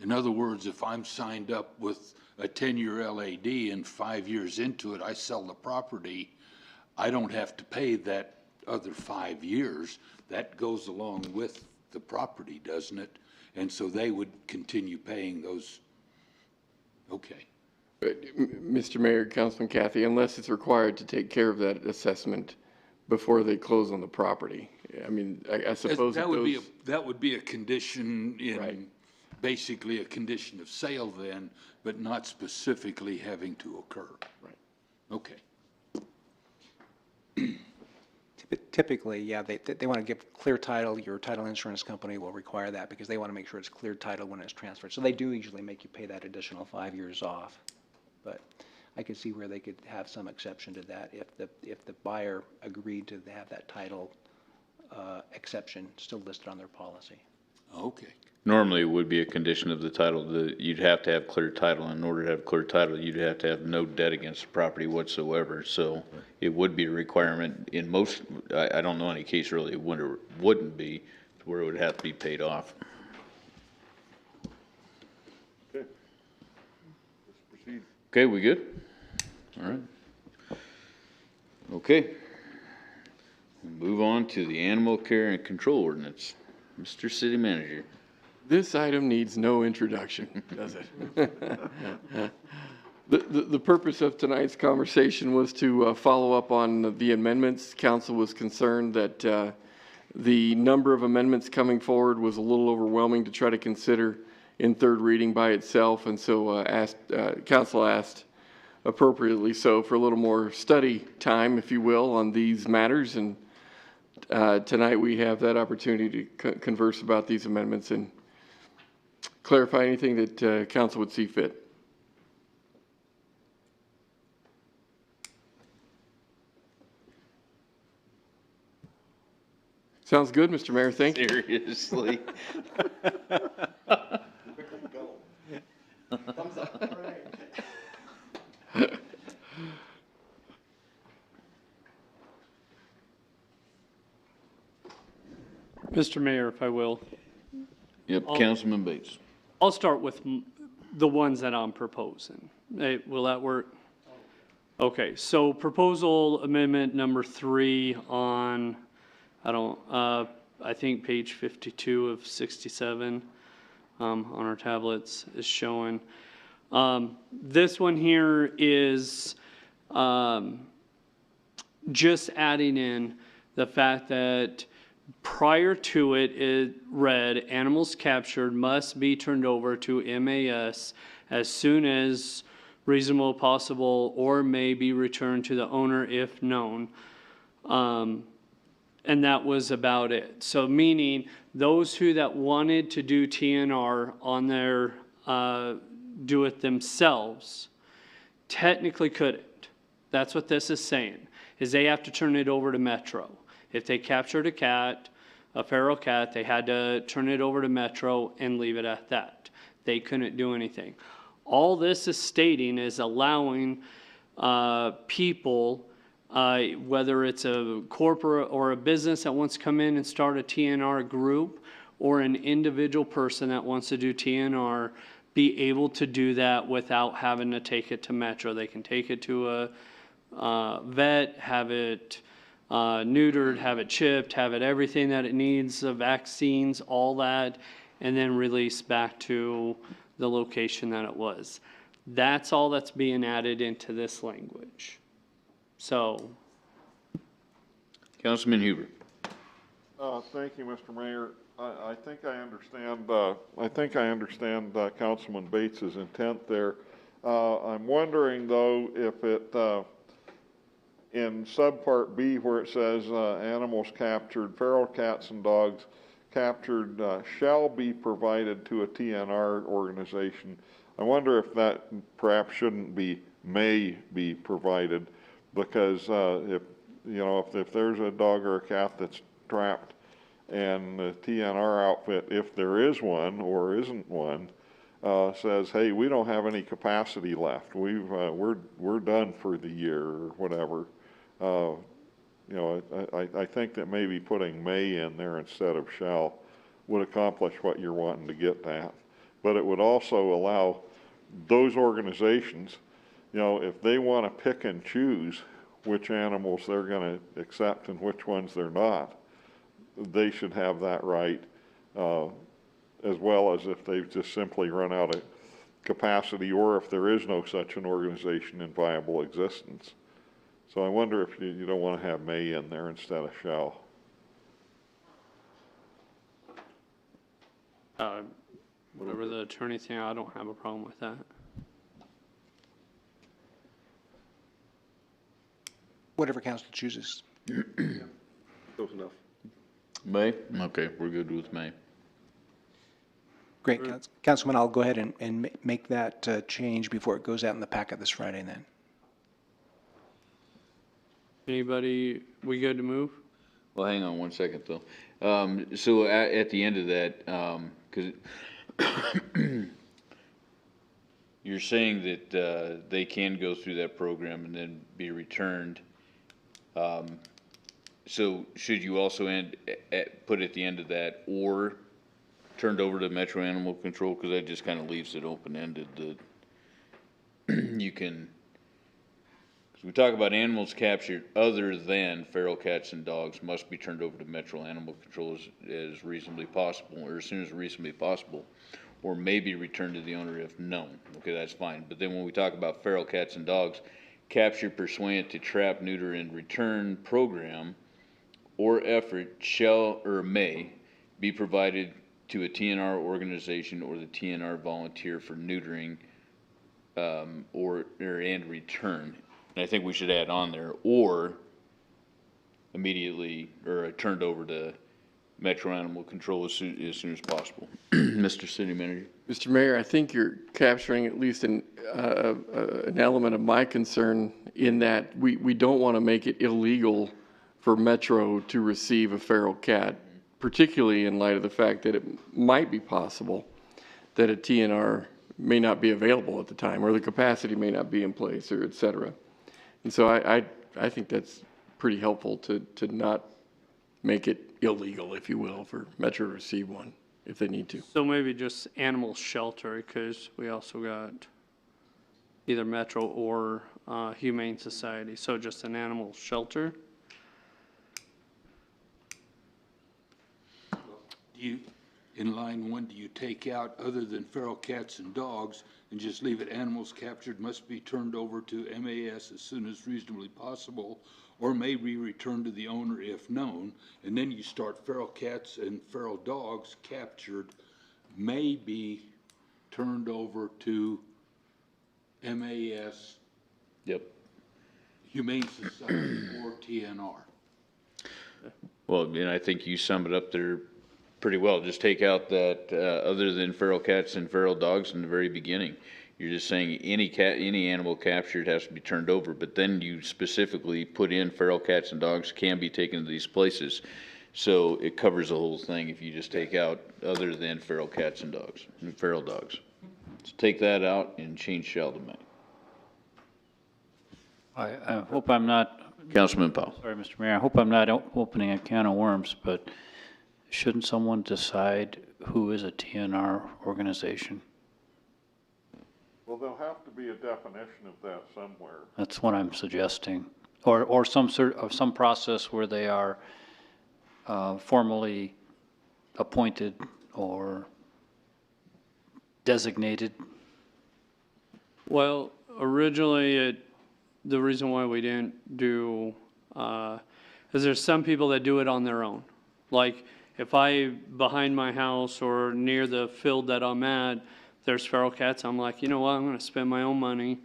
In other words, if I'm signed up with a 10-year LAD and 5 years into it, I sell the property, I don't have to pay that other 5 years. That goes along with the property, doesn't it? And so they would continue paying those. Okay. Mr. Mayor, Councilman Kathy, unless it's required to take care of that assessment before they close on the property. I mean, I suppose That would be a condition in, basically a condition of sale then, but not specifically having to occur. Right. Okay. Typically, yeah, they want to give clear title. Your title insurance company will require that because they want to make sure it's clear title when it's transferred. So they do usually make you pay that additional 5 years off. But I could see where they could have some exception to that if the buyer agreed to have that title exception still listed on their policy. Okay. Normally, it would be a condition of the title that you'd have to have clear title. In order to have clear title, you'd have to have no debt against the property whatsoever. So it would be a requirement in most, I don't know any case really it wouldn't be, to where it would have to be paid off. Okay. Let's proceed. Okay, we good? All right. Okay. Move on to the Animal Care and Control Ordinance. Mr. City Manager. This item needs no introduction, does it? The purpose of tonight's conversation was to follow up on the amendments. Council was concerned that the number of amendments coming forward was a little overwhelming to try to consider in third reading by itself, and so Council asked, appropriately so, for a little more study time, if you will, on these matters. And tonight we have that opportunity to converse about these amendments and clarify anything that council would see fit. Sounds good, Mr. Mayor. Thank you. Seriously. Thumbs up. Mr. Mayor, if I will. Yep, Councilman Bates. I'll start with the ones that I'm proposing. Hey, will that work? Okay, so proposal amendment number 3 on, I think page 52 of 67 on our tablets is showing. This one here is just adding in the fact that prior to it, it read, animals captured must be turned over to MAS as soon as reasonable possible or may be returned to the owner if known. And that was about it. So meaning those who that wanted to do TNR on their, do it themselves, technically couldn't. That's what this is saying, is they have to turn it over to Metro. If they captured a cat, a feral cat, they had to turn it over to Metro and leave it at that. They couldn't do anything. All this is stating is allowing people, whether it's a corporate or a business that wants to come in and start a TNR group, or an individual person that wants to do TNR, be able to do that without having to take it to Metro. They can take it to a vet, have it neutered, have it chipped, have it everything that it needs, the vaccines, all that, and then release back to the location that it was. That's all that's being added into this language. So. Councilman Huber. Thank you, Mr. Mayor. I think I understand Councilman Bates's intent there. I'm wondering though if it, in subpart B where it says animals captured, feral cats and dogs captured, shall be provided to a TNR organization. I wonder if that perhaps shouldn't be may be provided, because if, you know, if there's a dog or a cat that's trapped and the TNR outfit, if there is one or isn't one, says, hey, we don't have any capacity left. We're done for the year or whatever. You know, I think that maybe putting may in there instead of shall would accomplish what you're wanting to get at. But it would also allow those organizations, you know, if they want to pick and choose which animals they're going to accept and which ones they're not, they should have that right, as well as if they've just simply run out of capacity, or if there is no such an organization in viable existence. So I wonder if you don't want to have may in there instead of shall. Whatever the attorney thinks, I don't have a problem with that. Whatever council chooses. Close enough. May? Okay, we're good with May. Great, Councilman, I'll go ahead and make that change before it goes out in the packet this Friday then. Anybody, we good to move? Well, hang on one second, though. So at the end of that, because you're saying that they can go through that program and then be returned. So should you also put at the end of that, or turned over to Metro Animal Control? Because that just kind of leaves it open-ended that you can. We talk about animals captured other than feral cats and dogs must be turned over to Metro Animal Control as reasonably possible, or as soon as reasonably possible, or may be returned to the owner if known. Okay, that's fine. But then when we talk about feral cats and dogs, captured pursuant to trap, neuter, and return program or effort shall or may be provided to a TNR organization or the TNR volunteer for neutering and return. And I think we should add on there, or immediately, or turned over to Metro Animal Control as soon as possible. Mr. City Manager. Mr. Mayor, I think you're capturing at least an element of my concern in that we don't want to make it illegal for Metro to receive a feral cat, particularly in light of the fact that it might be possible that a TNR may not be available at the time, or the capacity may not be in place, or et cetera. And so I think that's pretty helpful to not make it illegal, if you will, for Metro to receive one if they need to. So maybe just animal shelter, because we also got either Metro or Humane Society, so just an animal shelter. In line 1, do you take out other than feral cats and dogs and just leave it animals captured must be turned over to MAS as soon as reasonably possible, or may be returned to the owner if known, and then you start feral cats and feral dogs captured may be turned over to MAS, Yep. Humane Society, or TNR? Well, and I think you sum it up there pretty well. Just take out that other than feral cats and feral dogs in the very beginning. You're just saying any animal captured has to be turned over, but then you specifically put in feral cats and dogs can be taken to these places. So it covers the whole thing if you just take out other than feral cats and dogs, and feral dogs. So take that out and change shall to may. I hope I'm not, Councilman Powell. sorry, Mr. Mayor, I hope I'm not opening a can of worms, but shouldn't someone decide who is a TNR organization? Well, there'll have to be a definition of that somewhere. That's what I'm suggesting. Or some process where they are formally appointed or designated. Well, originally, the reason why we didn't do, is there's some people that do it on their own. Like, if behind my house or near the field that I'm at, there's feral cats, I'm like, you know what, I'm gonna spend my own money,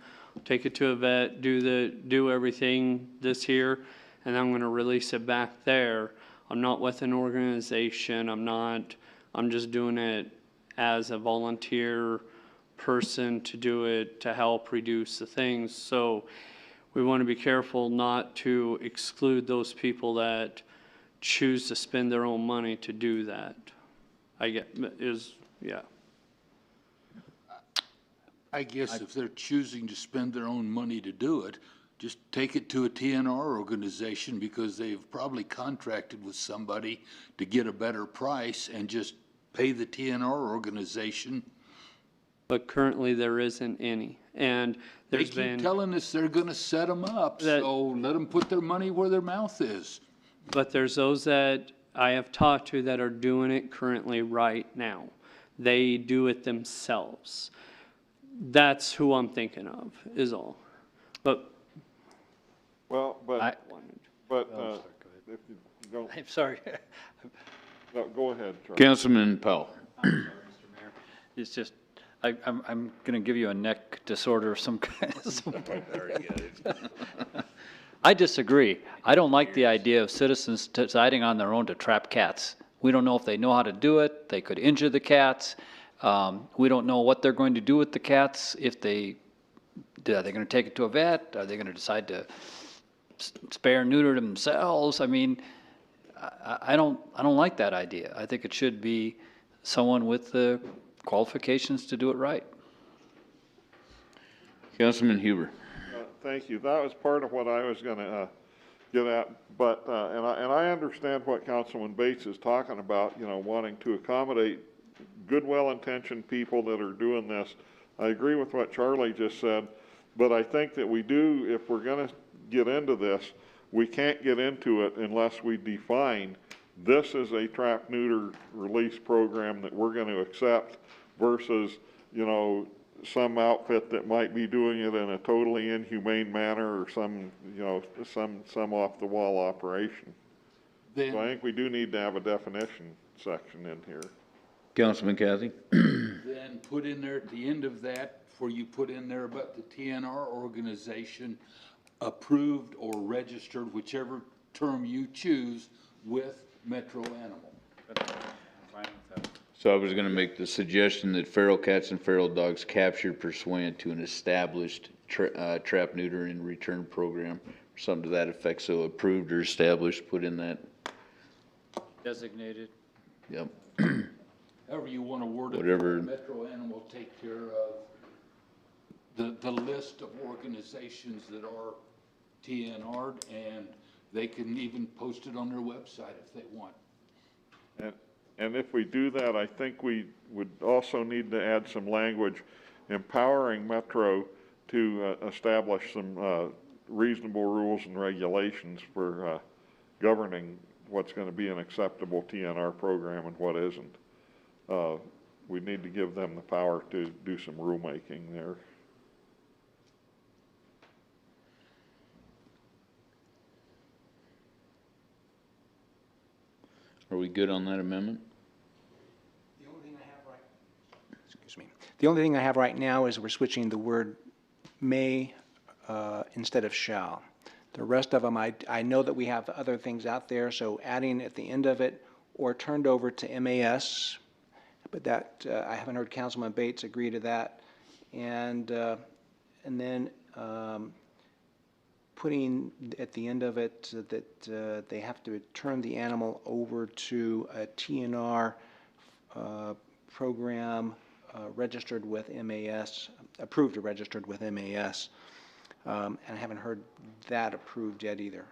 take it to a vet, do everything this here, and I'm gonna release it back there. I'm not with an organization. I'm just doing it as a volunteer person to do it to help reduce the things. So we want to be careful not to exclude those people that choose to spend their own money to do that. Yeah. I guess if they're choosing to spend their own money to do it, just take it to a TNR organization because they've probably contracted with somebody to get a better price and just pay the TNR organization. But currently there isn't any. And They there's keep been, telling us they're gonna set them up, That- so let them put their money where their mouth is. but there's those that I have talked to that are doing it currently right now. They do it themselves. That's who I'm thinking of, is all. But Well, but if you don't, I'm sorry. no, go ahead, Charlie. Councilman Powell. It's just, I'm gonna give you a neck disorder of some kind. I disagree. I don't like the idea of citizens deciding on their own to trap cats. We don't know if they know how to do it. They could injure the cats. We don't know what they're going to do with the cats. Are they gonna take it to a vet? Are they gonna decide to spay or neuter themselves? I mean, I don't like that idea. I think it should be someone with the qualifications to do it right. Councilman Huber. Thank you. That was part of what I was gonna, get at, but, and I understand what Councilman Bates is talking about, you know, wanting to accommodate good, well-intentioned people that are doing this. I agree with what Charlie just said, but I think that we do, if we're gonna get into this, we can't get into it unless we define this is a trap, neuter, release program that we're gonna accept versus, you know, some outfit that might be doing it in a totally inhumane manner or some, you know, some off-the-wall operation. Then, So I think we do need to have a definition section in here. Councilman Kathy. then put in there at the end of that, before you put in there about the TNR organization, approved or registered, whichever term you choose, with Metro Animal. So I was gonna make the suggestion that feral cats and feral dogs captured pursuant to an established trap, neuter, and return program, or something to that effect, so approved or established, put in that, Designated. yep. However you want to word it. Whatever. Metro Animal take care of the list of organizations that are TNR'd, and they can even post it on their website if they want. And if we do that, I think we would also need to add some language empowering Metro to establish some reasonable rules and regulations for governing what's going to be an acceptable TNR program and what isn't. We need to give them the power to do some rulemaking there. Are we good on that amendment? The only thing I have right now is we're switching the word may instead of shall. The rest of them, I know that we have other things out there, so adding at the end of it or turned over to MAS, but that, I haven't heard Councilman Bates agree to that. And then putting at the end of it that they have to turn the animal over to a TNR program registered with MAS, approved or registered with MAS. And I haven't heard that approved yet either.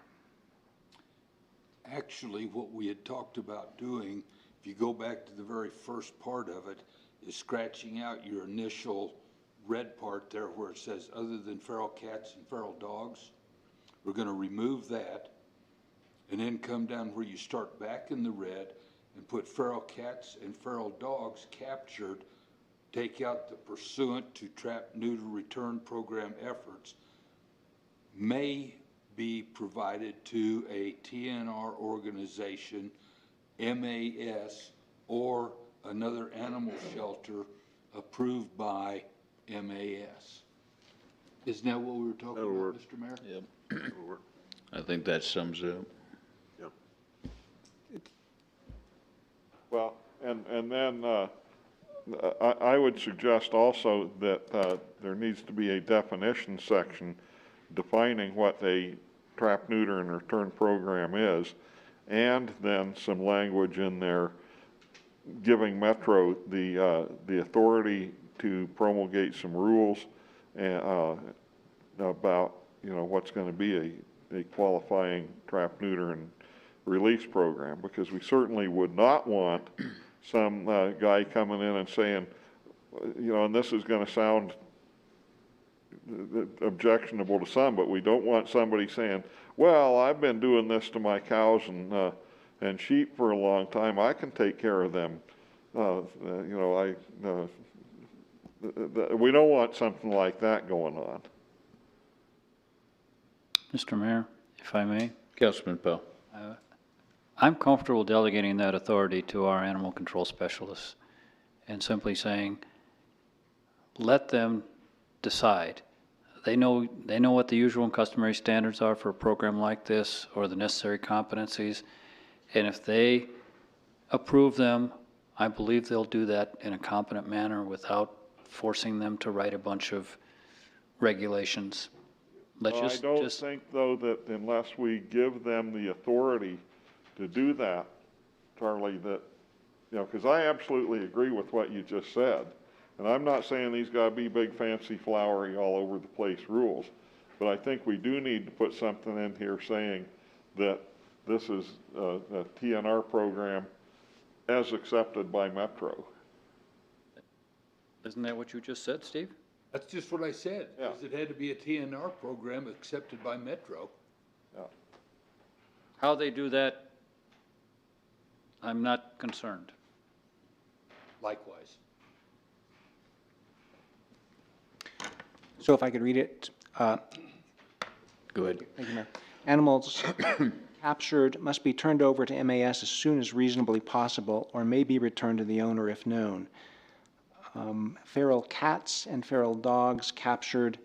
Actually, what we had talked about doing, if you go back to the very first part of it, is scratching out your initial red part there where it says other than feral cats and feral dogs. We're going to remove that and then come down where you start back in the red and put feral cats and feral dogs captured. Take out the pursuant to trap, neuter, return program efforts may be provided to a TNR organization, MAS, or another animal shelter approved by MAS. Isn't that what we were talking about, Mr. Mayor? Yep. I think that sums it up. Well, and then, I would suggest also that, there needs to be a definition section defining what a trap, neuter, and return program is, and then some language in there giving Metro the authority to promulgate some rules about, you know, what's going to be a qualifying trap, neuter, and release program, because we certainly would not want some guy coming in and saying, you know, and this is going to sound objectionable to some, but we don't want somebody saying, well, I've been doing this to my cows and sheep for a long time. I can take care of them. You know, we don't want something like that going on. Mr. Mayor, if I may, Councilman Powell. I'm comfortable delegating that authority to our animal control specialists and simply saying, let them decide. They know what the usual and customary standards are for a program like this, or the necessary competencies. And if they approve them, I believe they'll do that in a competent manner without forcing them to write a bunch of regulations. Let's I don't think, though, that unless we give them the authority to do that, Charlie, that, you know, because I absolutely agree with what you just said. And I'm not saying these got to be big, fancy, flowery, all over the place rules. But I think we do need to put something in here saying that this is a TNR program as accepted by Metro. Isn't that what you just said, Steve? That's just what I said. Yeah. Is it had to be a TNR program accepted by Metro. Yeah. How they do that, I'm not concerned. Likewise. So if I could read it, Go ahead. thank you, Mayor. Animals captured must be turned over to MAS as soon as reasonably possible, or may be returned to the owner if known. Feral cats and feral dogs captured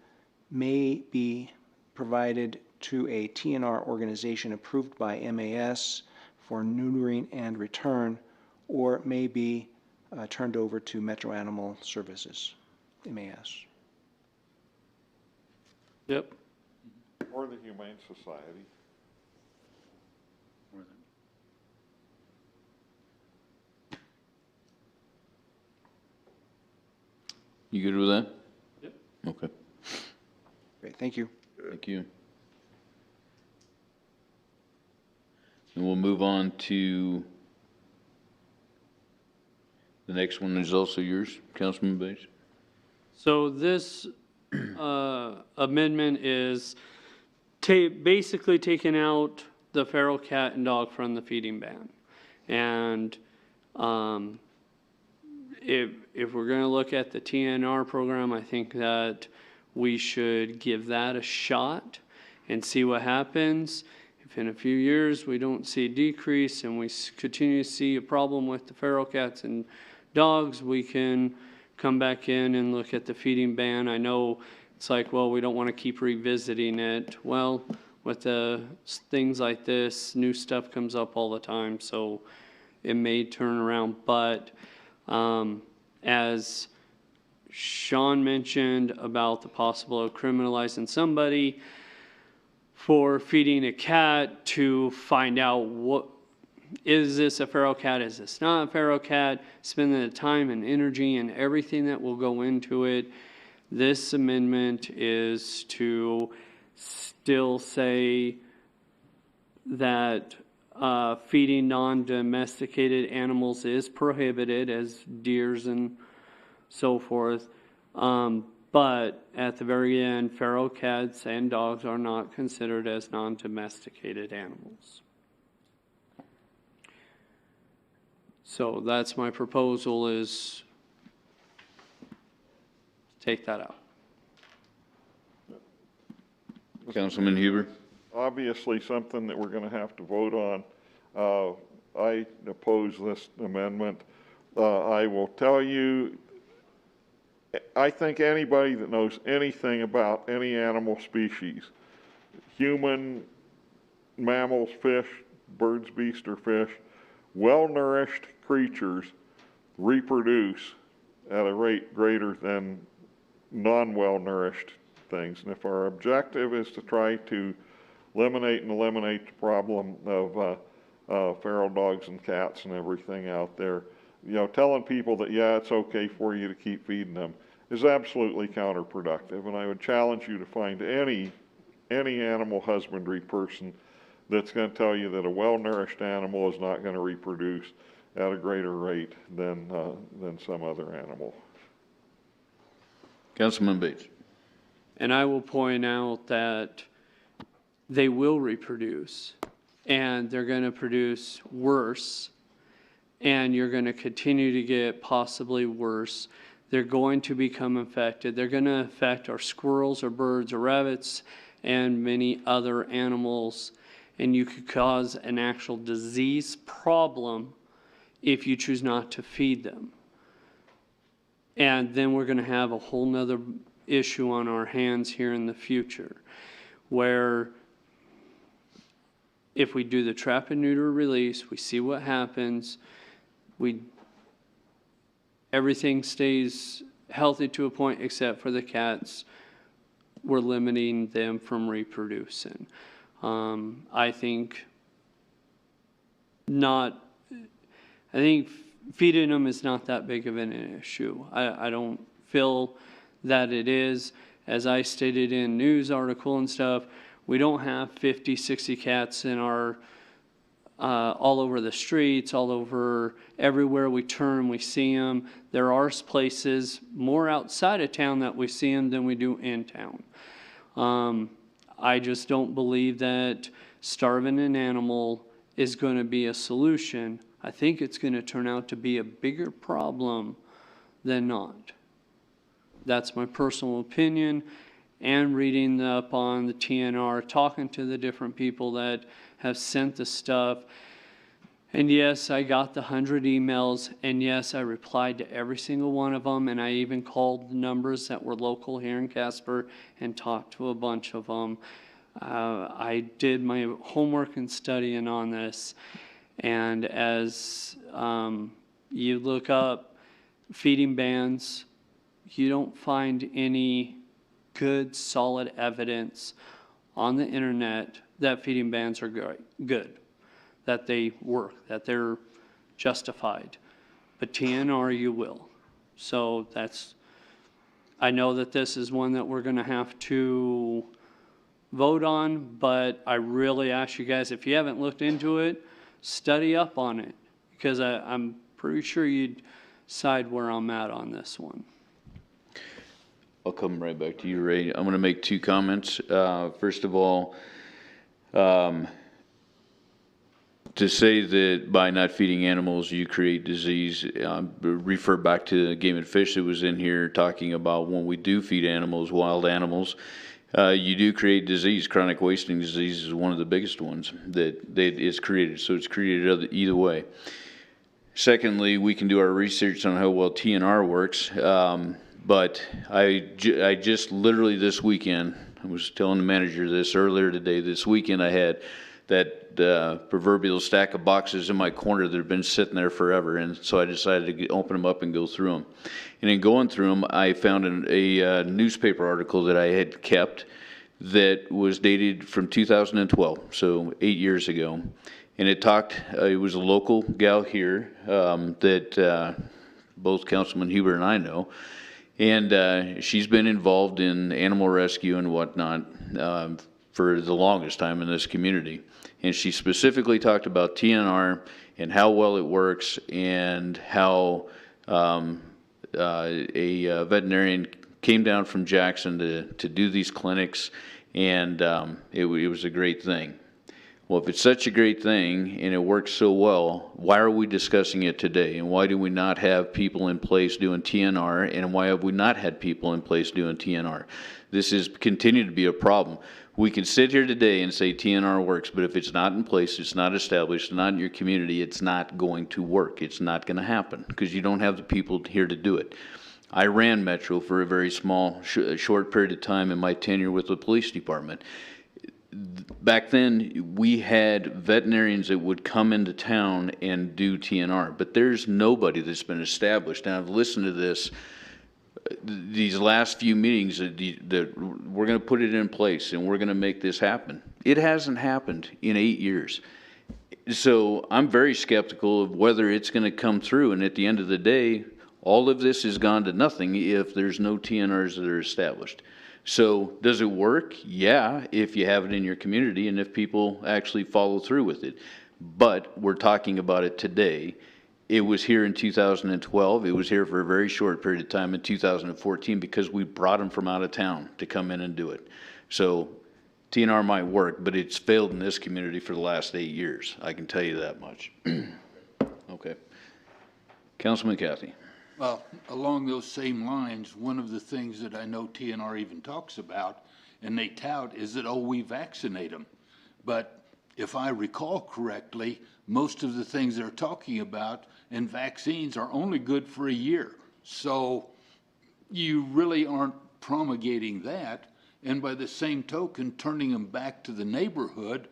may be provided to a TNR organization approved by MAS for neutering and return, or may be turned over to Metro Animal Services, MAS. Yep. Or the Humane Society. You good with that? Yep. Okay, Great, thank you. thank you. And we'll move on to the next one is also yours, Councilman Bates. So this amendment is basically taking out the feral cat and dog from the feeding ban. And if we're going to look at the TNR program, I think that we should give that a shot and see what happens. If in a few years we don't see a decrease and we continue to see a problem with the feral cats and dogs, we can come back in and look at the feeding ban. I know it's like, well, we don't want to keep revisiting it. Well, with the things like this, new stuff comes up all the time, so it may turn around. But as Sean mentioned about the possible of criminalizing somebody for feeding a cat to find out what, is this a feral cat, is this not a feral cat, spending the time and energy and everything that will go into it. This amendment is to still say that feeding non-domesticated animals is prohibited, as deers and so forth. But at the very end, feral cats and dogs are not considered as non-domesticated animals. So that's my proposal, is take that out. Councilman Huber? Obviously, something that we're going to have to vote on. I oppose this amendment. I will tell you, I think anybody that knows anything about any animal species, human, mammals, fish, birds, beasts, or fish, well-nourished creatures reproduce at a rate greater than non-well-nourished things. And if our objective is to try to eliminate the problem of feral dogs and cats and everything out there, you know, telling people that, yeah, it's okay for you to keep feeding them is absolutely counterproductive. And I would challenge you to find any animal husbandry person that's going to tell you that a well-nourished animal is not going to reproduce at a greater rate than some other animal. Councilman Bates. And I will point out that they will reproduce, and they're going to produce worse, and you're going to continue to get possibly worse. They're going to become infected. They're going to affect our squirrels or birds or rabbits and many other animals, and you could cause an actual disease problem if you choose not to feed them. And then we're going to have a whole nother issue on our hands here in the future, where if we do the trap and neuter release, we see what happens, everything stays healthy to a point except for the cats. We're limiting them from reproducing. I think feeding them is not that big of an issue. I don't feel that it is. As I stated in news article and stuff, we don't have 50, 60 cats in our, all over the streets, all over, everywhere we turn, we see them. There are places more outside of town that we see them than we do in town. I just don't believe that starving an animal is going to be a solution. I think it's going to turn out to be a bigger problem than not. That's my personal opinion. And reading up on the TNR, talking to the different people that have sent the stuff. And yes, I got the 100 emails, and yes, I replied to every single one of them, and I even called the numbers that were local here in Casper and talked to a bunch of them. I did my homework and studying on this, and as you look up feeding bans, you don't find any good, solid evidence on the internet that feeding bans are good, that they work, that they're justified. But TNR, you will. So I know that this is one that we're going to have to vote on, but I really ask you guys, if you haven't looked into it, study up on it, because I'm pretty sure you'd side where I'm at on this one. I'll come right back to you, Ray. I'm going to make two comments. First of all, to say that by not feeding animals you create disease, refer back to Game and Fish that was in here talking about when we do feed animals, wild animals, you do create disease. Chronic wasting disease is one of the biggest ones that is created. So it's created either way. Secondly, we can do our research on how well TNR works. But I just literally this weekend, I was telling the manager this earlier today, this weekend I had that proverbial stack of boxes in my corner that have been sitting there forever. And so I decided to open them up and go through them. And in going through them, I found a newspaper article that I had kept that was dated from 2012, so 8 years ago. And it was a local gal here that both Councilman Huber and I know. And she's been involved in animal rescue and whatnot for the longest time in this community. And she specifically talked about TNR and how well it works and how a veterinarian came down from Jackson to do these clinics, and it was a great thing. Well, if it's such a great thing and it works so well, why are we discussing it today? And why do we not have people in place doing TNR? And why have we not had people in place doing TNR? This has continued to be a problem. We can sit here today and say TNR works, but if it's not in place, it's not established, not in your community, it's not going to work. It's not going to happen because you don't have the people here to do it. I ran Metro for a very small, short period of time in my tenure with the police department. back then, we had veterinarians that would come into town and do TNR, but there's nobody that's been established. And I've listened to this, these last few meetings that we're going to put it in place and we're going to make this happen. It hasn't happened in 8 years. So I'm very skeptical of whether it's going to come through. And at the end of the day, all of this has gone to nothing if there's no TNRs that are established. So does it work? Yeah, if you have it in your community and if people actually follow through with it. But we're talking about it today. It was here in 2012. It was here for a very short period of time in 2014 because we brought them from out of town to come in and do it. So TNR might work, but it's failed in this community for the last 8 years. I can tell you that much. Okay. Councilman Cathy. Well, along those same lines, one of the things that I know TNR even talks about, and they tout, is that, oh, we vaccinate them. But if I recall correctly, most of the things they're talking about and vaccines are only good for a year. So you really aren't promulgating that. And by the same token, turning them back to the neighborhood,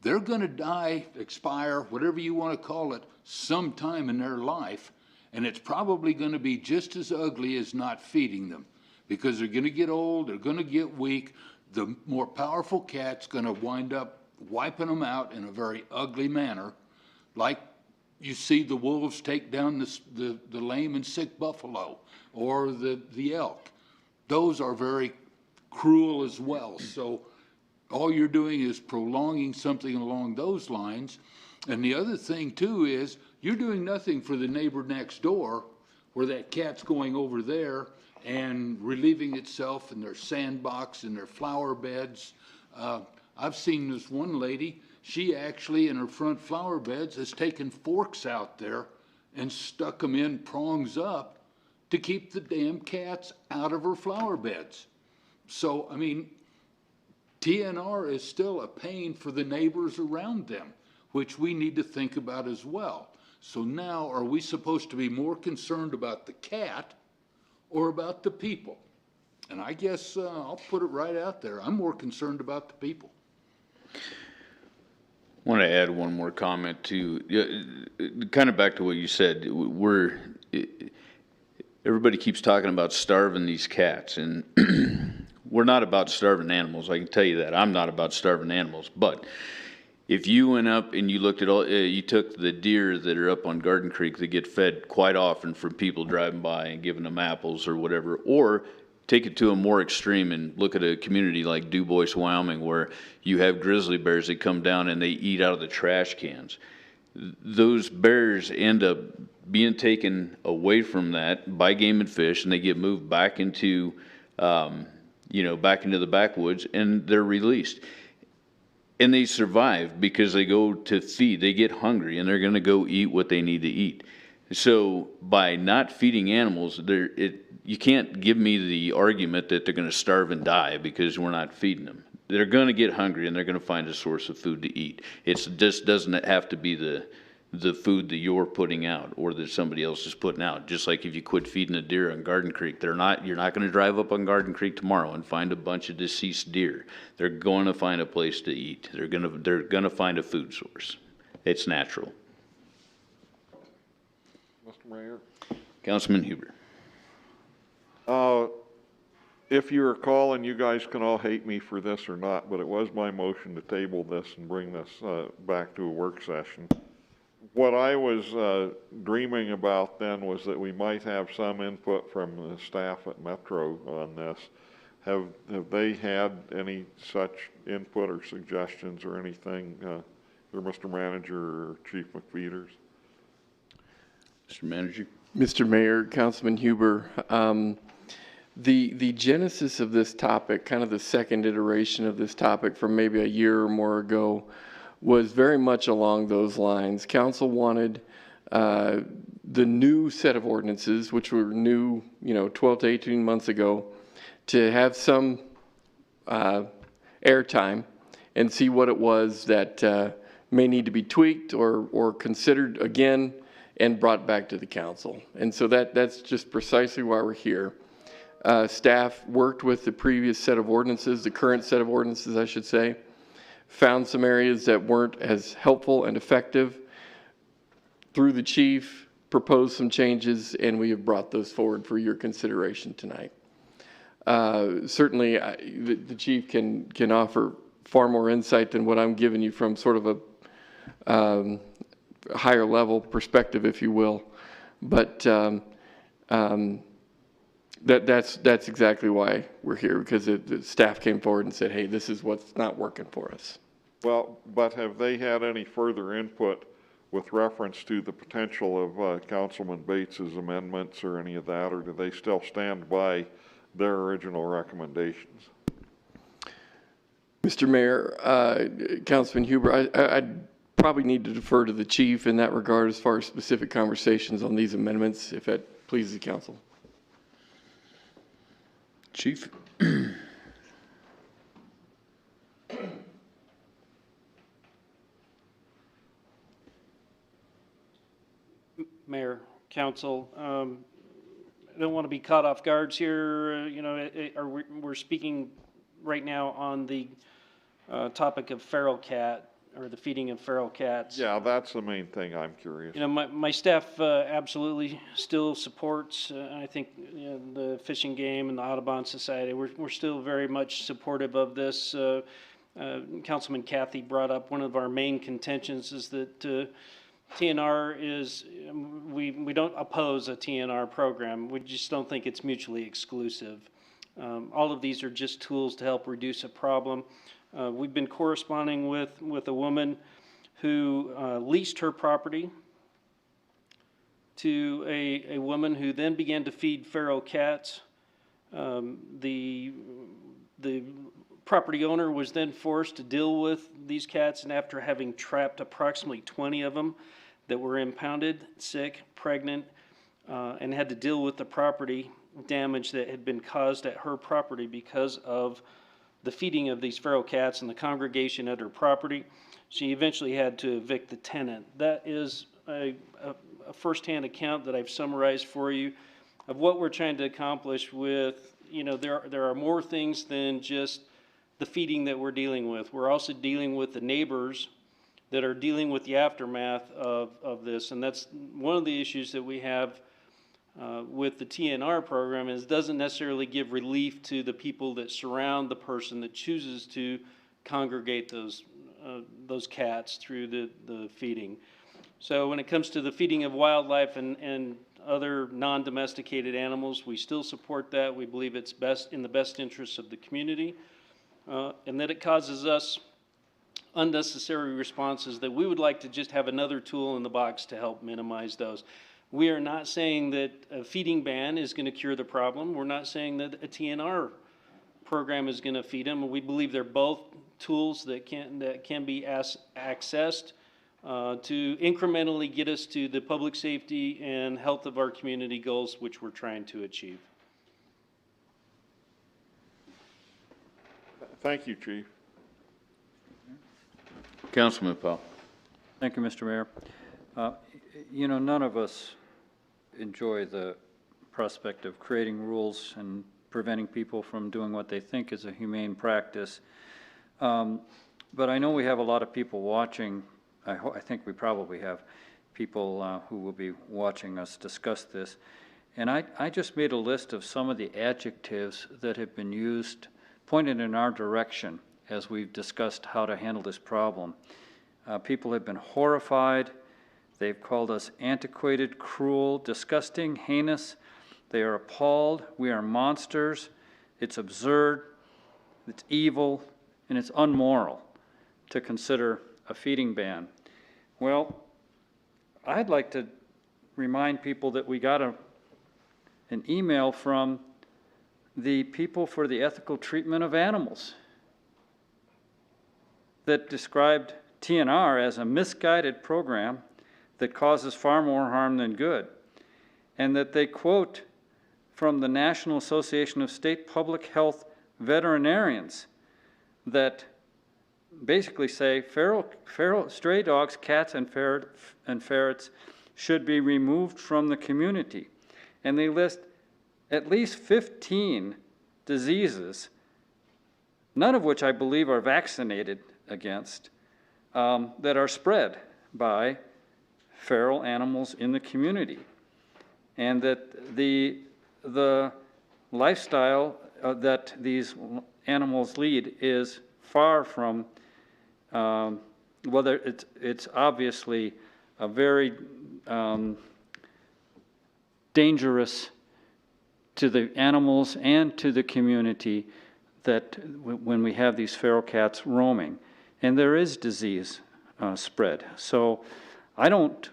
they're going to die, expire, whatever you want to call it, sometime in their life. And it's probably going to be just as ugly as not feeding them because they're going to get old, they're going to get weak. The more powerful cat's going to wind up wiping them out in a very ugly manner, like you see the wolves take down the lame and sick buffalo or the elk. Those are very cruel as well. So all you're doing is prolonging something along those lines. And the other thing too is you're doing nothing for the neighbor next door where that cat's going over there and relieving itself in their sandbox and their flower beds. I've seen this one lady, she actually in her front flower beds has taken forks out there and stuck them in prongs up to keep the damn cats out of her flower beds. So, I mean, TNR is still a pain for the neighbors around them, which we need to think about as well. So now, are we supposed to be more concerned about the cat or about the people? And I guess I'll put it right out there. I'm more concerned about the people. I want to add one more comment to, kind of back to what you said. Everybody keeps talking about starving these cats, and we're not about starving animals. I can tell you that. I'm not about starving animals, but if you went up and you looked at all, you took the deer that are up on Garden Creek that get fed quite often from people driving by and giving them apples or whatever, or take it to a more extreme and look at a community like Du Bois, Wyoming, where you have grizzly bears that come down and they eat out of the trash cans. Those bears end up being taken away from that by Game and Fish, and they get moved back into, back into the backwoods, and they're released. And they survive because they go to feed. They get hungry, and they're going to go eat what they need to eat. So by not feeding animals, you can't give me the argument that they're going to starve and die because we're not feeding them. They're going to get hungry, and they're going to find a source of food to eat. It just doesn't have to be the food that you're putting out or that somebody else is putting out. Just like if you quit feeding a deer on Garden Creek, you're not going to drive up on Garden Creek tomorrow and find a bunch of deceased deer. They're going to find a place to eat. They're going to find a food source. It's natural. Mr. Mayor? Councilman Huber. If you recall, and you guys can all hate me for this or not, but it was my motion to table this and bring this back to a work session. What I was dreaming about then was that we might have some input from the staff at Metro on this. Have they had any such input or suggestions or anything, or Mr. Manager or Chief McFeeters? Mr. Manager. Mr. Mayor, Councilman Huber, the genesis of this topic, kind of the second iteration of this topic from maybe a year or more ago, was very much along those lines. Council wanted the new set of ordinances, which were new, 12 to 18 months ago, to have some airtime and see what it was that may need to be tweaked or considered again and brought back to the council. And so that's just precisely why we're here. Staff worked with the previous set of ordinances, the current set of ordinances, I should say, found some areas that weren't as helpful and effective. Through the chief, proposed some changes, and we have brought those forward for your consideration tonight. Certainly, the chief can offer far more insight than what I'm giving you from sort of a higher level perspective, if you will. But that's exactly why we're here, because the staff came forward and said, hey, this is what's not working for us. Well, but have they had any further input with reference to the potential of Councilman Bates's amendments or any of that, or do they still stand by their original recommendations? Mr. Mayor, Councilman Huber, I'd probably need to defer to the chief in that regard as far as specific conversations on these amendments, if that pleases the council. Chief? Mayor, council, I don't want to be caught off guards here. We're speaking right now on the topic of feral cat, or the feeding of feral cats. Yeah, that's the main thing I'm curious. My staff absolutely still supports, I think, the Fish and Game and the Audubon Society. We're still very much supportive of this. Councilman Cathy brought up one of our main contentions is that TNR is, we don't oppose a TNR program. We just don't think it's mutually exclusive. All of these are just tools to help reduce a problem. We've been corresponding with a woman who leased her property to a woman who then began to feed feral cats. The property owner was then forced to deal with these cats, and after having trapped approximately 20 of them that were impounded, sick, pregnant, and had to deal with the property damage that had been caused at her property because of the feeding of these feral cats and the congregation at her property, she eventually had to evict the tenant. That is a firsthand account that I've summarized for you of what we're trying to accomplish with, there are more things than just the feeding that we're dealing with. We're also dealing with the neighbors that are dealing with the aftermath of this. And that's one of the issues that we have with the TNR program, is it doesn't necessarily give relief to the people that surround the person that chooses to congregate those cats through the feeding. So when it comes to the feeding of wildlife and other non-domesticated animals, we still support that. We believe it's in the best interests of the community, and that it causes us unnecessary responses that we would like to just have another tool in the box to help minimize those. We are not saying that a feeding ban is going to cure the problem. We're not saying that a TNR program is going to feed them. We believe they're both tools that can be accessed to incrementally get us to the public safety and health of our community goals, which we're trying to achieve. Thank you, Chief. Councilman Powell. Thank you, Mr. Mayor. None of us enjoy the prospect of creating rules and preventing people from doing what they think is a humane practice. But I know we have a lot of people watching. I think we probably have people who will be watching us discuss this. And I just made a list of some of the adjectives that have been used, pointed in our direction as we've discussed how to handle this problem. People have been horrified. They've called us antiquated, cruel, disgusting, heinous. They are appalled. We are monsters. It's absurd. It's evil. And it's unmoral to consider a feeding ban. Well, I'd like to remind people that we got an email from the People for the Ethical Treatment of Animals that described TNR as a misguided program that causes far more harm than good, and that they quote from the National Association of State Public Health Veterinarians that basically say stray dogs, cats, and ferrets should be removed from the community. And they list at least 15 diseases, none of which I believe are vaccinated against that are spread by feral animals in the community. And that the lifestyle that these animals lead is far from, whether it's obviously a very dangerous to the animals and to the community that when we have these feral cats roaming. And there is disease spread. So I don't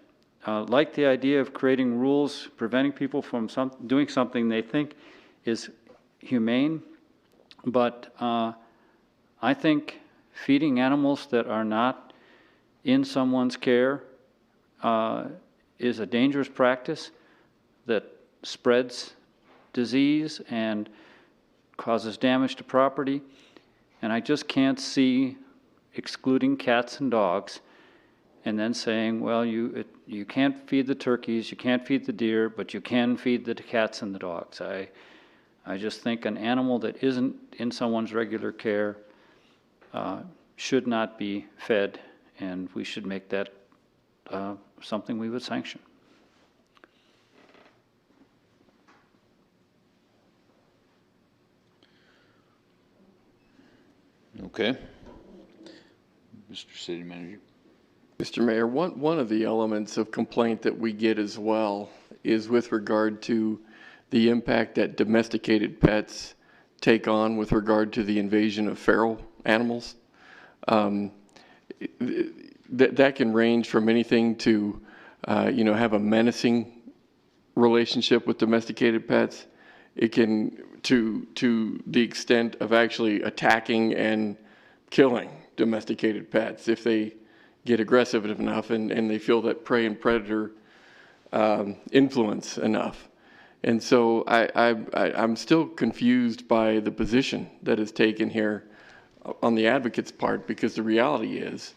like the idea of creating rules preventing people from doing something they think is humane, but I think feeding animals that are not in someone's care is a dangerous practice that spreads disease and causes damage to property. And I just can't see excluding cats and dogs and then saying, well, you can't feed the turkeys, you can't feed the deer, but you can feed the cats and the dogs. I just think an animal that isn't in someone's regular care should not be fed, and we should make that something we would sanction. Okay. Mr. City Manager. Mr. Mayor, one of the elements of complaint that we get as well is with regard to the impact that domesticated pets take on with regard to the invasion of feral animals. That can range from anything to, have a menacing relationship with domesticated pets. It can to the extent of actually attacking and killing domesticated pets if they get aggressive enough and they feel that prey and predator influence enough. And so I'm still confused by the position that is taken here on the advocate's part, because the reality is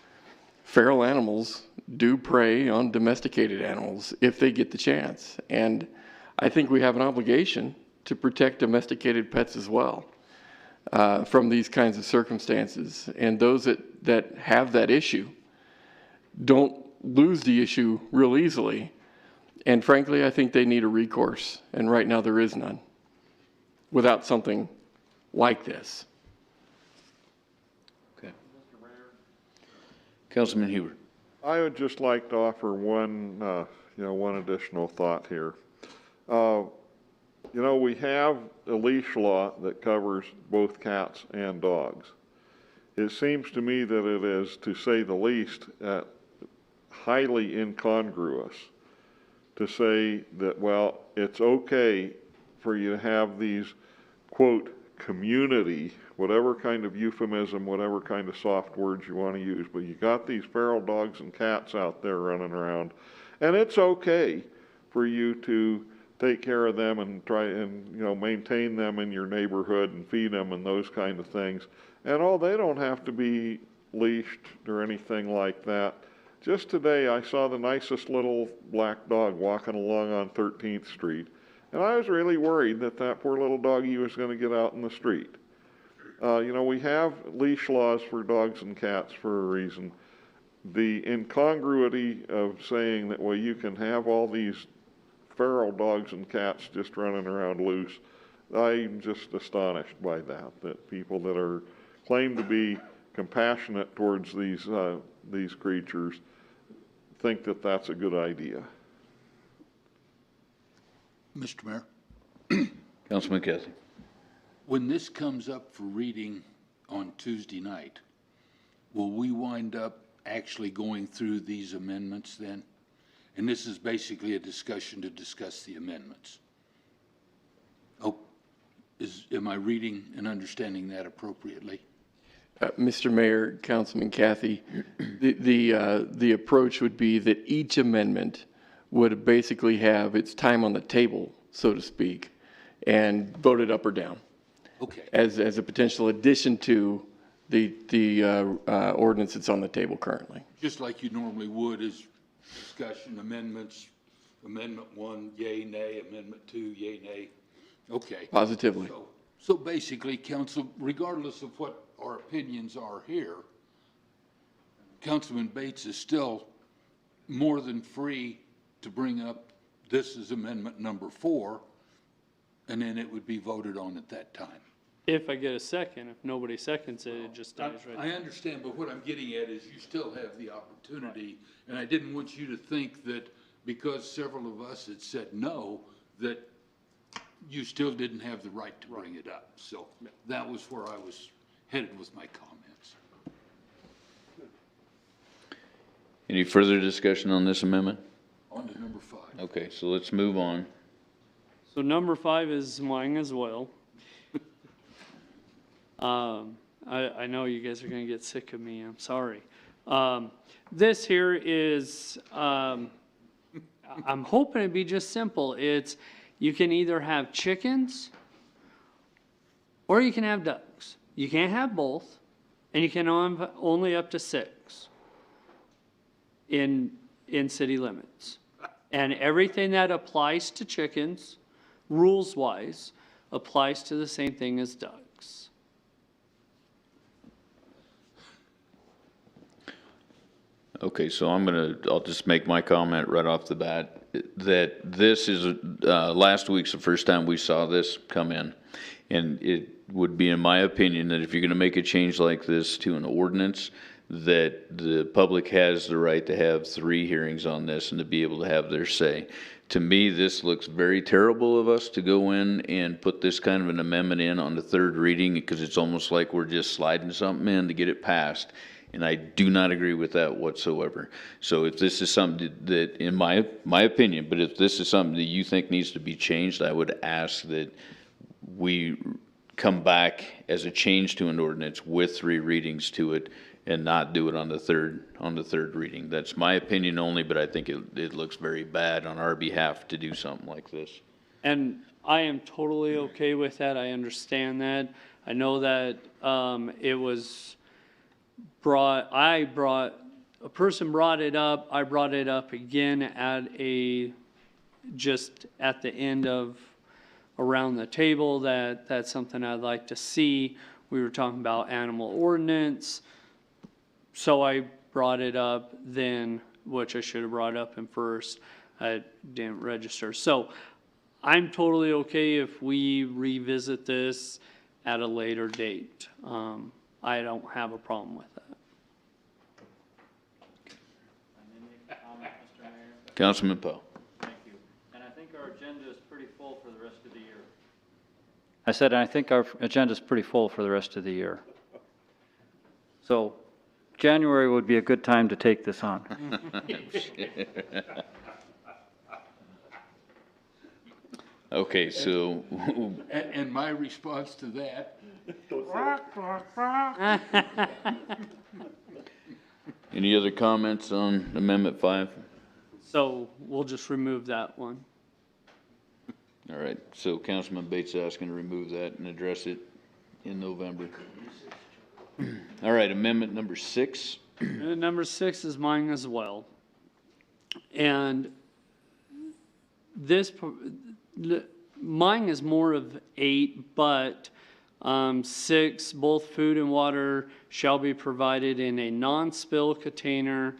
feral animals do prey on domesticated animals if they get the chance. And I think we have an obligation to protect domesticated pets as well from these kinds of circumstances. And those that have that issue don't lose the issue real easily. And frankly, I think they need a recourse. And right now there is none without something like this. Okay. Councilman Huber. I would just like to offer one additional thought here. We have a leash law that covers both cats and dogs. It seems to me that it is, to say the least, highly incongruous to say that, well, it's okay for you to have these, quote, community, whatever kind of euphemism, whatever kind of soft words you want to use, but you got these feral dogs and cats out there running around, and it's okay for you to take care of them and try and maintain them in your neighborhood and feed them and those kind of things. And they don't have to be leashed or anything like that. Just today I saw the nicest little black dog walking along on 13th Street, and I was really worried that poor little doggy was going to get out in the street. We have leash laws for dogs and cats for a reason. The incongruity of saying that, well, you can have all these feral dogs and cats just running around loose, I'm just astonished by that people that claim to be compassionate towards these creatures think that that's a good idea. Mr. Mayor? Councilman Cassidy. When this comes up for reading on Tuesday night, will we wind up actually going through these amendments then? And this is basically a discussion to discuss the amendments. Oh, am I reading and understanding that appropriately? Mr. Mayor, Councilman Cathy, the approach would be that each amendment would basically have its time on the table, so to speak, and voted up or down. Okay. As a potential addition to the ordinance that's on the table currently. Just like you normally would is discussion, amendments, Amendment 1, yay, nay, Amendment 2, yay, nay. Okay. Positively. So basically, Council, regardless of what our opinions are here, Councilman Bates is still more than free to bring up this as amendment number 4, and then it would be voted on at that time. If I get a second, if nobody seconds it, it just dies right. I understand, but what I'm getting at is you still have the opportunity, and I didn't want you to think that because several of us had said no, that you still didn't have the right to bring it up. So that was where I was headed with my comments. Any further discussion on this amendment? On to number 5. Okay, so let's move on. So number 5 is mine as well. I know you guys are gonna get sick of me, I'm sorry. This here is, I'm hoping it'd be just simple. It's, you can either have chickens or you can have ducks. You can't have both, and you can only up to 6 in city limits. And everything that applies to chickens, rules-wise, applies to the same thing as ducks. Okay, so I'll just make my comment right off the bat, that this is, last week's the first time we saw this come in. And it would be, in my opinion, that if you're gonna make a change like this to an ordinance, that the public has the right to have 3 hearings on this and to be able to have their say. To me, this looks very terrible of us to go in and put this kind of an amendment in on the 3rd reading, because it's almost like we're just sliding something in to get it passed. And I do not agree with that whatsoever. So if this is something that, in my opinion, but if this is something that you think needs to be changed, I would ask that we come back as a change to an ordinance with 3 readings to it and not do it on the third reading. That's my opinion only, but I think it looks very bad on our behalf to do something like this. And I am totally okay with that. I understand that. I know that it was a person brought it up. I brought it up again just at the end of around the table, that's something I'd like to see. We were talking about animal ordinance. So I brought it up then, which I should have brought up in first. I didn't register. So I'm totally okay if we revisit this at a later date. I don't have a problem with that. Councilman Poe. Thank you. And I think our agenda is pretty full for the rest of the year. I said, I think our agenda is pretty full for the rest of the year. So January would be a good time to take this on. Okay, so. And my response to that. Any other comments on Amendment 5? So we'll just remove that one. All right, so Councilman Bates is asking to remove that and address it in November. All right, amendment number 6. Number 6 is mine as well. And mine is more of 8, but 6, both food and water shall be provided in a non-spill container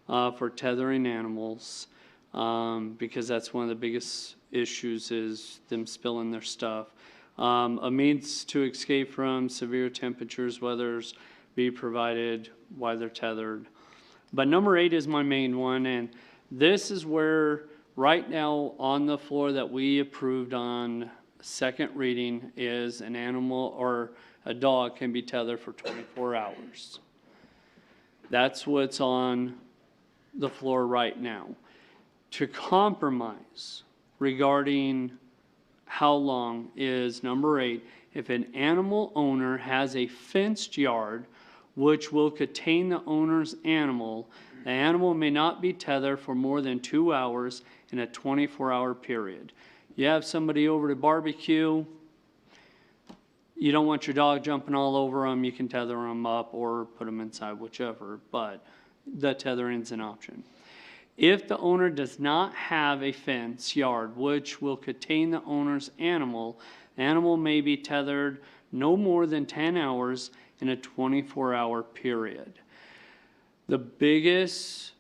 for tethering animals, because that's one of the biggest issues is them spilling their stuff. A means to escape from severe temperatures, weathers be provided while they're tethered. But number 8 is my main one, and this is where right now on the floor that we approved on second reading is an animal or a dog can be tethered for 24 hours. That's what's on the floor right now. To compromise regarding how long is number 8, if an animal owner has a fenced yard which will contain the owner's animal, the animal may not be tethered for more than 2 hours in a 24-hour period. You have somebody over to barbecue, you don't want your dog jumping all over them, you can tether them up or put them inside, whichever, but the tethering's an option. If the owner does not have a fence yard which will contain the owner's animal, the animal may be tethered no more than 10 hours in a 24-hour period. The biggest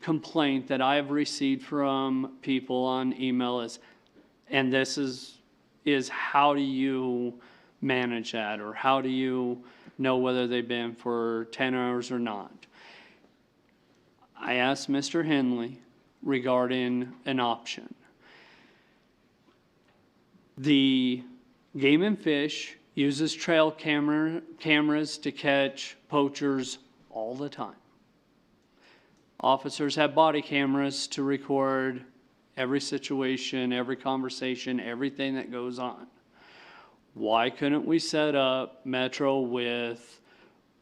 complaint that I've received from people on email is, and this is how do you manage that, or how do you know whether they've been for 10 hours or not? I asked Mr. Henley regarding an option. The Game and Fish uses trail cameras to catch poachers all the time. Officers have body cameras to record every situation, every conversation, everything that goes on. Why couldn't we set up Metro with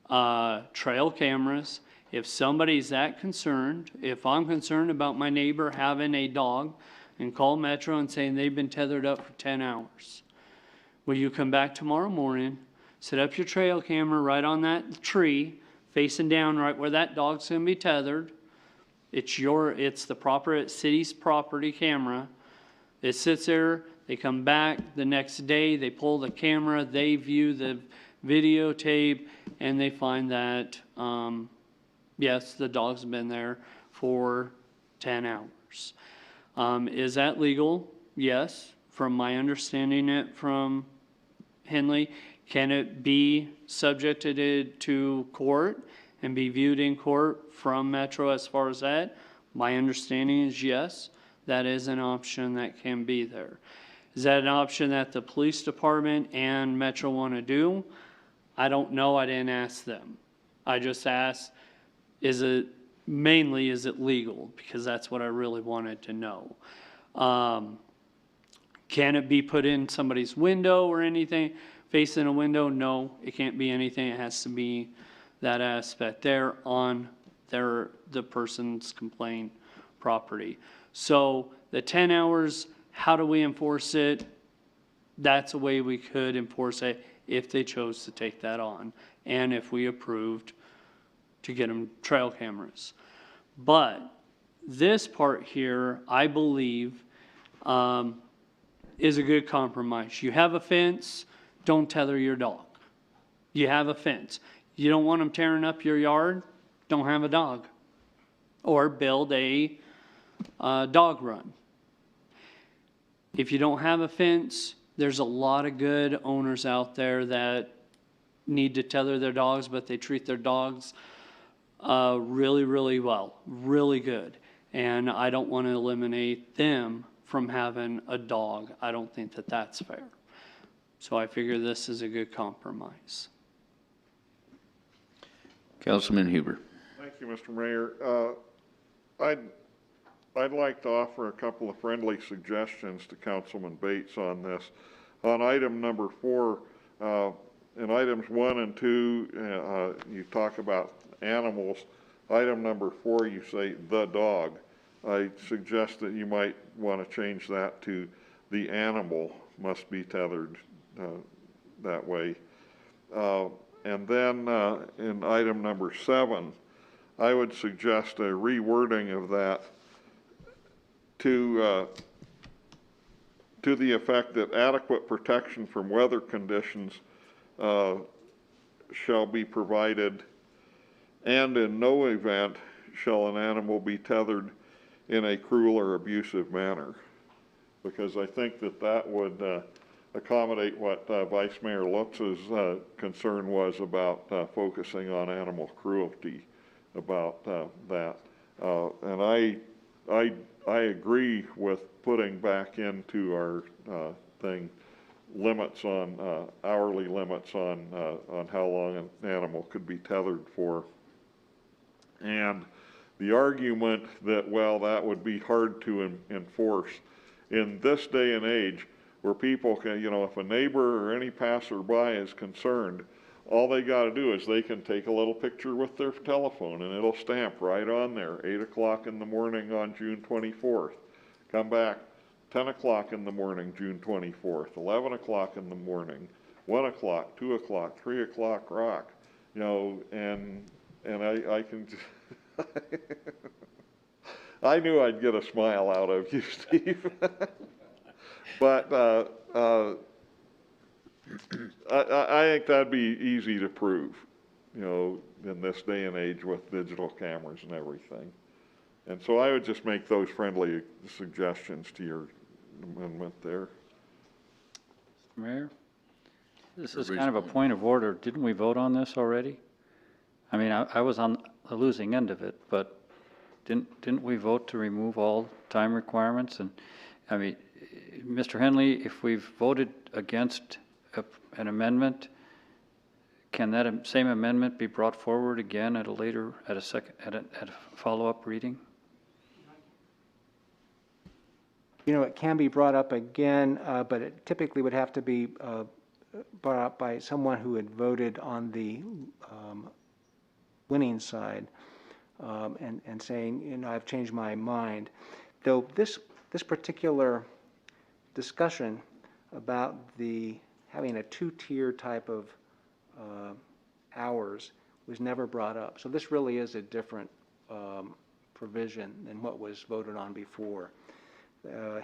trail cameras? If somebody's that concerned, if I'm concerned about my neighbor having a dog, and call Metro and saying they've been tethered up for 10 hours, will you come back tomorrow morning, set up your trail camera right on that tree, facing down right where that dog's gonna be tethered? It's the city's property camera. It sits there, they come back the next day, they pull the camera, they view the videotape, and they find that, yes, the dog's been there for 10 hours. Is that legal? Yes. From my understanding it from Henley, can it be subjected to court and be viewed in court from Metro as far as that? My understanding is yes, that is an option that can be there. Is that an option that the police department and Metro want to do? I don't know, I didn't ask them. I just asked, is it legal? Because that's what I really wanted to know. Can it be put in somebody's window or anything? Facing a window? No, it can't be anything. It has to be that aspect there on the person's complaint property. So the 10 hours, how do we enforce it? That's a way we could enforce it if they chose to take that on, and if we approved to get them trail cameras. But this part here, I believe, is a good compromise. You have a fence, don't tether your dog. You have a fence. You don't want them tearing up your yard, don't have a dog. Or build a dog run. If you don't have a fence, there's a lot of good owners out there that need to tether their dogs, but they treat their dogs really, really well, really good. And I don't want to eliminate them from having a dog. I don't think that that's fair. So I figure this is a good compromise. Councilman Huber. Thank you, Mr. Mayor. I'd like to offer a couple of friendly suggestions to Councilman Bates on this. On item number 4, in items 1 and 2, you talk about animals. Item number 4, you say the dog. I suggest that you might want to change that to the animal must be tethered that way. And then in item number 7, I would suggest a rewording of that to the effect that adequate protection from weather conditions shall be provided, and in no event shall an animal be tethered in a cruel or abusive manner. Because I think that would accommodate what Vice Mayor Lutz's concern was about focusing on animal cruelty about that. And I agree with putting back into our thing limits on hourly limits on how long an animal could be tethered for. And the argument that, well, that would be hard to enforce in this day and age, where people can, if a neighbor or any passerby is concerned, all they got to do is they can take a little picture with their telephone and it'll stamp right on there, 8 o'clock in the morning on June 24th. Come back, 10 o'clock in the morning, June 24th, 11 o'clock in the morning, 1 o'clock, 2 o'clock, 3 o'clock rock, and I can, I knew I'd get a smile out of you, Steve. But I think that'd be easy to prove, in this day and age with digital cameras and everything. And so I would just make those friendly suggestions to your amendment there. Mr. Mayor, this is kind of a point of order. Didn't we vote on this already? I mean, I was on the losing end of it, but didn't we vote to remove all time requirements? And, I mean, Mr. Henley, if we've voted against an amendment, can that same amendment be brought forward again at a follow-up reading? You know, it can be brought up again, but it typically would have to be brought up by someone who had voted on the winning side and saying, you know, I've changed my mind. Though this particular discussion about having a two-tier type of hours was never brought up. So this really is a different provision than what was voted on before.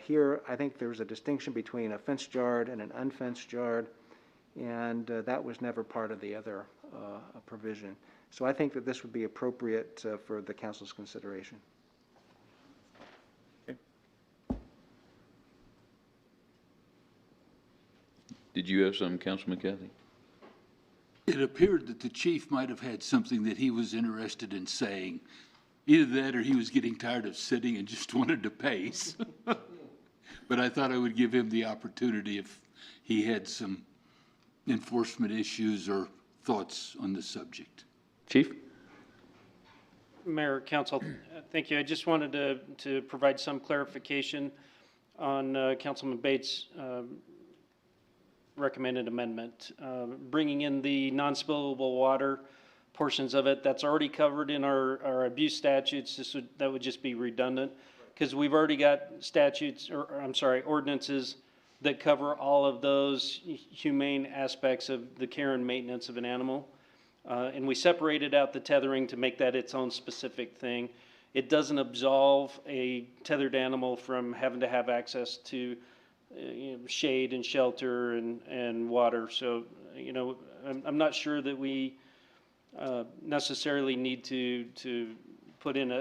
Here, I think there's a distinction between a fenced yard and an unfenced yard, and that was never part of the other provision. So I think that this would be appropriate for the council's consideration. Okay. Did you have some, Councilman Cathy? It appeared that the chief might have had something that he was interested in saying. Either that or he was getting tired of sitting and just wanted to pace. But I thought I would give him the opportunity if he had some enforcement issues or thoughts on the subject. Chief? Mayor, Council, thank you. I just wanted to provide some clarification on Councilman Bates' recommended amendment. Bringing in the non-spillable water portions of it, that's already covered in our abuse statutes. That would just be redundant because we've already got statutes, or I'm sorry, ordinances that cover all of those humane aspects of the care and maintenance of an animal. And we separated out the tethering to make that its own specific thing. It doesn't absolve a tethered animal from having to have access to you know, shade and shelter and water. So, you know, I'm not sure that we necessarily need to put in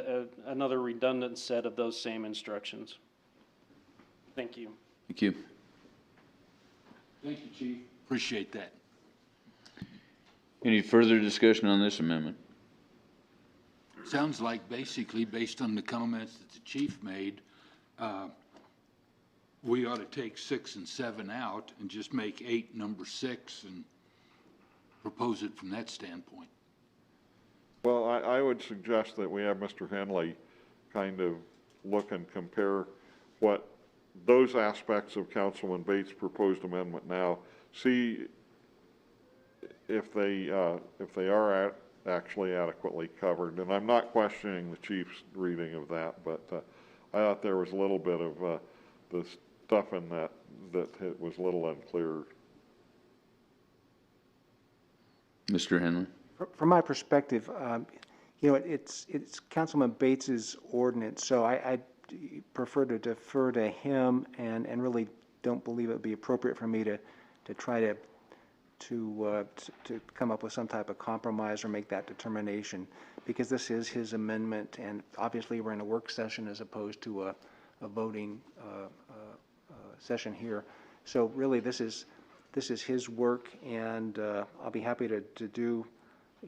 another redundant set of those same instructions. Thank you. Thank you. Thank you, Chief. Appreciate that. Any further discussion on this amendment? Sounds like basically, based on the comments that the chief made, we ought to take 6 and 7 out and just make 8 number 6 and propose it from that standpoint. Well, I would suggest that we have Mr. Henley kind of look and compare what those aspects of Councilman Bates' proposed amendment now, see if they are actually adequately covered. And I'm not questioning the chief's reading of that, but I thought there was a little bit of the stuff in that was a little unclear. Mr. Henley? From my perspective, you know, it's Councilman Bates's ordinance, so I prefer to defer to him and really don't believe it would be appropriate for me to try to come up with some type of compromise or make that determination, because this is his amendment, and obviously we're in a work session as opposed to a voting session here. So really, this is his work, and I'll be happy to do,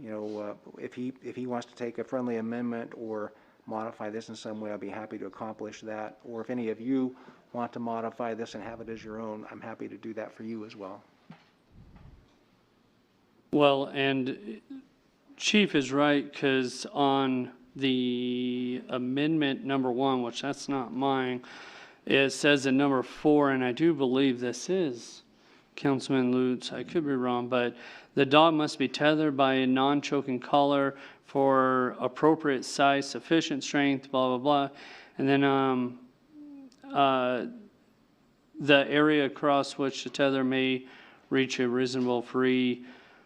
you know, if he wants to take a friendly amendment or modify this in some way, I'll be happy to accomplish that. Or if any of you want to modify this and have it as your own, I'm happy to do that for you as well. Well, and Chief is right, because on the amendment number 1, which that's not mine, it says in number 4, and I do believe this is Councilman Lutz, I could be wrong, but the dog must be tethered by a non-choking collar for appropriate size, sufficient strength, blah, blah, blah. And then the area across which the tether may reach a reasonable free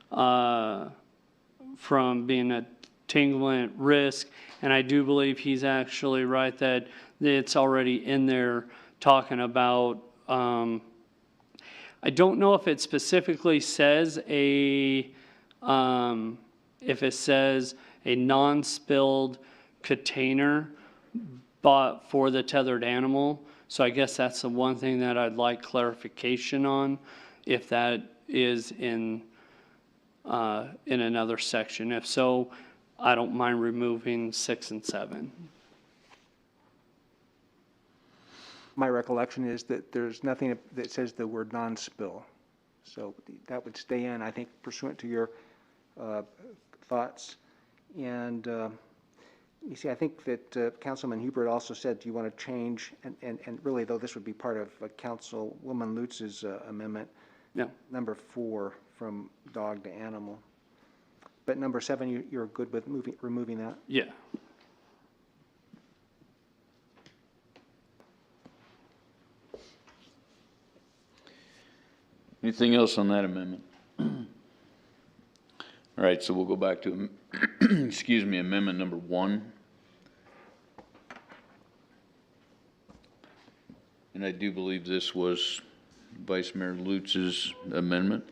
from being a tanglement risk. And I do believe he's actually right that it's already in there talking about, I don't know if it specifically says a if it says a non-spilled container but for the tethered animal. So I guess that's the one thing that I'd like clarification on, if that is in another section. If so, I don't mind removing 6 and 7. My recollection is that there's nothing that says the word non-spill. So that would stay in, I think, pursuant to your thoughts. And you see, I think that Councilman Hubert also said, do you want to change, and really, though, this would be part of Councilwoman Lutz's amendment, No. number 4 from dog to animal. But number 7, you're good with removing that? Yeah. Anything else on that amendment? All right, so we'll go back to, excuse me, amendment number 1. And I do believe this was Vice Mayor Lutz's amendment.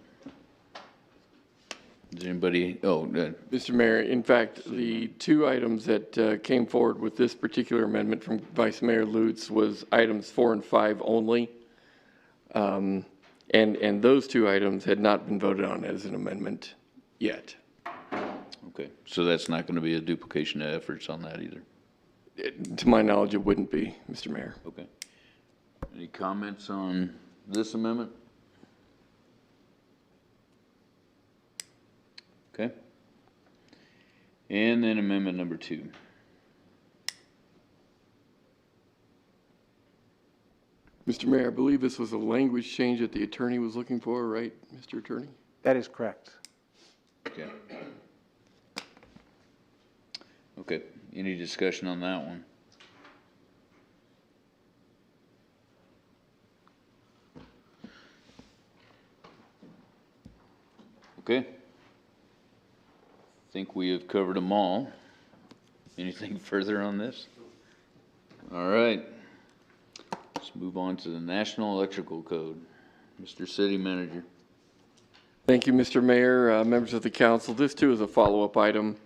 Does anybody, Mr. Mayor, in fact, the 2 items that came forward with this particular amendment from Vice Mayor Lutz was items 4 and 5 only. And those 2 items had not been voted on as an amendment yet. okay, so that's not going to be a duplication of efforts on that either? To my knowledge, it wouldn't be, Mr. Mayor. Okay. Any comments on this amendment? Okay. And then amendment number 2. Mr. Mayor, I believe this was a language change that the attorney was looking for, right, Mr. Attorney? That is correct. Okay. Okay, any discussion on that one? Okay. Think we have covered them all. Anything further on this? All right. Let's move on to the National Electrical Code. Mr. City Manager. Thank you, Mr. Mayor, members of the council. This too is a follow-up item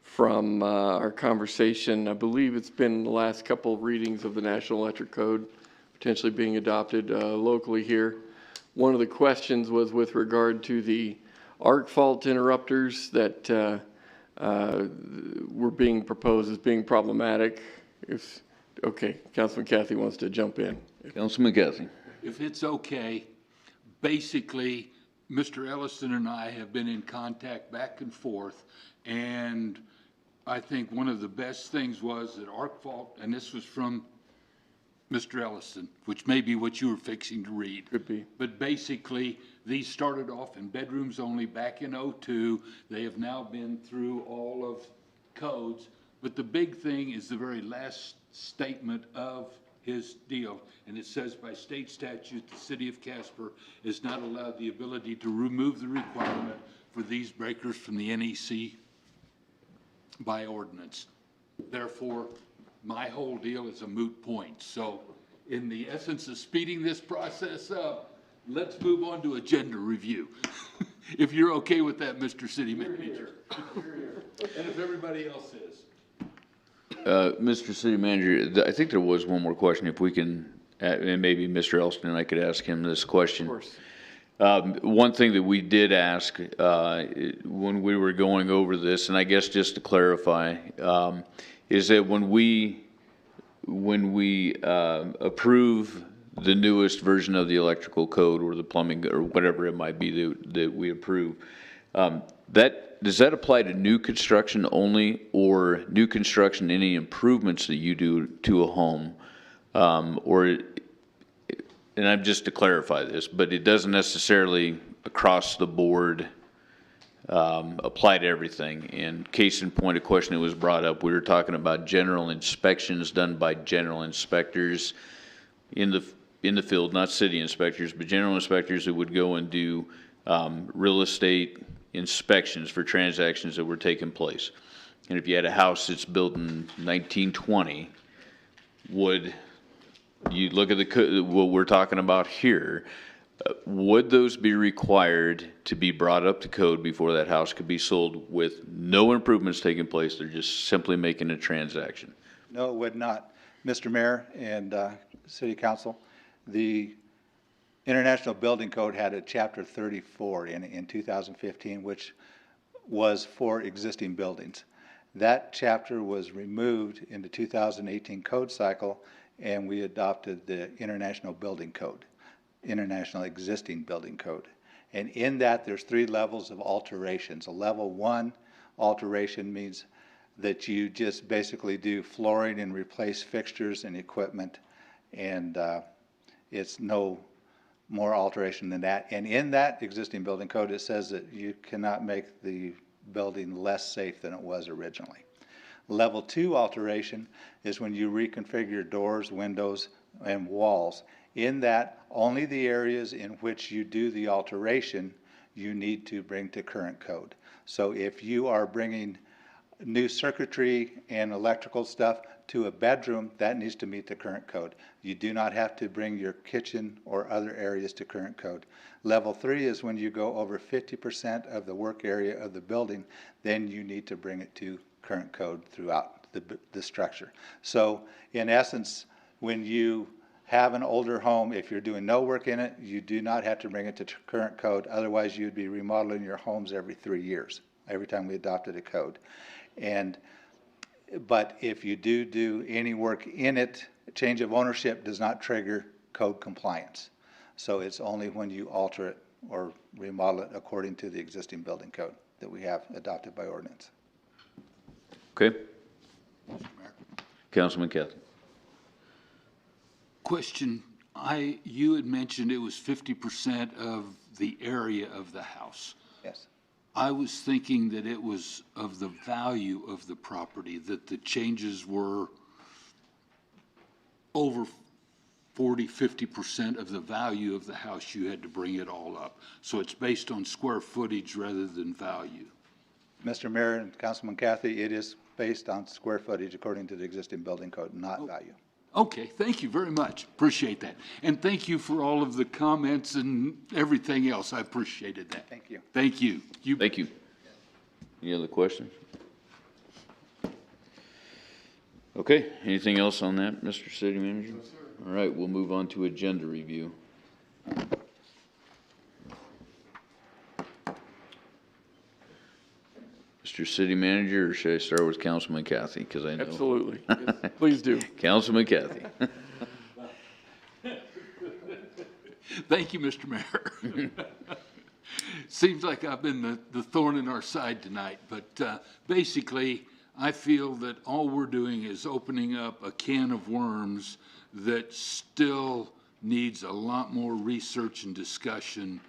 from our conversation. I believe it's been the last couple of readings of the National Electric Code potentially being adopted locally here. One of the questions was with regard to the arc fault interrupters that were being proposed as being problematic. Okay, Councilman Cathy wants to jump in. Councilman Cathy. If it's okay, basically, Mr. Ellison and I have been in contact back and forth, and I think one of the best things was that arc fault, and this was from Mr. Ellison, which may be what you were fixing to read. Could be. But basically, these started off in bedrooms only back in '02. They have now been through all of codes. But the big thing is the very last statement of his deal. And it says, by state statute, the city of Casper is not allowed the ability to remove the requirement for these breakers from the NEC by ordinance. Therefore, my whole deal is a moot point. So in the essence of speeding this process up, let's move on to agenda review. If you're okay with that, Mr. City Manager. And if everybody else is. Mr. City Manager, I think there was one more question, if we can, and maybe Mr. Elston and I could ask him this question. Of course. One thing that we did ask when we were going over this, and I guess just to clarify, is that when we approve the newest version of the electrical code or the plumbing or whatever it might be that we approve, does that apply to new construction only, or new construction, any improvements that you do to a home? And I'm just to clarify this, but it doesn't necessarily across the board apply to everything. And case in point, a question that was brought up, we were talking about general inspections done by general inspectors in the field, not city inspectors, but general inspectors that would go and do real estate inspections for transactions that were taking place. And if you had a house that's built in 1920, would you look at what we're talking about here, Would those be required to be brought up to code before that house could be sold with no improvements taking place? They're just simply making a transaction? No, it would not. Mr. Mayor and City Council, the International Building Code had a Chapter 34 in 2015, which was for existing buildings. That chapter was removed in the 2018 code cycle, and we adopted the International Building Code, International Existing Building Code. And in that, there's 3 levels of alterations. A level 1 alteration means that you just basically do flooring and replace fixtures and equipment, and it's no more alteration than that. And in that existing building code, it says that you cannot make the building less safe than it was originally. Level 2 alteration is when you reconfigure doors, windows, and walls. In that, only the areas in which you do the alteration you need to bring to current code. So if you are bringing new circuitry and electrical stuff to a bedroom, that needs to meet the current code. You do not have to bring your kitchen or other areas to current code. Level 3 is when you go over 50% of the work area of the building, then you need to bring it to current code throughout the structure. So in essence, when you have an older home, if you're doing no work in it, you do not have to bring it to current code. Otherwise, you'd be remodeling your homes every 3 years, every time we adopted a code. But if you do any work in it, change of ownership does not trigger code compliance. So it's only when you alter it or remodel it according to the existing building code that we have adopted by ordinance. Okay. Councilman Cathy. Question, you had mentioned it was 50% of the area of the house. Yes. I was thinking that it was of the value of the property, that the changes were over 40, 50% of the value of the house. You had to bring it all up. So it's based on square footage rather than value. Mr. Mayor and Councilman Cathy, it is based on square footage according to the existing building code, not value. Okay, thank you very much. Appreciate that. And thank you for all of the comments and everything else. I appreciated that. Thank you. Thank you. Thank you. Any other questions? Okay, anything else on that, Mr. City Manager? No, sir. All right, we'll move on to agenda review. Mr. City Manager, or should I start with Councilman Cathy? Because I know. Absolutely. Yes, please do. Councilman Cathy. Thank you, Mr. Mayor. Seems like I've been the thorn in our side tonight, but basically, I feel that all we're doing is opening up a can of worms that still needs a lot more research and discussion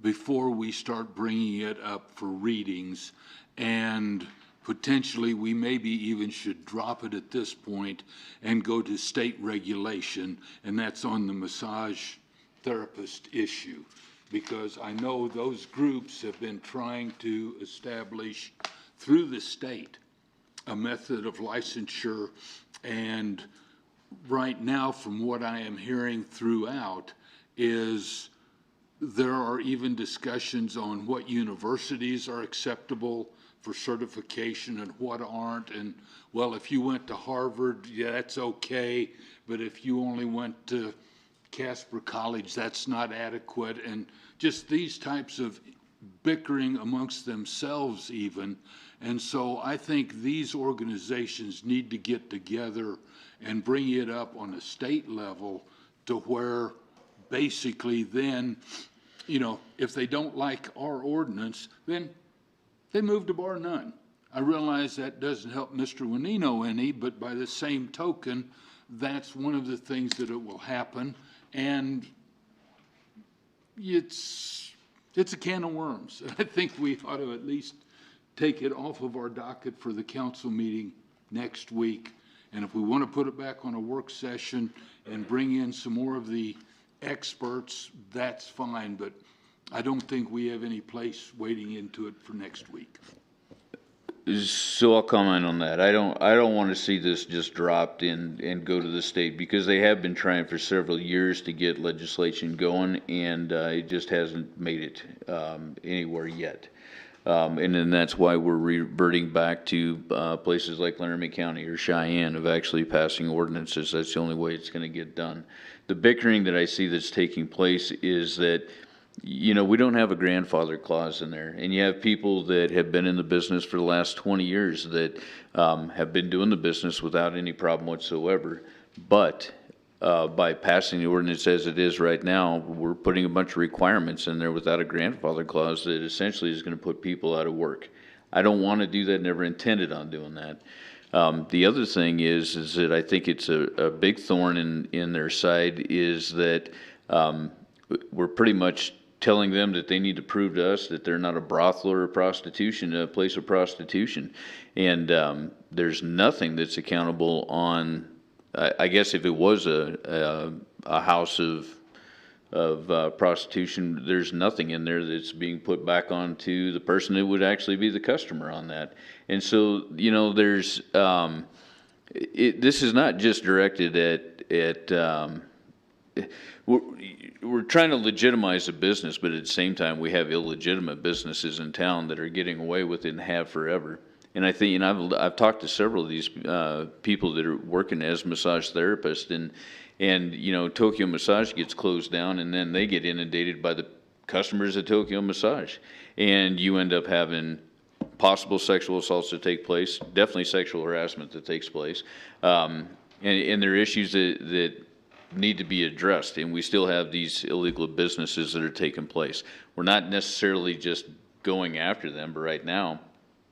before we start bringing it up for readings. And potentially, we maybe even should drop it at this point and go to state regulation, and that's on the massage therapist issue. Because I know those groups have been trying to establish through the state a method of licensure, and right now, from what I am hearing throughout, is there are even discussions on what universities are acceptable for certification and what aren't. And, well, if you went to Harvard, yeah, that's okay, but if you only went to Casper College, that's not adequate. And just these types of bickering amongst themselves even. And so I think these organizations need to get together and bring it up on a state level to where basically then, you know, if they don't like our ordinance, then they move to bar none. I realize that doesn't help Mr. Wenino any, but by the same token, that's one of the things that it will happen. And it's a can of worms. I think we ought to at least take it off of our docket for the council meeting next week. And if we want to put it back on a work session and bring in some more of the experts, that's fine. But I don't think we have any place waiting into it for next week. So I'll comment on that. I don't want to see this just dropped and go to the state, because they have been trying for several years to get legislation going, and it just hasn't made it anywhere yet. And then that's why we're reverting back to places like Laramie County or Cheyenne of actually passing ordinances. That's the only way it's going to get done. The bickering that I see that's taking place is that, you know, we don't have a grandfather clause in there, and you have people that have been in the business for the last 20 years that have been doing the business without any problem whatsoever. But by passing the ordinance as it is right now, we're putting a bunch of requirements in there without a grandfather clause that essentially is going to put people out of work. I don't want to do that, never intended on doing that. The other thing is that I think it's a big thorn in their side, is that we're pretty much telling them that they need to prove to us that they're not a brothel or a place of prostitution. And there's nothing that's accountable on, I guess if it was a house of prostitution, there's nothing in there that's being put back onto the person that would actually be the customer on that. And so, you know, there's, this is not just directed at we're trying to legitimize a business, but at the same time, we have illegitimate businesses in town that are getting away with it and have forever. And I think, and I've talked to several of these people that are working as massage therapists, and you know, Tokyo Massage gets closed down, and then they get inundated by the customers at Tokyo Massage, and you end up having possible sexual assaults that take place, definitely sexual harassment that takes place, and there are issues that need to be addressed, and we still have these illegal businesses that are taking place. We're not necessarily just going after them, but right now,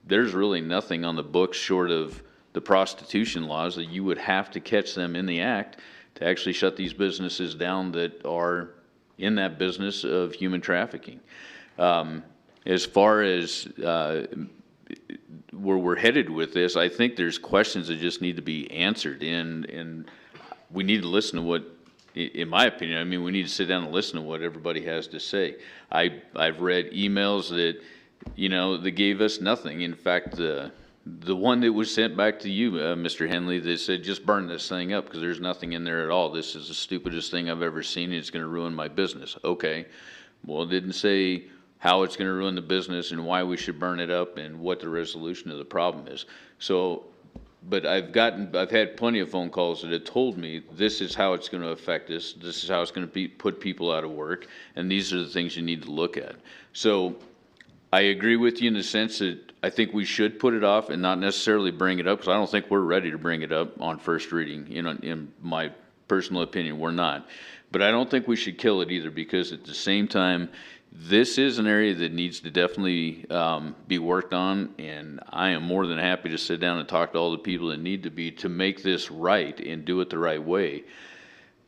there's really nothing on the books short of the prostitution laws that you would have to catch them in the act to actually shut these businesses down that are in that business of human trafficking. As far as where we're headed with this, I think there's questions that just need to be answered, and we need to listen to what, in my opinion, I mean, we need to sit down and listen to what everybody has to say. I've read emails that, you know, that gave us nothing. In fact, the one that was sent back to you, Mr. Henley, that said, just burn this thing up because there's nothing in there at all. This is the stupidest thing I've ever seen, and it's going to ruin my business. Okay. Well, it didn't say how it's going to ruin the business and why we should burn it up and what the resolution of the problem is. So, but I've had plenty of phone calls that have told me this is how it's going to affect us. This is how it's going to put people out of work. And these are the things you need to look at. So I agree with you in the sense that I think we should put it off and not necessarily bring it up, because I don't think we're ready to bring it up on first reading. You know, in my personal opinion, we're not. But I don't think we should kill it either, because at the same time, this is an area that needs to definitely be worked on, and I am more than happy to sit down and talk to all the people that need to be to make this right and do it the right way.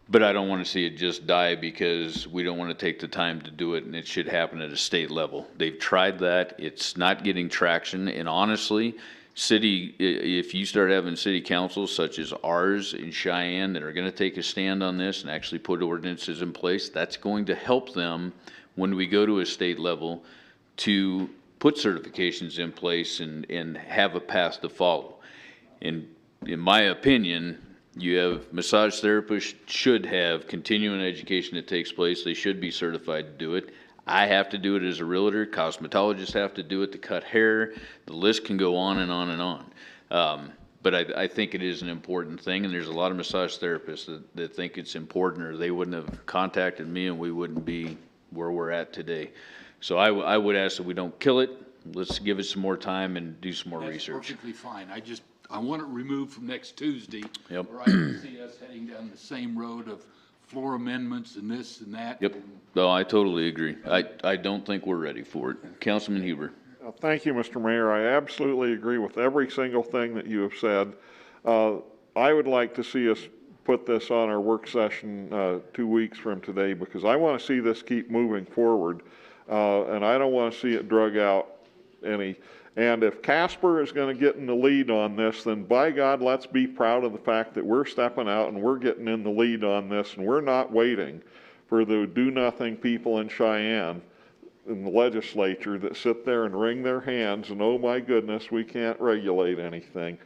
But I don't want to see it just die because we don't want to take the time to do it, and it should happen at a state level. They've tried that. It's not getting traction, and honestly, if you start having city councils such as ours in Cheyenne that are going to take a stand on this and actually put ordinances in place, that's going to help them when we go to a state level to put certifications in place and have a path to follow. And in my opinion, you have massage therapists should have continuing education that takes place. They should be certified to do it. I have to do it as a realtor. Cosmetologists have to do it to cut hair. The list can go on and on and on. But I think it is an important thing, and there's a lot of massage therapists that think it's important, or they wouldn't have contacted me and we wouldn't be where we're at today. So I would ask that we don't kill it. Let's give it some more time and do some more research. That's perfectly fine. I want it removed from next Tuesday. Yep. Or I can see us heading down the same road of floor amendments and this and that. Yep. No, I totally agree. I don't think we're ready for it. Councilman Huber. Thank you, Mr. Mayor. I absolutely agree with every single thing that you have said. I would like to see us put this on our work session 2 weeks from today, because I want to see this keep moving forward, and I don't want to see it drug out any. And if Casper is going to get in the lead on this, then by God, let's be proud of the fact that we're stepping out and we're getting in the lead on this, and we're not waiting for the do-nothing people in Cheyenne in the legislature that sit there and wring their hands and, oh my goodness, we can't regulate anything.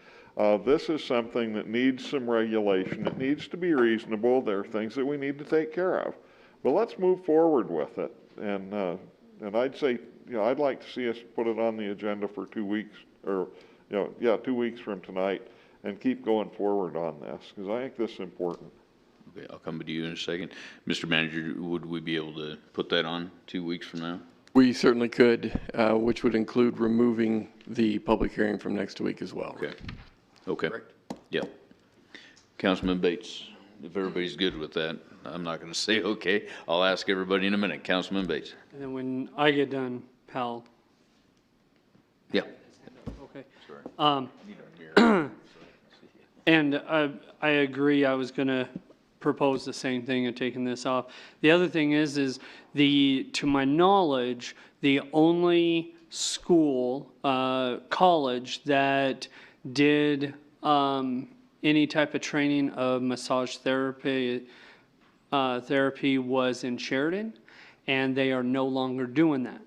This is something that needs some regulation. It needs to be reasonable. There are things that we need to take care of. But let's move forward with it. And I'd say, I'd like to see us put it on the agenda for 2 weeks, or, 2 weeks from tonight, and keep going forward on this, because I think this is important. Okay, I'll come to you in a second. Mr. Manager, would we be able to put that on 2 weeks from now? We certainly could, which would include removing the public hearing from next week as well. Okay. Okay. Yep. Councilman Bates, if everybody's good with that, I'm not going to say okay. I'll ask everybody in a minute. Councilman Bates. And then when I get done, pal. Yeah. Okay. And I agree. I was going to propose the same thing of taking this off. The other thing is to my knowledge, the only school, college that did any type of training of massage therapy was in Sheridan, and they are no longer doing that.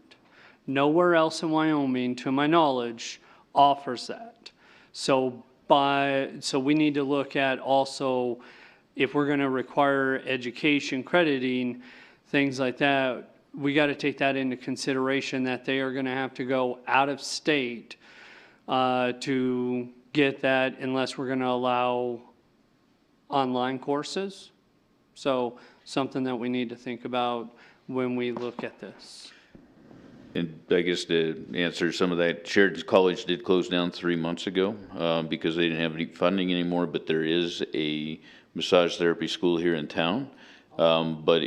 Nowhere else in Wyoming, to my knowledge, offers that. So we need to look at also, if we're going to require education crediting, things like that, we got to take that into consideration, that they are going to have to go out of state to get that, unless we're going to allow online courses. So something that we need to think about when we look at this. And I guess to answer some of that, Sheridan College did close down 3 months ago because they didn't have any funding anymore, but there is a massage therapy school here in town. But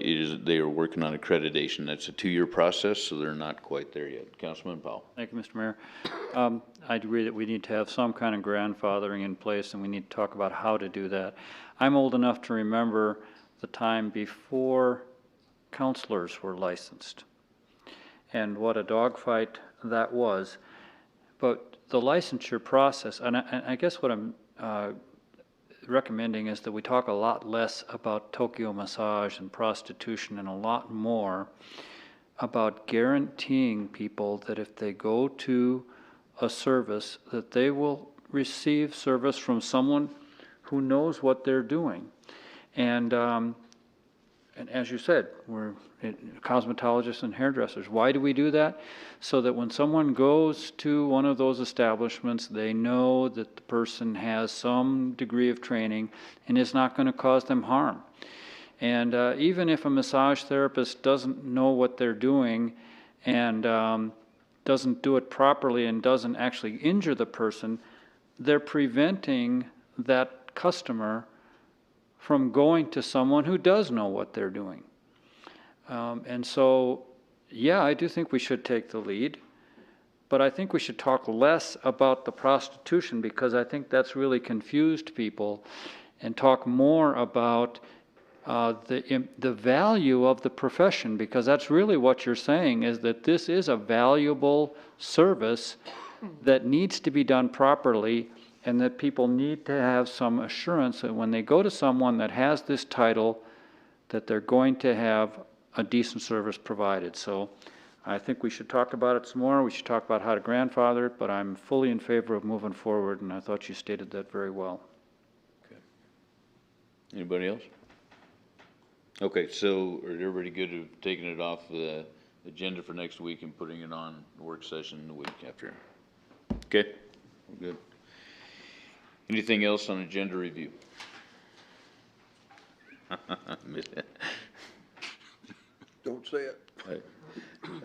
they are working on accreditation. That's a 2-year process, so they're not quite there yet. Councilman Powell. Thank you, Mr. Mayor. I agree that we need to have some kind of grandfathering in place, and we need to talk about how to do that. I'm old enough to remember the time before counselors were licensed, and what a dogfight that was. But the licensure process, and I guess what I'm recommending is that we talk a lot less about Tokyo massage and prostitution, and a lot more about guaranteeing people that if they go to a service, that they will receive service from someone who knows what they're doing. And as you said, we're cosmetologists and hairdressers. Why do we do that? So that when someone goes to one of those establishments, they know that the person has some degree of training and is not going to cause them harm. And even if a massage therapist doesn't know what they're doing and doesn't do it properly and doesn't actually injure the person, they're preventing that customer from going to someone who does know what they're doing. And so, yeah, I do think we should take the lead, but I think we should talk less about the prostitution, because I think that's really confused people, and talk more about the value of the profession, because that's really what you're saying, is that this is a valuable service that needs to be done properly, and that people need to have some assurance that when they go to someone that has this title, that they're going to have a decent service provided. So I think we should talk about it some more. We should talk about how to grandfather it, but I'm fully in favor of moving forward, and I thought you stated that very well. Okay. Anybody else? Okay, so are everybody good with taking it off the agenda for next week and putting it on the work session the week after? Okay, good. Anything else on agenda review? Don't say it. Right.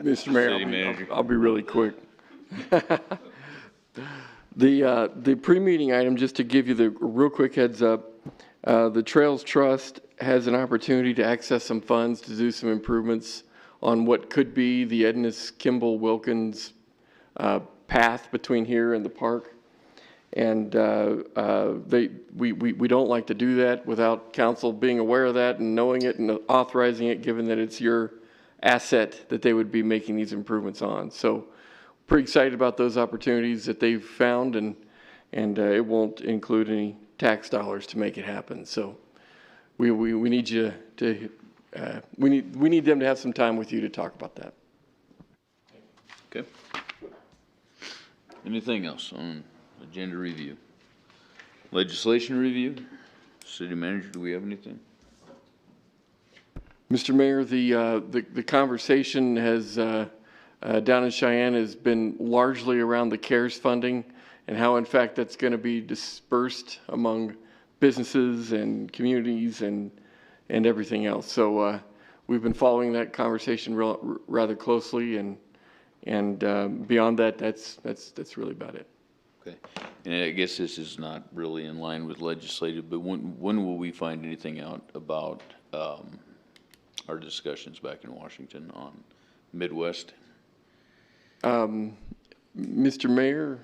Mr. Mayor, I'll be really quick. The pre-meeting item, just to give you the real quick heads up, the Trails Trust has an opportunity to access some funds to do some improvements on what could be the Edna's Kimball Wilkins path between here and the park. And we don't like to do that without council being aware of that and knowing it and authorizing it, given that it's your asset that they would be making these improvements on. So pretty excited about those opportunities that they've found, and it won't include any tax dollars to make it happen. So we need you to we need them to have some time with you to talk about that. Okay. Anything else on agenda review? Legislation review? City manager, do we have anything? Mr. Mayor, the conversation has, down in Cheyenne has been largely around the CARES funding and how in fact that's going to be dispersed among businesses and communities and everything else. So we've been following that conversation rather closely, and beyond that, that's really about it. Okay. And I guess this is not really in line with legislative, but when will we find anything out about our discussions back in Washington on Midwest? Mr. Mayor,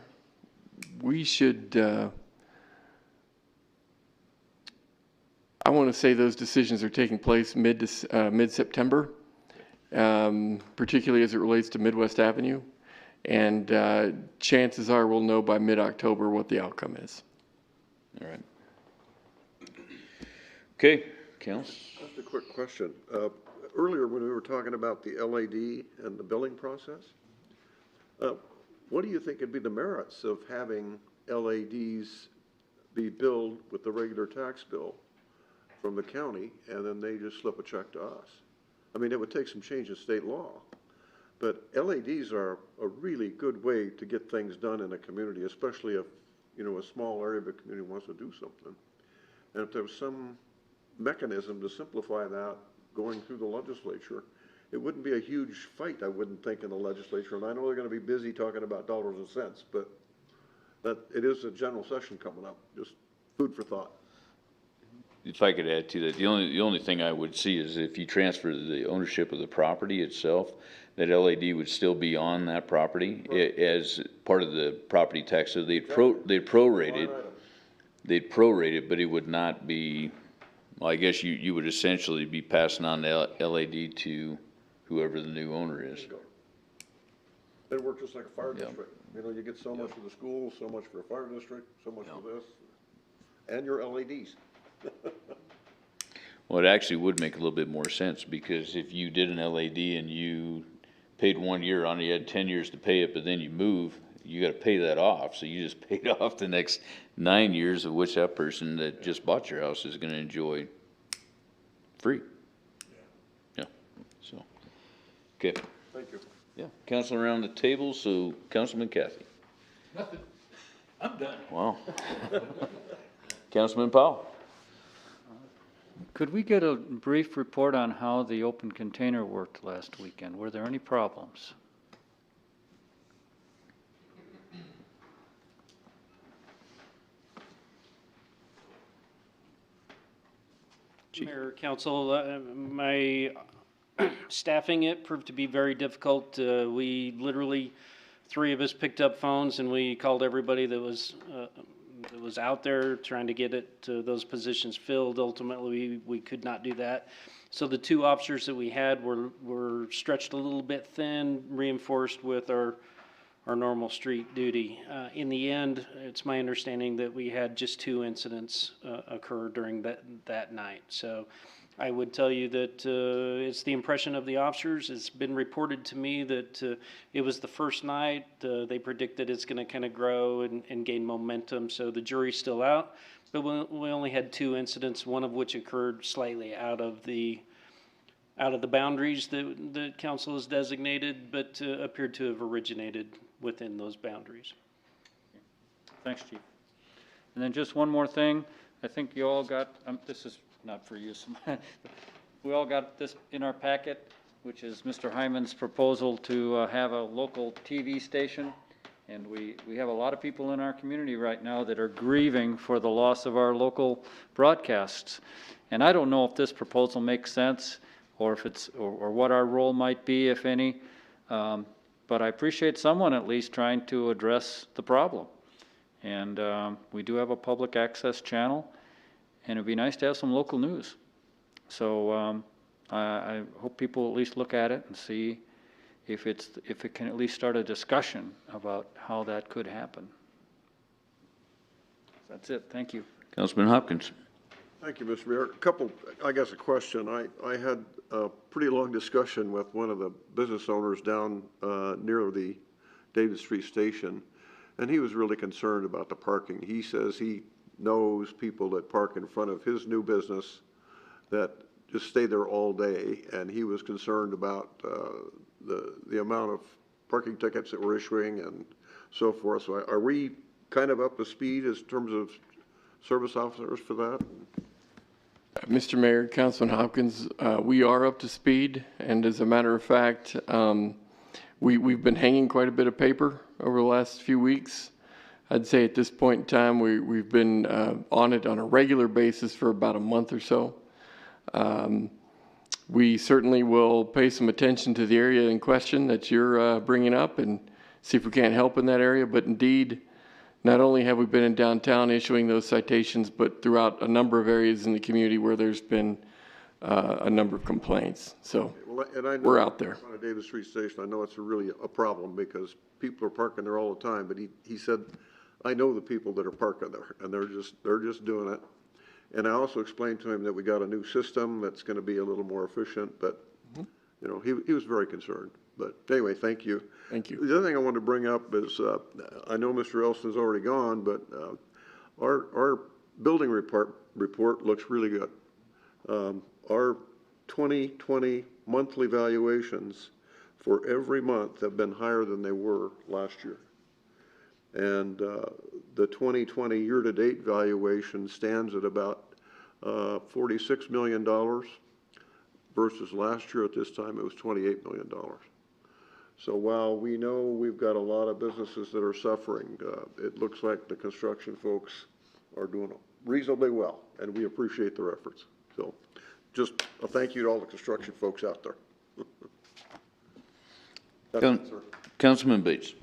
we should, I want to say those decisions are taking place mid-September, particularly as it relates to Midwest Avenue. And chances are we'll know by mid-October what the outcome is. All right. Okay, Council. Just a quick question. Earlier when we were talking about the LAD and the billing process, what do you think would be the merits of having LADs be billed with the regular tax bill from the county, and then they just slip a check to us? I mean, it would take some change in state law, but LADs are a really good way to get things done in a community, especially if, you know, a small area of a community wants to do something. And if there was some mechanism to simplify that going through the legislature, it wouldn't be a huge fight, I wouldn't think, in the legislature. And I know they're going to be busy talking about dollars and cents, but that it is a general session coming up. Just food for thought. If I could add to that, the only thing I would see is if you transfer the ownership of the property itself, that LAD would still be on that property as part of the property tax. So they'd prorate it, but it would not be. Well, I guess you would essentially be passing on the LAD to whoever the new owner is. It works just like a fire district. You know, you get so much for the school, so much for a fire district, so much for this, and your LADs. Well, it actually would make a little bit more sense, because if you did an LAD and you paid 1 year on it, you had 10 years to pay it, but then you move, you got to pay that off. So you just paid off the next 9 years, of which that person that just bought your house is going to enjoy free. Yeah. So, okay. Thank you. Yeah. Council around the table. So, Councilman Cathy. Nothing. I'm done. Wow. Councilman Powell. Could we get a brief report on how the open container worked last weekend? Were there any problems? Mayor, Council, my staffing it proved to be very difficult. We literally, 3 of us picked up phones and we called everybody that was out there trying to get it to those positions filled. Ultimately, we could not do that. So the 2 officers that we had were stretched a little bit thin, reinforced with our normal street duty. In the end, it's my understanding that we had just 2 incidents occur during that night. So I would tell you that it's the impression of the officers. It's been reported to me that it was the first night. They predict that it's going to kind of grow and gain momentum. So the jury's still out, but we only had 2 incidents, one of which occurred slightly out of the boundaries that the council has designated, but appeared to have originated within those boundaries. Thanks, Chief. And then just one more thing. I think you all got, this is not for you, we all got this in our packet, which is Mr. Hyman's proposal to have a local TV station. And we have a lot of people in our community right now that are grieving for the loss of our local broadcasts. And I don't know if this proposal makes sense, or if it's, or what our role might be, if any. But I appreciate someone at least trying to address the problem. And we do have a public access channel, and it'd be nice to have some local news. So I hope people at least look at it and see if it can at least start a discussion about how that could happen. That's it. Thank you. Councilman Hopkins. Thank you, Mr. Mayor. A couple, I guess, a question. I had a pretty long discussion with one of the business owners down near the David Street Station, and he was really concerned about the parking. He says he knows people that park in front of his new business that just stay there all day, and he was concerned about the amount of parking tickets that we're issuing and so forth. So are we kind of up to speed in terms of service officers for that? Mr. Mayor, Councilman Hopkins, we are up to speed, and as a matter of fact, we've been hanging quite a bit of paper over the last few weeks. I'd say at this point in time, we've been on it on a regular basis for about a month or so. We certainly will pay some attention to the area in question that you're bringing up and see if we can't help in that area, but indeed, not only have we been in downtown issuing those citations, but throughout a number of areas in the community where there's been a number of complaints. So we're out there. On a Davis Street Station, I know it's really a problem because people are parking there all the time, but he said, I know the people that are parking there, and they're just doing it. And I also explained to him that we got a new system that's going to be a little more efficient, but you know, he was very concerned. But anyway, thank you. Thank you. The other thing I wanted to bring up is, I know Mr. Elston's already gone, but our building report looks really good. Our 2020 monthly valuations for every month have been higher than they were last year. And the 2020 year-to-date valuation stands at about $46 million versus last year at this time it was $28 million. So while we know we've got a lot of businesses that are suffering, it looks like the construction folks are doing reasonably well, and we appreciate their efforts. So just a thank you to all the construction folks out there. That's it, sir. Councilman Bates.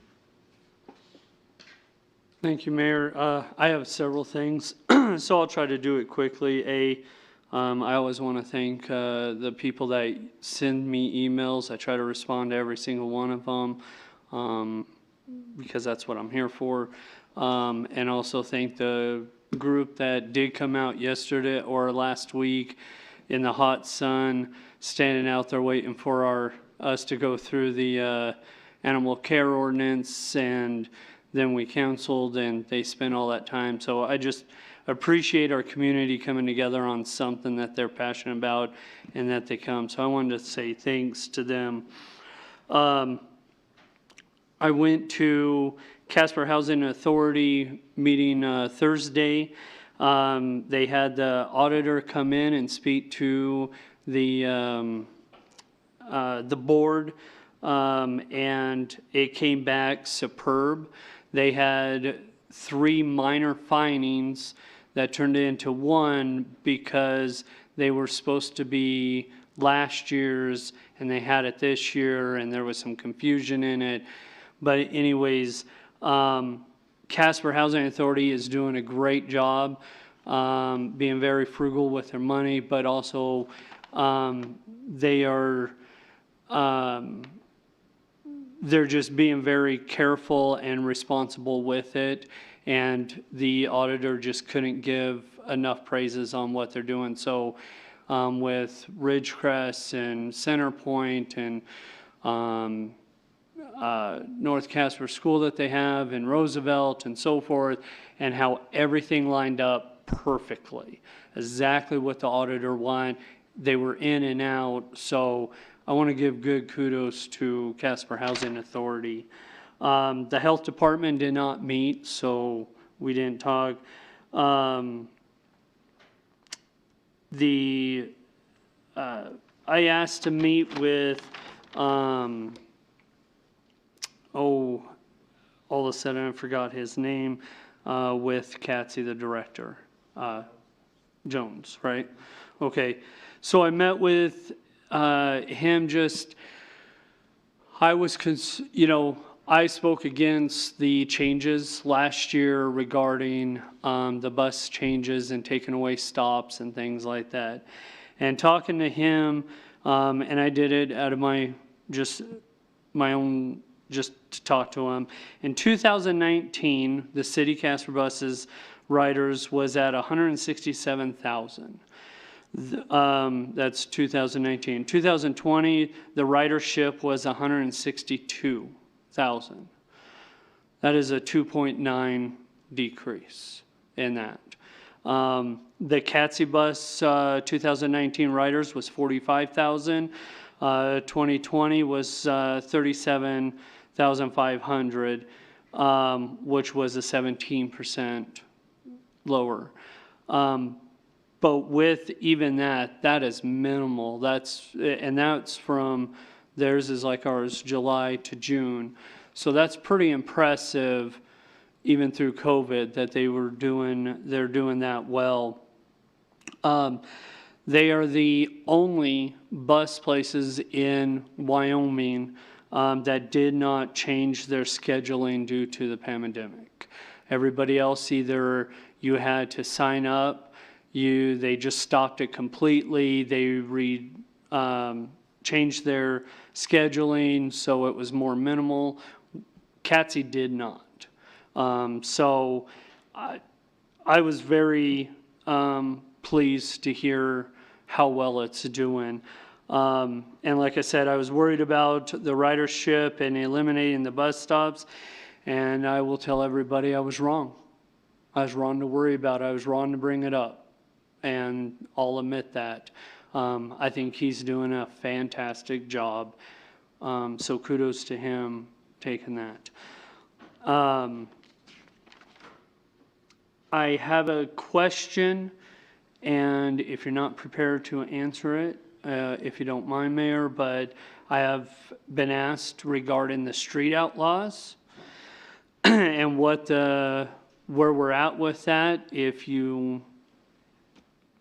Thank you, Mayor. I have several things, so I'll try to do it quickly. I always want to thank the people that send me emails. I try to respond to every single one of them because that's what I'm here for. And also thank the group that did come out yesterday or last week in the hot sun, standing out there waiting for us to go through the animal care ordinance, and then we counseled and they spent all that time. So I just appreciate our community coming together on something that they're passionate about and that they come. So I wanted to say thanks to them. I went to Casper Housing Authority meeting Thursday. They had the auditor come in and speak to the board, and it came back superb. They had 3 minor findings that turned into 1 because they were supposed to be last year's and they had it this year, and there was some confusion in it. But anyways, Casper Housing Authority is doing a great job, being very frugal with their money, but also they are they're just being very careful and responsible with it, and the auditor just couldn't give enough praises on what they're doing. So with Ridgecrest and Centerpoint and North Casper School that they have and Roosevelt and so forth, and how everything lined up perfectly, exactly what the auditor wanted. They were in and out, so I want to give good kudos to Casper Housing Authority. The health department did not meet, so we didn't talk. I asked to meet with, all of a sudden I forgot his name, with Katsy, the director, Jones, right? Okay, so I met with him. Just, I spoke against the changes last year regarding the bus changes and taking away stops and things like that. And talking to him, and I did it out of my own, just to talk to him. In 2019, the city Casper buses riders was at 167,000. That's 2019. 2020, the ridership was 162,000. That is a 2.9 decrease in that. The CATSI bus 2019 riders was 45,000. 2020 was 37,500, which was a 17% lower. But with even that, that is minimal. That's from, theirs is like ours, July to June. So that's pretty impressive, even through COVID, that they're doing that well. They are the only bus places in Wyoming that did not change their scheduling due to the pandemic. Everybody else, either you had to sign up, they just stopped it completely, they changed their scheduling so it was more minimal. CATSI did not. So I was very pleased to hear how well it's doing. And like I said, I was worried about the ridership and eliminating the bus stops, and I will tell everybody I was wrong. I was wrong to worry about it. I was wrong to bring it up, and I'll admit that. I think he's doing a fantastic job, so kudos to him taking that. I have a question, and if you're not prepared to answer it, if you don't mind, Mayor, but I have been asked regarding the street outlaws and where we're at with that, if you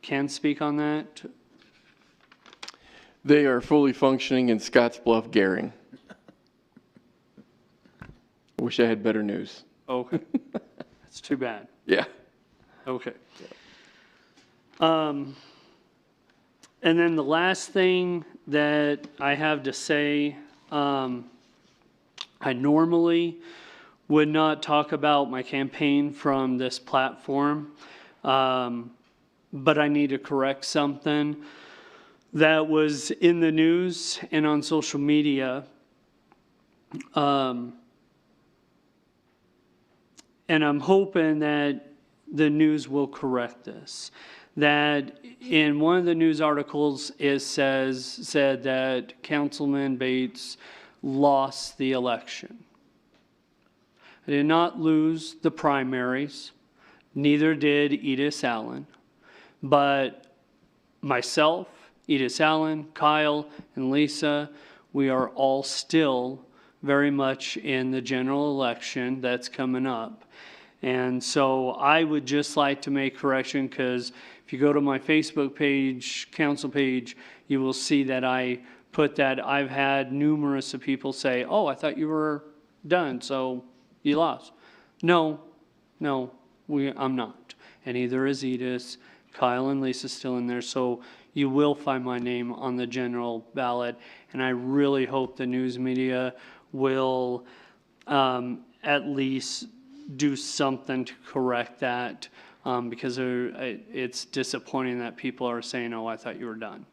can speak on that. They are fully functioning in Scottsbluff, Gehring. Wish I had better news. Okay. That's too bad. Yeah. Okay. And then the last thing that I have to say, I normally would not talk about my campaign from this platform, but I need to correct something that was in the news and on social media. And I'm hoping that the news will correct this. That in one of the news articles, it said that Councilman Bates lost the election. I did not lose the primaries, neither did Edith Allen, but myself, Edith Allen, Kyle, and Lisa, we are all still very much in the general election that's coming up. And so I would just like to make correction, because if you go to my Facebook page, council page, you will see that I put that. I've had numerous of people say, oh, I thought you were done, so you lost. No, I'm not. And neither is Edith. Kyle and Lisa still in there. So you will find my name on the general ballot. And I really hope the news media will at least do something to correct that, because it's disappointing that people are saying, oh, I thought you were done.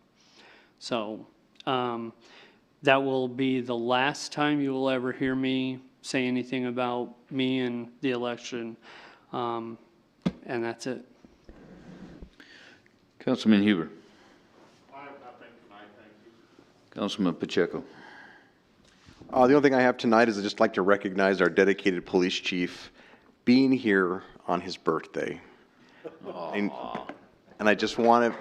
So that will be the last time you will ever hear me say anything about me and the election, and that's it. Councilman Huber. I have nothing tonight, thank you. Councilman Pacheco. The only thing I have tonight is I'd just like to recognize our dedicated police chief being here on his birthday. And I just want to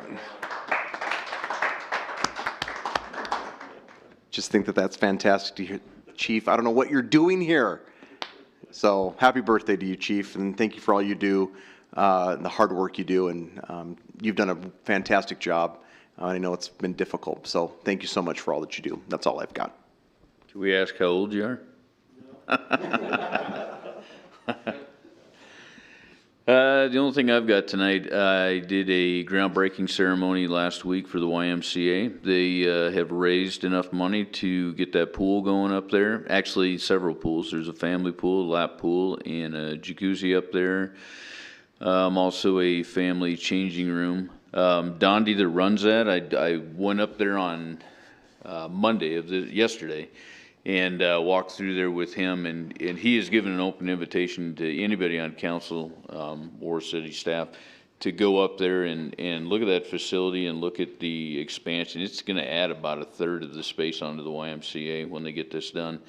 just think that that's fantastic to hear. Chief, I don't know what you're doing here. So happy birthday to you, Chief, and thank you for all you do, and the hard work you do, and you've done a fantastic job. I know it's been difficult, so thank you so much for all that you do. That's all I've got. Can we ask how old you are? The only thing I've got tonight, I did a groundbreaking ceremony last week for the YMCA. They have raised enough money to get that pool going up there. Actually, several pools. There's a family pool, a lap pool, and a jacuzzi up there. Also a family changing room. Dondi that runs that, I went up there on Monday yesterday and walked through there with him, and he has given an open invitation to anybody on council or city staff to go up there and look at that facility and look at the expansion. It's going to add about a third of the space onto the YMCA when they get this done.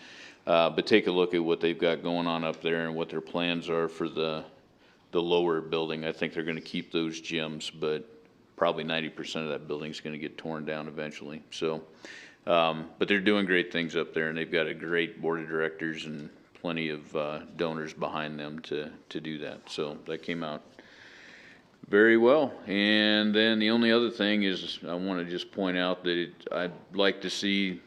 But take a look at what they've got going on up there and what their plans are for the lower building. I think they're going to keep those gyms, but probably 90% of that building is going to get torn down eventually. So, but they're doing great things up there, and they've got a great board of directors and plenty of donors behind them to do that. So that came out very well. And then the only other thing is I want to just point out that I'd like to see,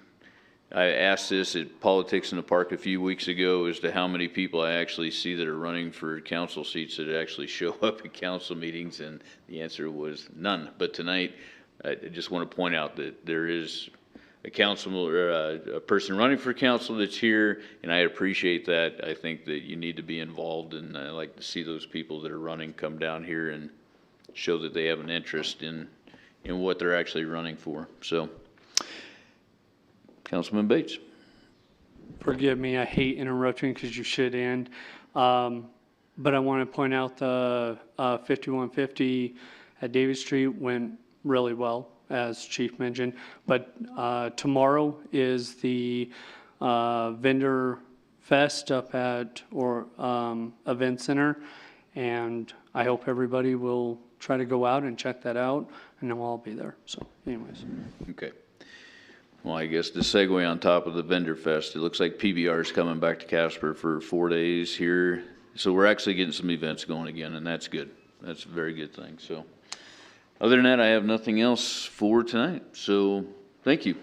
I asked this at Politics in the Park a few weeks ago as to how many people I actually see that are running for council seats that actually show up at council meetings, and the answer was none. But tonight, I just want to point out that there is a council or a person running for council that's here, and I appreciate that. I think that you need to be involved, and I like to see those people that are running come down here and show that they have an interest in what they're actually running for. So, Councilman Bates. Forgive me, I hate interrupting because you should end. But I want to point out the 5150 at Davis Street went really well, as Chief mentioned. But tomorrow is the vendor fest up at Event Center, and I hope everybody will try to go out and check that out, and then we'll all be there. So anyways. Okay. Well, I guess to segue on top of the vendor fest, it looks like PBR is coming back to Casper for 4 days here. So we're actually getting some events going again, and that's good. That's a very good thing. So other than that, I have nothing else for tonight. So thank you.